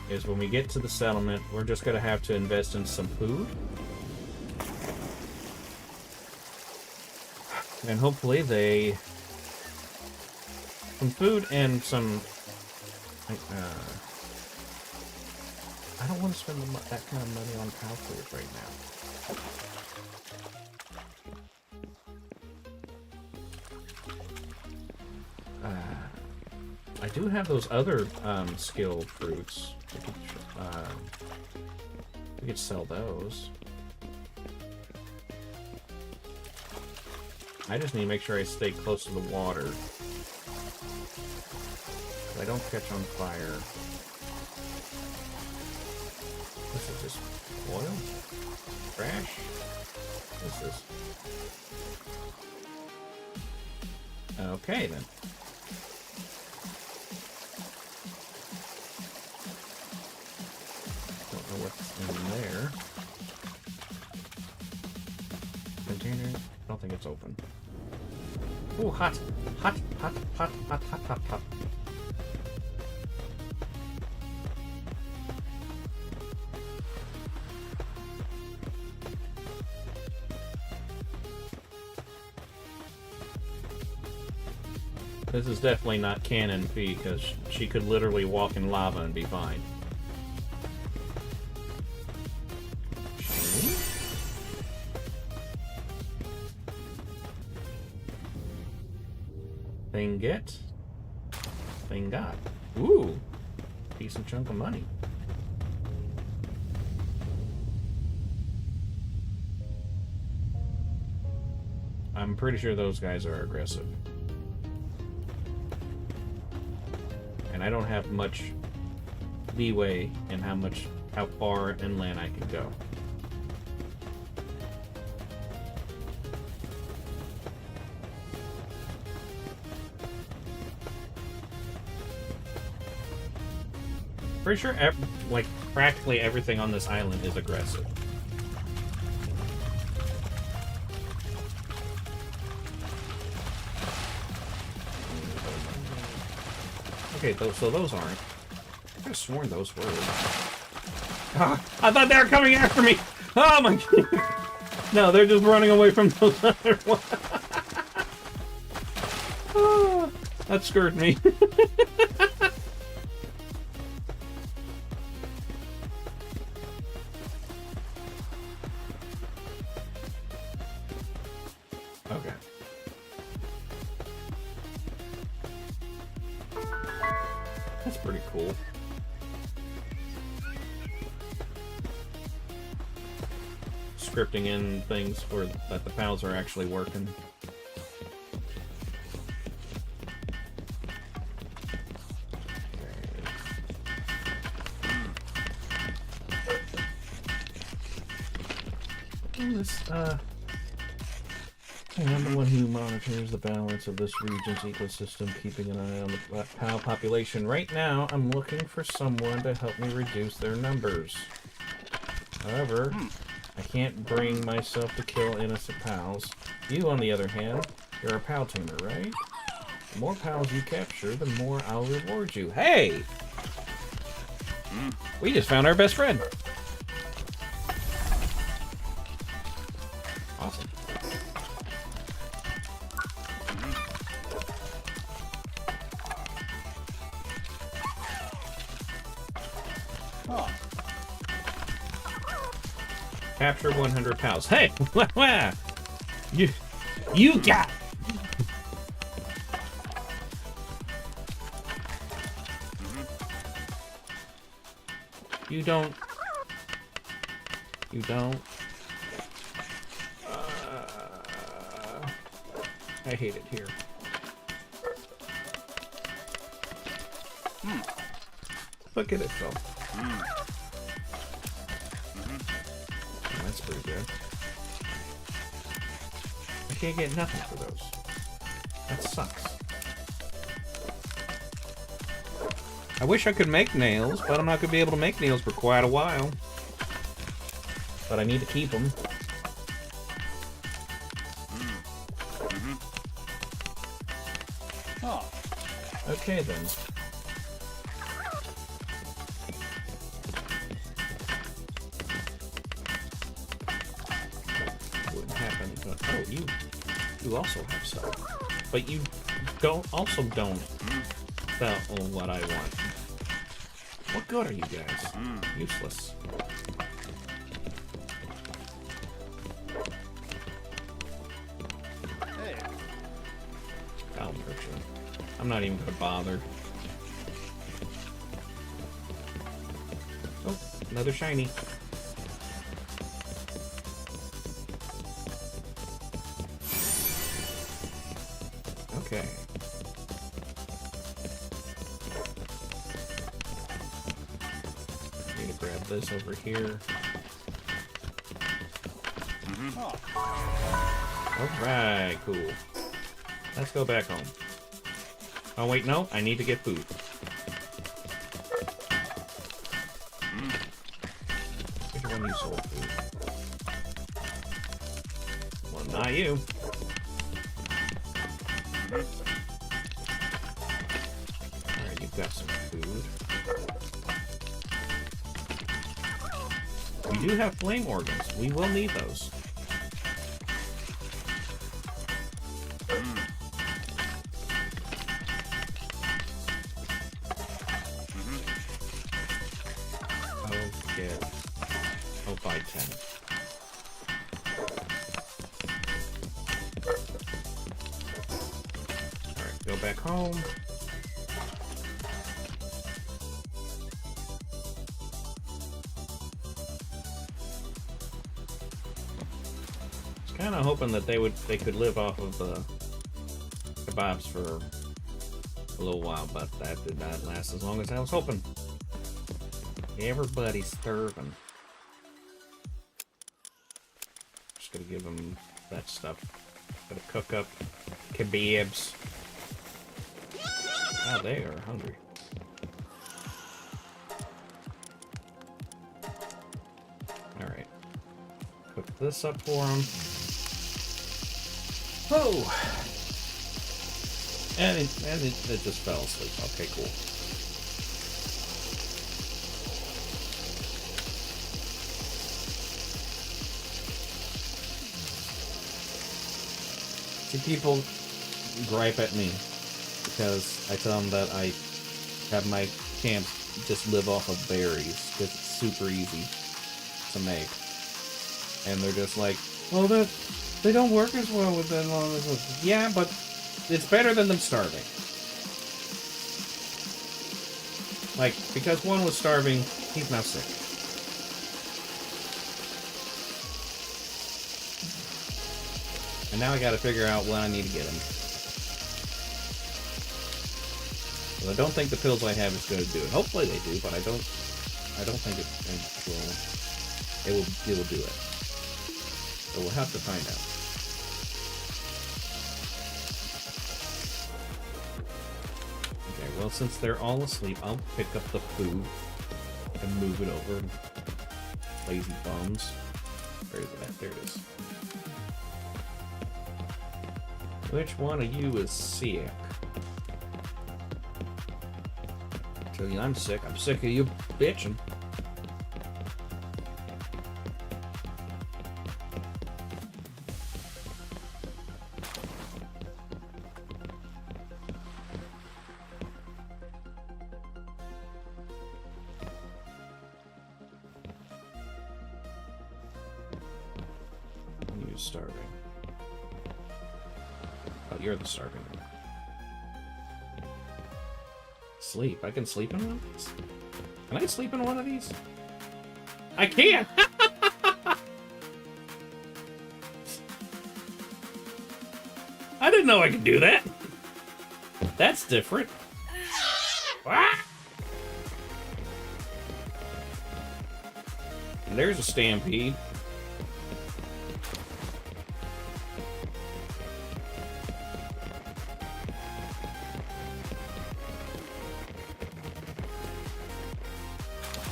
is when we get to the settlement, we're just going to have to invest in some food. And hopefully some food and some, I don't want to spend that kind of money on cow food right now. I do have those other skill fruits. We could sell those. I just need to make sure I stay close to the water. I don't catch on fire. This is just oil? Trash? What is this? Okay, then. Don't know what's in there. Container? I don't think it's open. Ooh, hot! Hot, hot, hot, hot, hot, hot, hot. This is definitely not Canon Fee, because she could literally walk in lava and be fine. Thing get. Thing got. Ooh! Decent chunk of money. I'm pretty sure those guys are aggressive. And I don't have much leeway in how far inland I can go. Pretty sure, like, practically everything on this island is aggressive. Okay, so those aren't. I could have sworn those were. Ah, I thought they were coming after me! Oh my god! No, they're just running away from those other ones. Ah, that scared me. Okay. That's pretty cool. Scripting in things where that the pals are actually working. I'm the one who monitors the balance of this region's ecosystem, keeping an eye on the PAL population. Right now, I'm looking for someone to help me reduce their numbers. However, I can't bring myself to kill innocent pals. You, on the other hand, you're a pal tamer, right? The more pals you capture, the more I'll reward you. Hey! We just found our best friend. Awesome. Huh. Capture 100 pals. Hey! You got it! You don't. I hate it here. Look at it though. Oh, that's pretty good. I can't get nothing for those. That sucks. I wish I could make nails, but I'm not gonna be able to make nails for quite a while. But I need to keep them. Oh, Okay then. Wouldn't happen, but oh, you also have stuff, but you don't sell what I want. What good are you guys? Useless. hey. Foul merchant. I'm not even gonna bother. Oh, another shiny. Okay. Need to grab this over here. Oh, Alright, cool. Let's go back home. Oh wait, no, I need to get food. Which one you sold food? Well, not you. Alright, you've got some food. We do have flame organs. We will need those. I'll buy 10. Alright, go back home. Kind of hoping that they could live off of the kebabs for a little while, but that did not last as long as I was hoping. Everybody's starving. Just gonna give them that stuff. Gotta cook up kebabs. Oh, they are hungry. Alright. Cook this up for them. Oh! And it just fell asleep. Okay, cool. See, people gripe at me because I tell them that I have my camps just live off of berries because it's super easy to make. And they're just like, well, they don't work as well with them. Yeah, but it's better than them starving. Like, because one was starving, he's now sick. And now I gotta figure out when I need to get him. Well, I don't think the pills I have is gonna do it. Hopefully they do, but I don't think it will do it. So we'll have to find out. Okay, well, since they're all asleep, I'll pick up the food and move it over. Lazy bums. Where is it at? There it is. Which one of you is sick? Tell you I'm sick. I'm sick of you bitching. You're starving. Oh, you're the starving one. Sleep. I can sleep in one of these? Can I sleep in one of these? I can! I didn't know I could do that. That's different. Ah! And there's a stampede.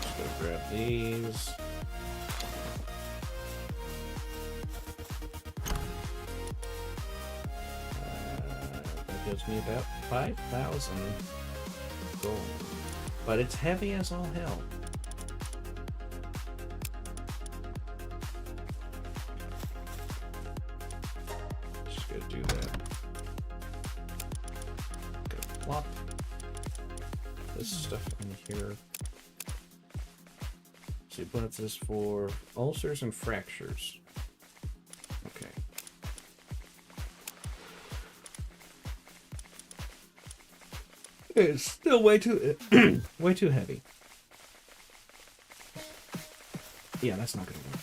Just gonna grab these. That gives me about 5,000 gold. But it's heavy as all hell. Just gonna do that. Gonna plop this stuff in here. See what this for? Ulcers and fractures. Okay. It's still way too way too heavy. Yeah, that's not gonna work.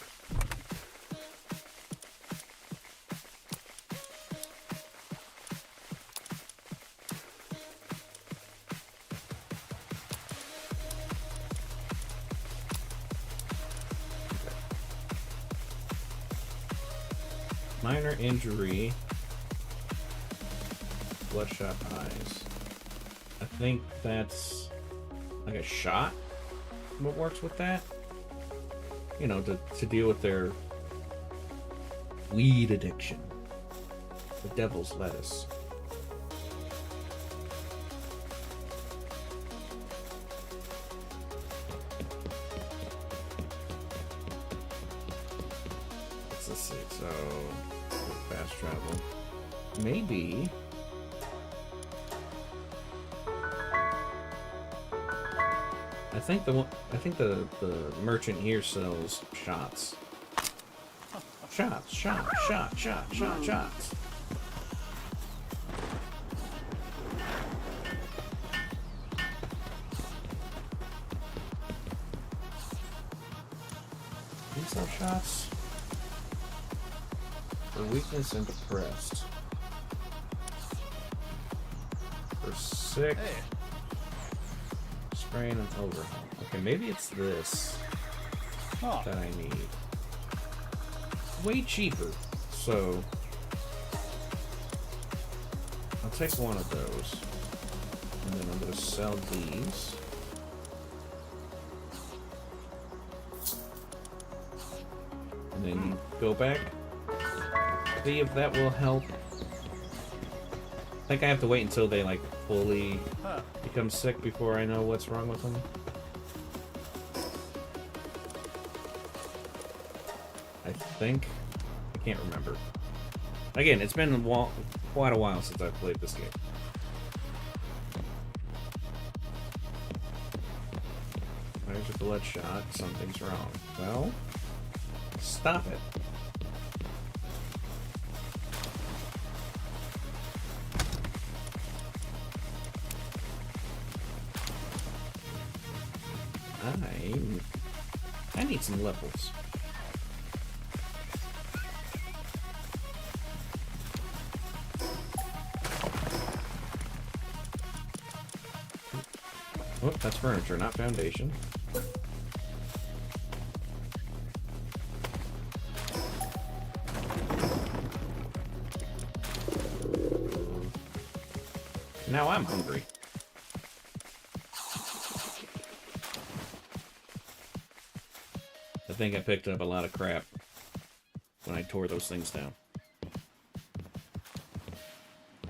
Minor injury. Bloodshot eyes. I think that's like a shot. What works with that? You know, to deal with their weed addiction. The devil's lettuce. Let's see. So fast travel. Maybe. I think the merchant here sells shots. Shots. Do you sell shots? For weakness and depressed. For sick. Hey. Sprain and overhaul. Okay, maybe it's this Huh. that I need. Way cheaper. So I'll take one of those. And then I'm gonna sell these. And then go back. See if that will help. I think I have to wait until they like fully Huh. become sick before I know what's wrong with them. I think. I can't remember. Again, it's been quite a while since I've played this game. There's a bloodshot. Something's wrong. Well, stop it. I need some levels. Oh, that's furniture, not foundation. Now I'm hungry. I think I picked up a lot of crap when I tore those things down.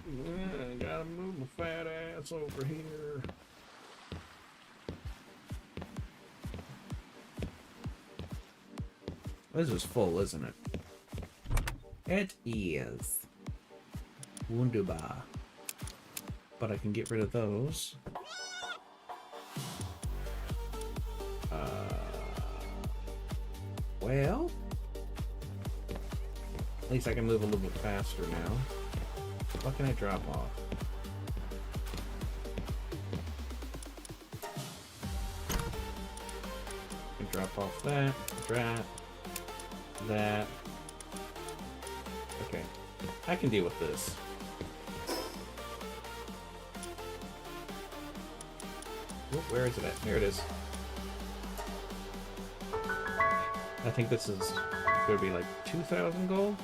I gotta move my fat ass over here. This is full, isn't it? It is. Wunderbar. But I can get rid of those. Well, at least I can move a little bit faster now. What can I drop off? I can drop off that, that. Okay, I can deal with this. Where is it at? There it is. I think this is going to be like 2,000 gold.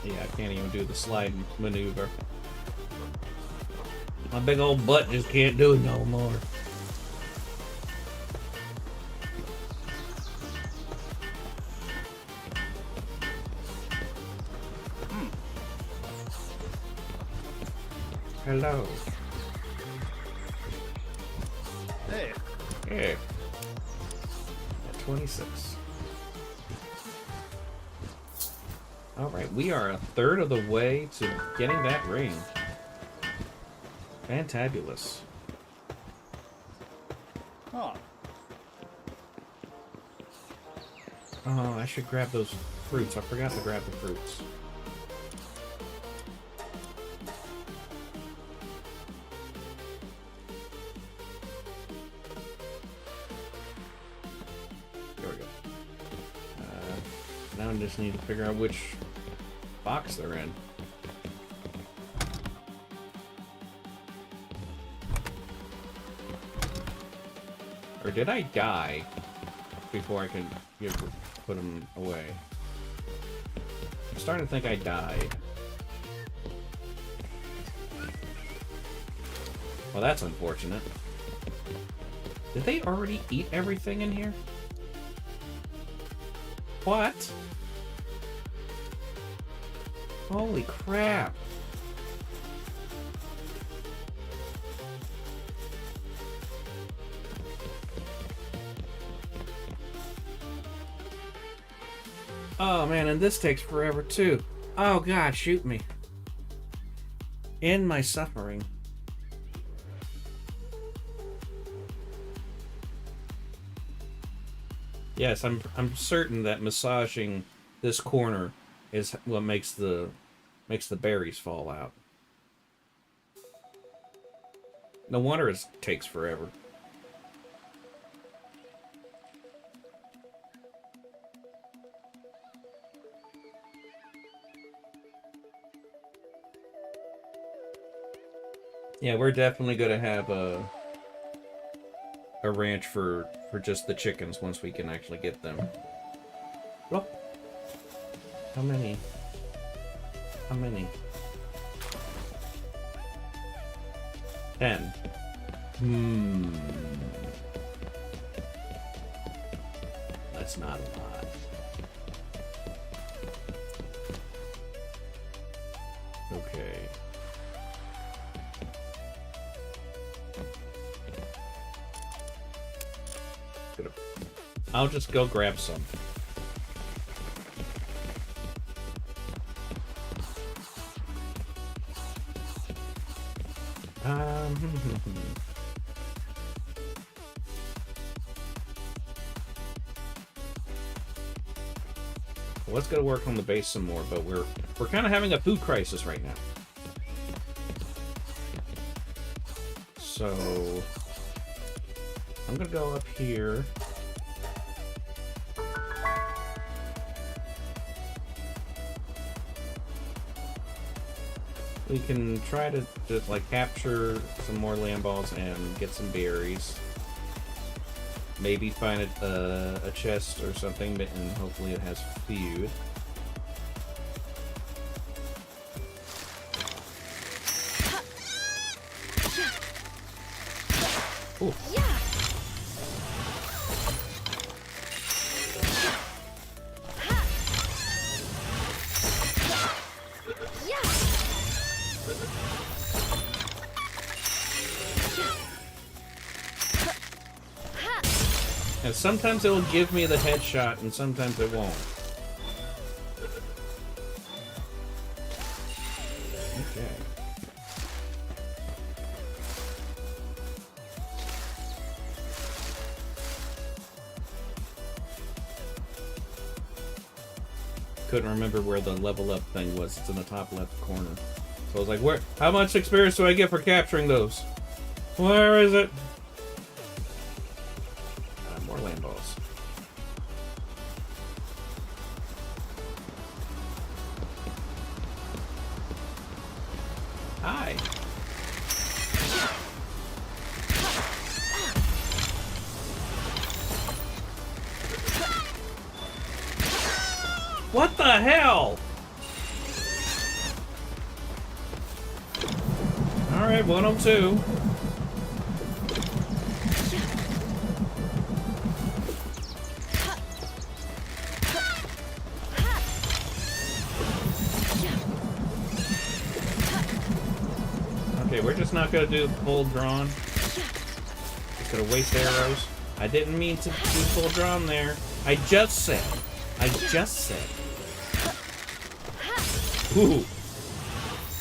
Yeah, I can't even do the slide maneuver. My big old butt just can't do it no more. Hello. Hey. Hey. At 26. Alright, we are a third of the way to getting that ring. Fantabulous. Oh. Oh, I should grab those fruits. I forgot to grab the fruits. There we go. Now I just need to figure out which box they're in. Or did I die before I could put them away? I'm starting to think I died. Well, that's unfortunate. Did they already eat everything in here? What? Holy crap. Oh man, and this takes forever too. Oh god, shoot me. End my suffering. Yes, I'm certain that massaging this corner is what makes the berries fall out. No wonder it takes forever. Yeah, we're definitely gonna have a ranch for just the chickens once we can actually get them. Well, how many? How many? 10. That's not a lot. Okay. I'll just go grab some. Let's go work on the base some more, but we're kind of having a food crisis right now. So I'm gonna go up here. We can try to just like capture some more lamb balls and get some berries. Maybe find a chest or something, and hopefully it has food. Ooh. Yeah. And sometimes it will give me the headshot, and sometimes it won't. Okay. Couldn't remember where the level up thing was. It's in the top left corner. So I was like, "Where? How much experience do I get for capturing those? Where is it?" More land balls. Hi. What the hell? Alright, 102. Okay, we're just not gonna do full drawn. Just gonna waste arrows. I didn't mean to do full drawn there. I just said. Ooh.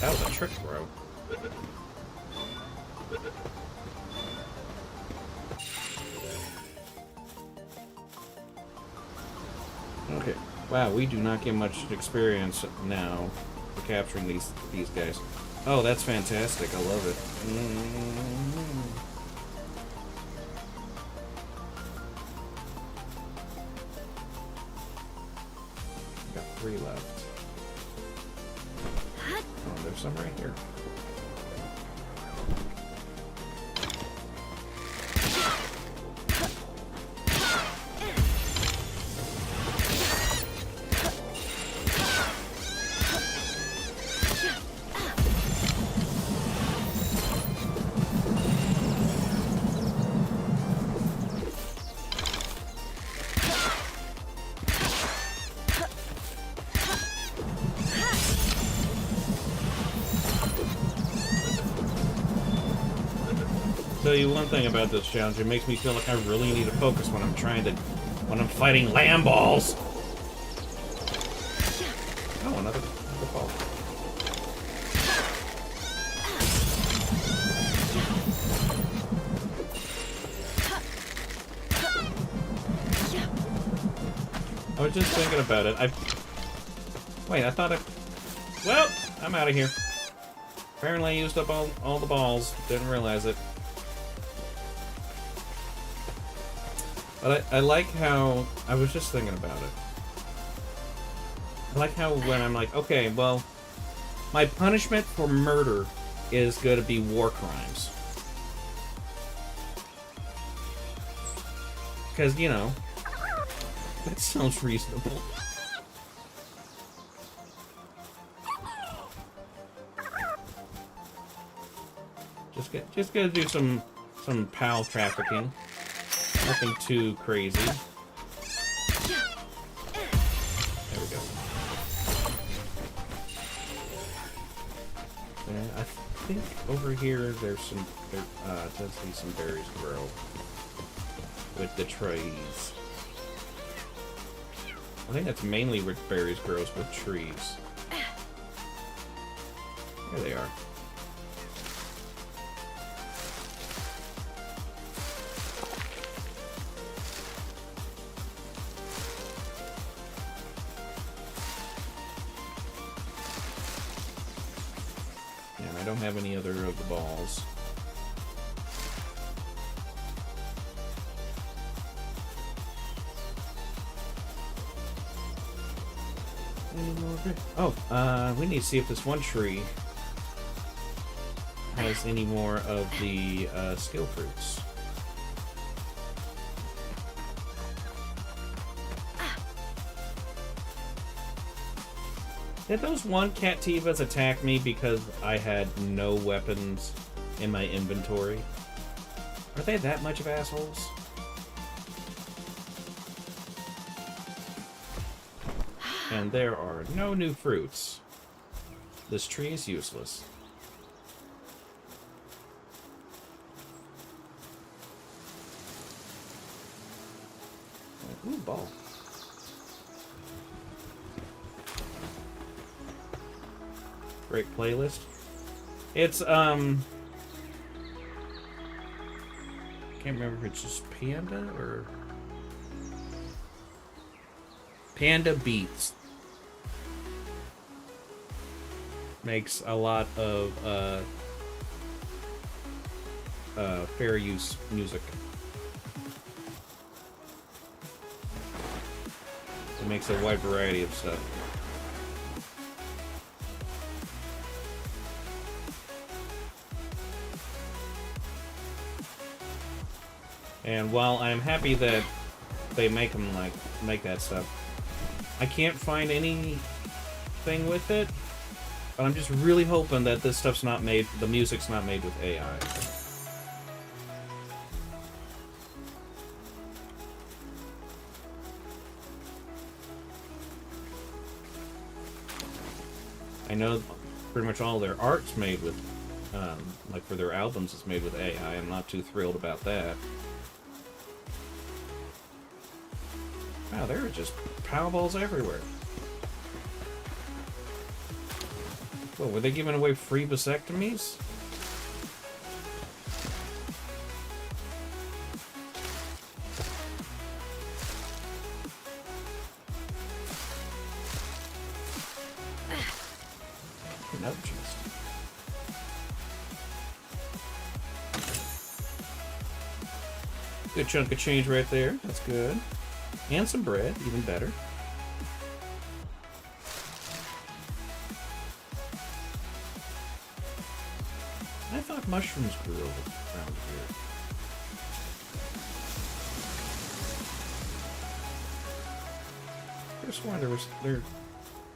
That was a trick throw. Okay. Wow, we do not get much experience now for capturing these guys. Oh, that's fantastic. I love it. Got 3 left. Oh, there's some right here. Tell you one thing about this challenge, it makes me feel like I really need to focus when I'm fighting lamb balls. Oh, another ball. I was just thinking about it. Well, I'm out of here. Apparently I used up all the balls. Didn't realize it. But I like how... I was just thinking about it. I like how when I'm like, okay, well, my punishment for murder is going to be war crimes. Because, you know, that sounds reasonable. Just gonna do some PAL trafficking. Nothing too crazy. There we go. And I think over here there's some, tends to be some berries grow with the trees. I think that's mainly where berries grows with trees. There they are. I don't have any other of the balls. Oh, we need to see if this one tree has any more of the skill fruits. Did those one Cativas attack me because I had no weapons in my inventory? Are they that much of assholes? And there are no new fruits. This tree is useless. Ooh, ball. Great playlist. It's can't remember if it's just Panda or Panda Beats. Makes a lot of fair use music. It makes a wide variety of stuff. And while I'm happy that they make them make that stuff, I can't find anything with it. But I'm just really hoping that this stuff's not made, the music's not made with AI. I know pretty much all their art's made with, like for their albums, it's made with AI. I'm not too thrilled about that. Wow, there are just Powerballs everywhere. What, were they giving away free vasectomies? No chest. Good chunk of change right there. That's good. And some bread, even better. I thought mushrooms grew around here. I could have sworn there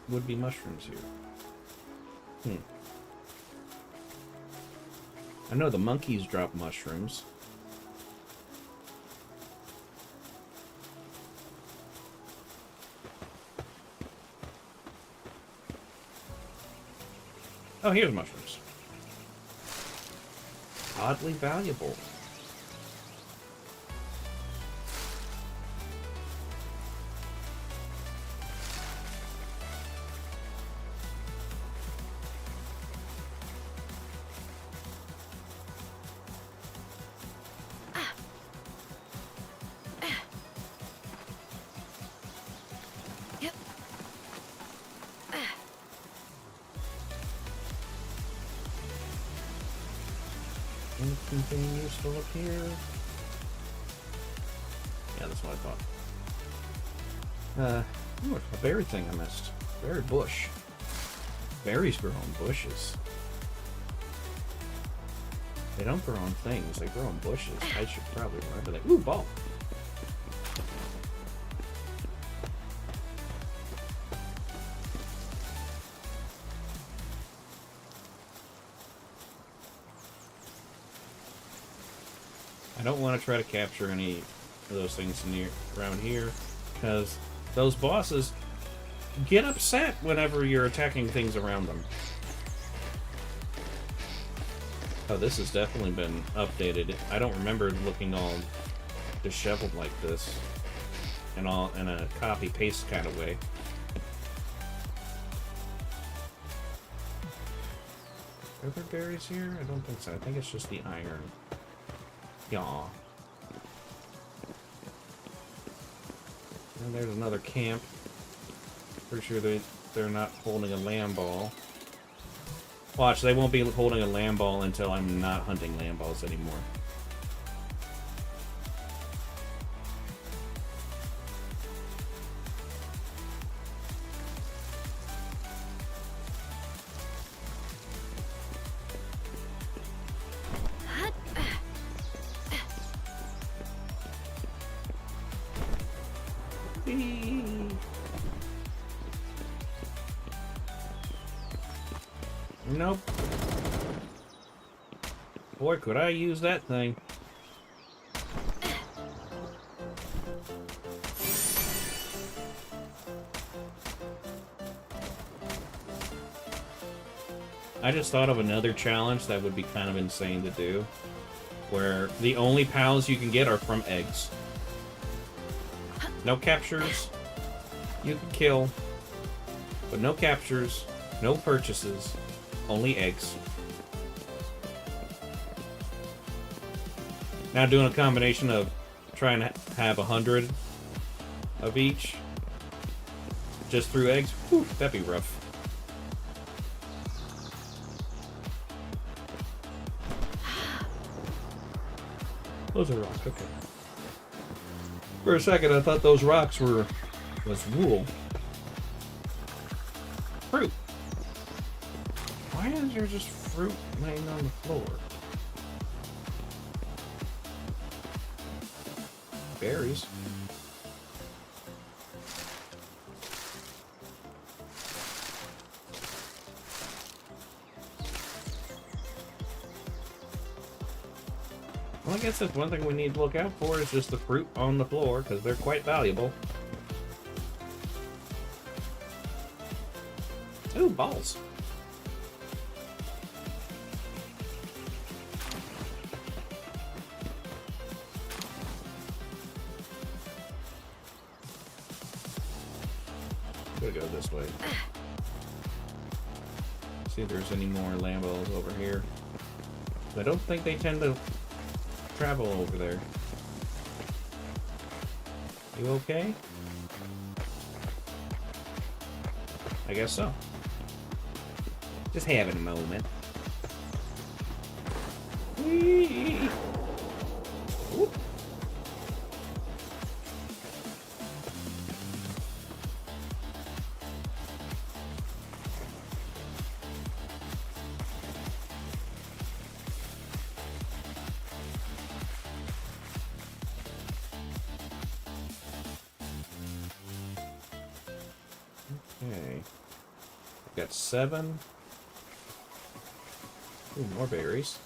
would be mushrooms here. I know the monkeys drop mushrooms. Oh, here's mushrooms. Oddly valuable. Yep. Anything useful up here? Yeah, that's what I thought. Ooh, a berry thing I missed. Berry bush. Berries grow on bushes. They don't grow on things, they grow on bushes. I should probably remember that. Ooh, ball! I don't want to try to capture any of those things around here, because those bosses get upset whenever you're attacking things around them. Oh, this has definitely been updated. I don't remember looking all disheveled like this, and all in a copy-paste kind of way. Are there berries here? I don't think so. I think it's just the iron. Yaw. And there's another camp. Pretty sure they're not holding a lamb ball. Watch, they won't be holding a lamb ball until I'm not hunting lamb balls anymore. Nope. Boy, could I use that thing. I just thought of another challenge that would be kind of insane to do, where the only pals you can get are from eggs. No captures. You can kill, but no captures, no purchases, only eggs. Now doing a combination of trying to have 100 of each, just through eggs, whew, that'd be rough. Those are rocks, okay. For a second I thought those rocks was wool. Fruit. Why is there just fruit laying on the floor? berries. Well, I guess that's one thing we need to look out for is just the fruit on the floor, because they're quite valuable. Ooh, balls. Gonna go this way. See if there's any more Lambos over here. I don't think they tend to travel over there. You okay? I guess so. Just having a moment. Whee! Whoop. Okay. Got 7. Ooh, more berries.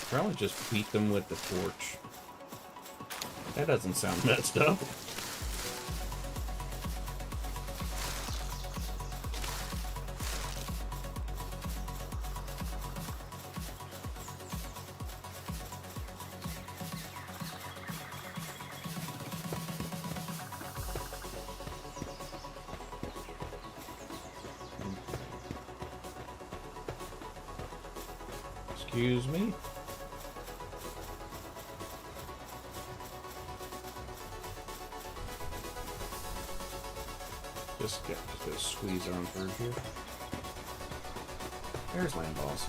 Probably just beat them with the torch. That doesn't sound messed up. Excuse me. Just gonna squeeze on through here. There's land balls.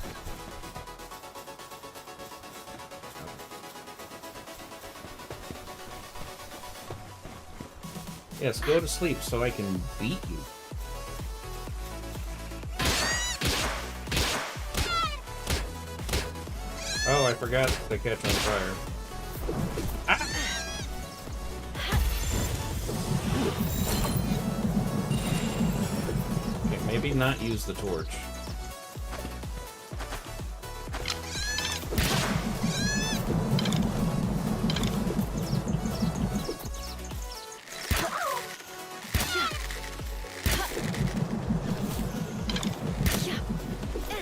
Yes, go to sleep so I can beat you. Oh, I forgot to catch on fire. Ah! Okay, maybe not use the torch.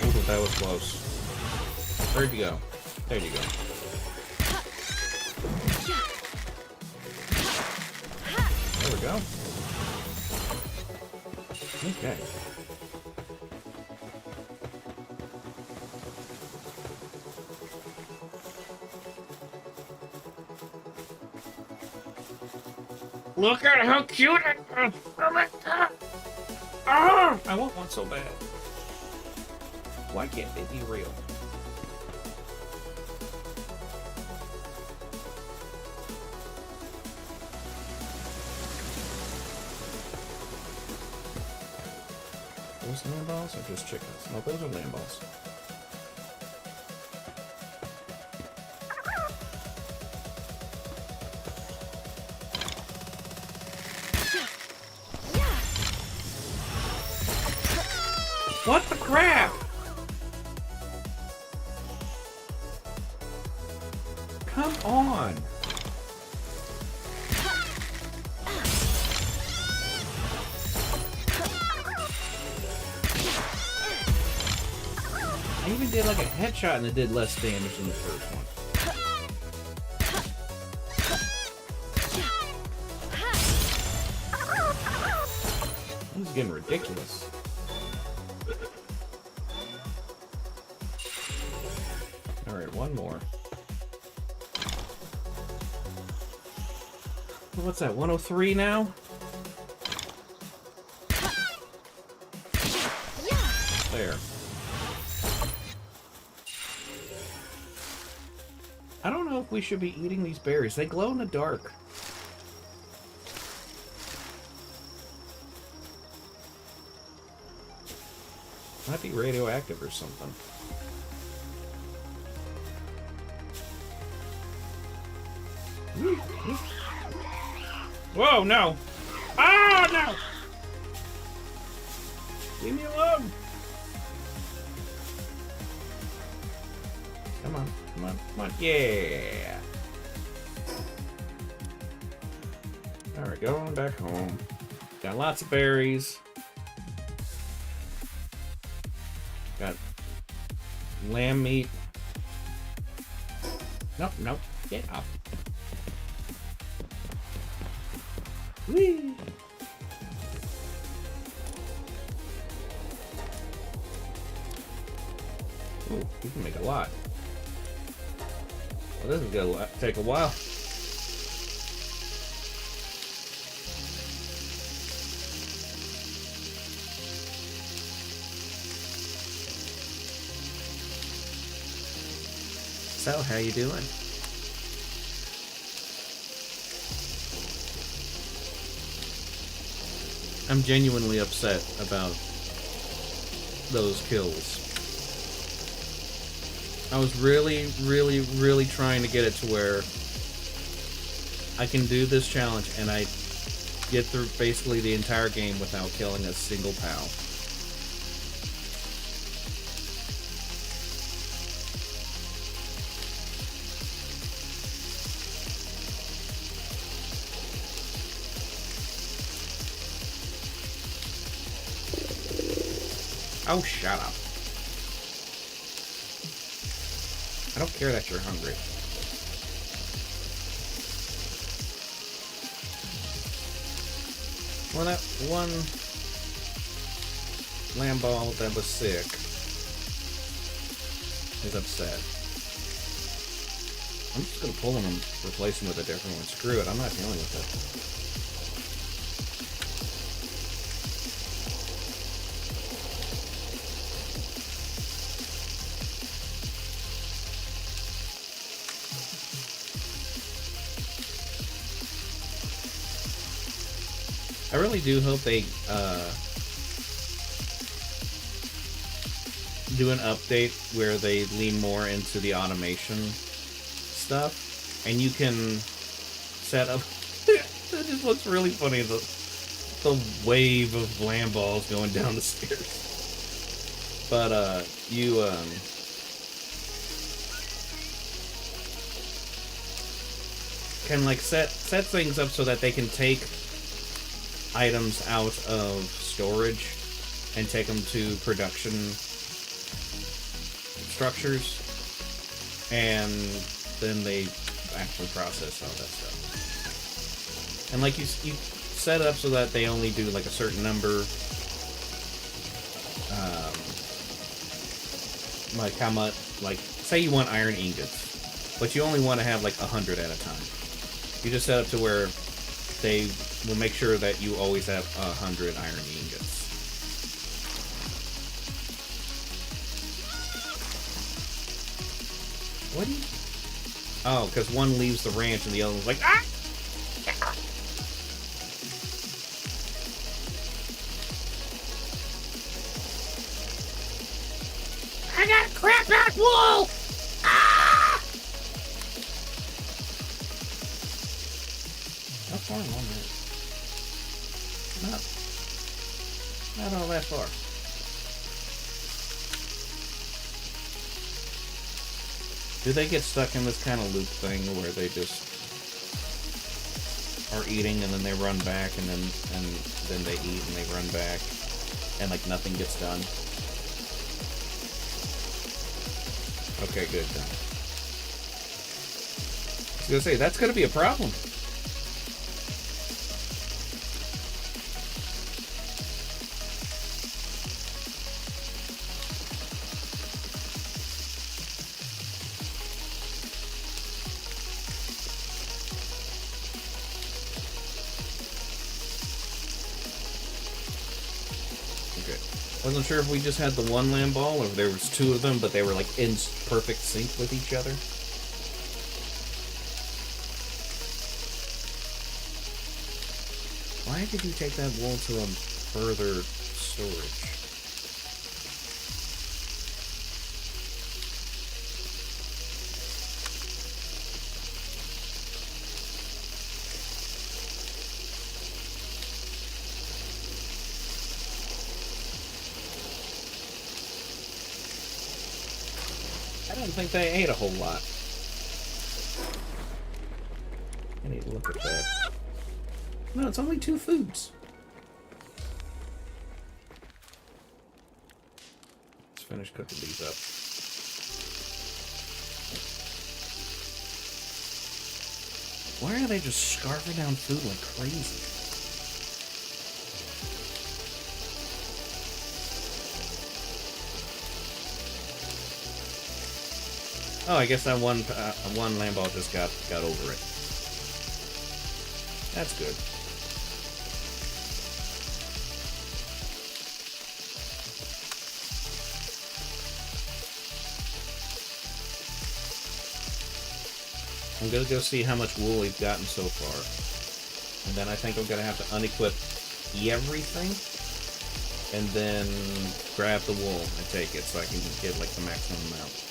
Ooh, that was close. Where'd you go? There you go. There we go. Okay. Look at how cute it is! Oh my god! Ah! I want one so bad. Why can't they be real? Those land balls or just chickens? No, those are land balls. What the crap? Come on. I even did like a headshot and it did less damage than the first one. This is getting ridiculous. Alright, one more. What's that, 103 now? There. I don't know if we should be eating these berries. They glow in the dark. Might be radioactive or something. Whoa, no! Ah, no! Leave me alone! Come on, come on, come on. Yeah! Alright, going back home. Got lots of berries. Got lamb meat. Nope, nope. Get up. Whee! Ooh, we can make a lot. Well, this is gonna take a while. So, how you doing? I'm genuinely upset about those kills. I was really, really, really trying to get it to where I can do this challenge and I get through basically the entire game without killing a single POW. Oh, shut up. I don't care that you're hungry. Well, that one lamb ball that was sick is upset. I'm just gonna pull him and replace him with a different one. Screw it, I'm not dealing with it. I really do hope they do an update where they lean more into the automation stuff, and you can set up. It just looks really funny, the wave of lamb balls going down the stairs. But you can like set things up so that they can take items out of storage and take them to production structures, and then they actually process all that stuff. And like you set it up so that they only do like a certain number, like how much, like say you want iron ingots, but you only want to have like 100 at a time. You just set up to where they will make sure that you always have 100 iron ingots. What do you... Oh, because one leaves the ranch and the other one's like, ah! I got a crap out wool! Ah! How far along is it? Not all that far. Do they get stuck in this kind of loop thing where they just are eating and then they run back and then they eat and they run back and like nothing gets done? Okay, good then. I was gonna say that's gonna be a problem. Wasn't sure if we just had the one lamb ball or if there was two of them, but they were like in perfect sync with each other. Why did you take that wool to a further storage? I don't think they ate a whole lot. I need to look at that. No, it's only 2 foods. Let's finish cooking these up. Why are they just scarfing down food like crazy? Oh, I guess that one lamb ball just got over it. That's good. I'm gonna go see how much wool we've gotten so far. And then I think I'm gonna have to unequip everything and then grab the wool and take it so I can get like the maximum amount.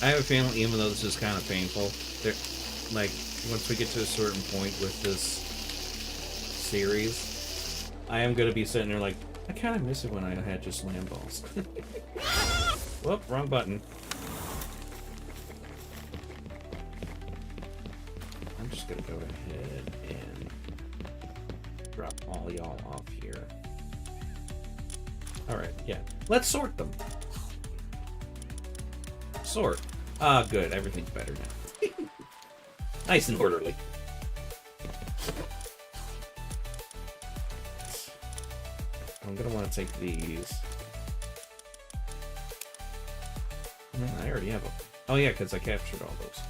I have a feeling, even though this is kind of painful, there, like, once we get to a certain point with this series, I am going to be sitting there like, I kind of miss it when I had just lamb balls. Whoop, wrong button. I'm just going to go ahead and drop all y'all off here. Alright, yeah. Let's sort them. Sort. Ah, good. Everything's better now. Nice and orderly. I'm gonna want to take these. I already have them. Oh yeah, because I captured all those.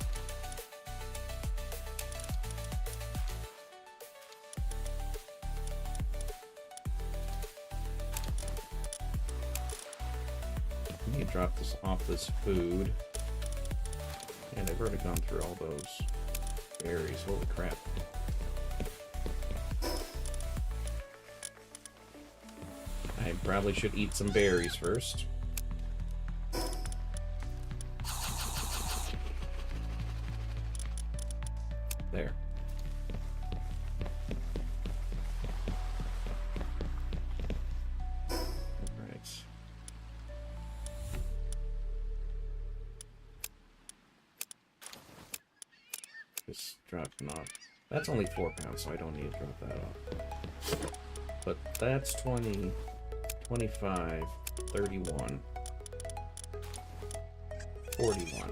I need to drop this off this food. And I've already gone through all those berries. Holy crap. I probably should eat some berries first. There. Alright. Just dropping off. That's only 4 pounds, so I don't need to drop that off. But that's 20, 25, 31, 41.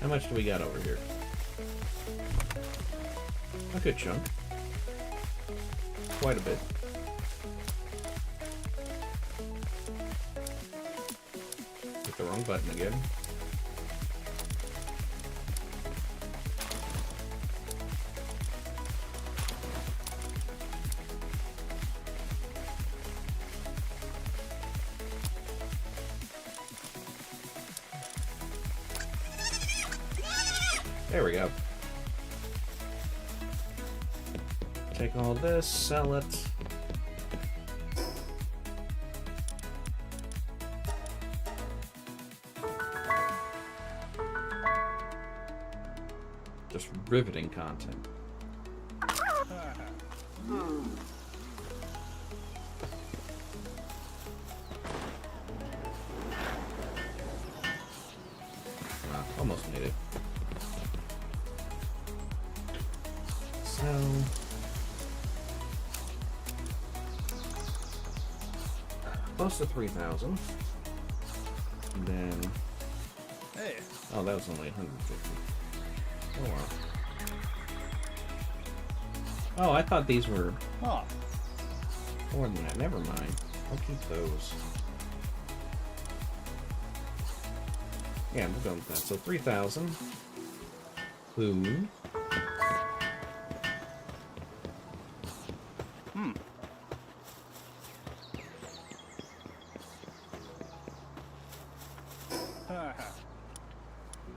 How much do we got over here? A good chunk. Quite a bit. Hit the wrong button again. There we go. Take all this, sell it. Just riveting content. Almost made it. So close to 3,000. And then Hey. oh, that was only 150. Oh wow. Oh, I thought these were Huh. more than that. Never mind. I'll keep those. Yeah, we're done with that. So 3,000. Food.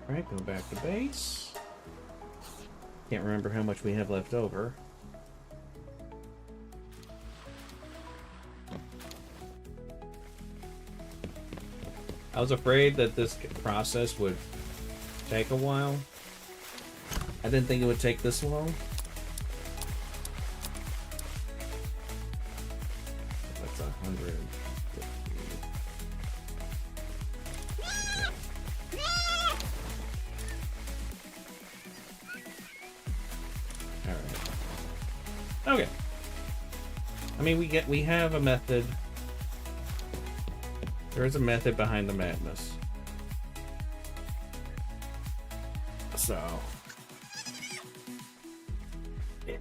Alright, go back to base. Can't remember how much we have left over. I was afraid that this process would take a while. I didn't think it would take this long. That's 150. Alright. Okay. I mean, we have a method. There is a method behind the madness. So. Yeah.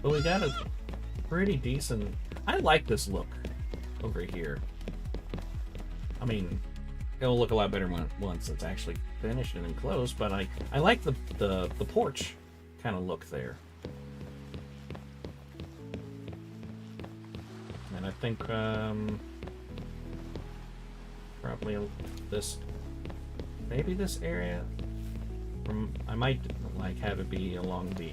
But we got a pretty decent... I like this look over here. I mean, it'll look a lot better once it's actually finished and enclosed, but I like the porch kind of look there. And I think probably this, maybe this area. I might like have it be along the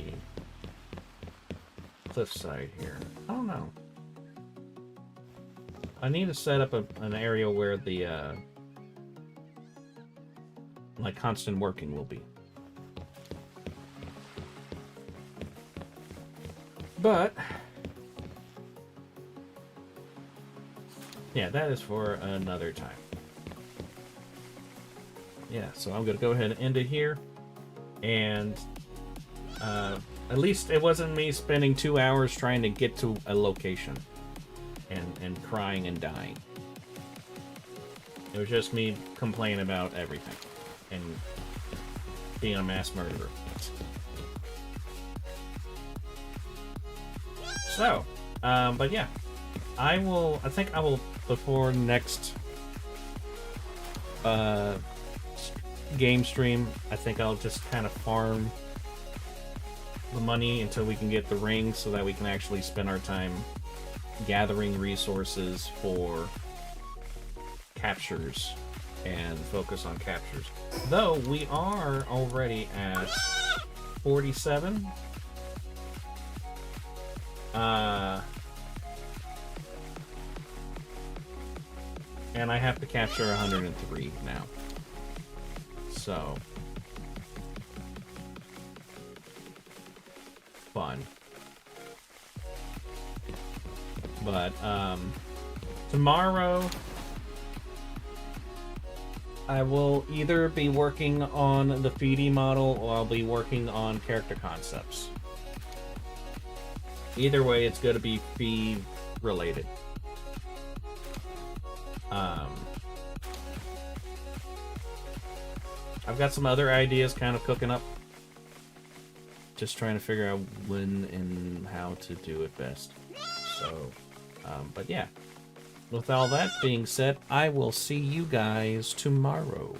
cliffside here. I don't know. I need to set up an area where the like constant working will be. But yeah, that is for another time. Yeah, so I'm gonna go ahead and end it here. And at least it wasn't me spending 2 hours trying to get to a location and crying and dying. It was just me complaining about everything and being a mass murderer. So, but yeah, I think I will, before next game stream, I think I'll just kind of farm the money until we can get the ring so that we can actually spend our time gathering resources for captures and focus on captures. Though we are already at 47. And I have to capture 103 now. So fun. But tomorrow I will either be working on the Feedy model or I'll be working on character concepts. Either way, it's going to be Fee related. I've got some other ideas kind of cooking up. Just trying to figure out when and how to do it best. So, but yeah. With all that being said, I will see you guys tomorrow.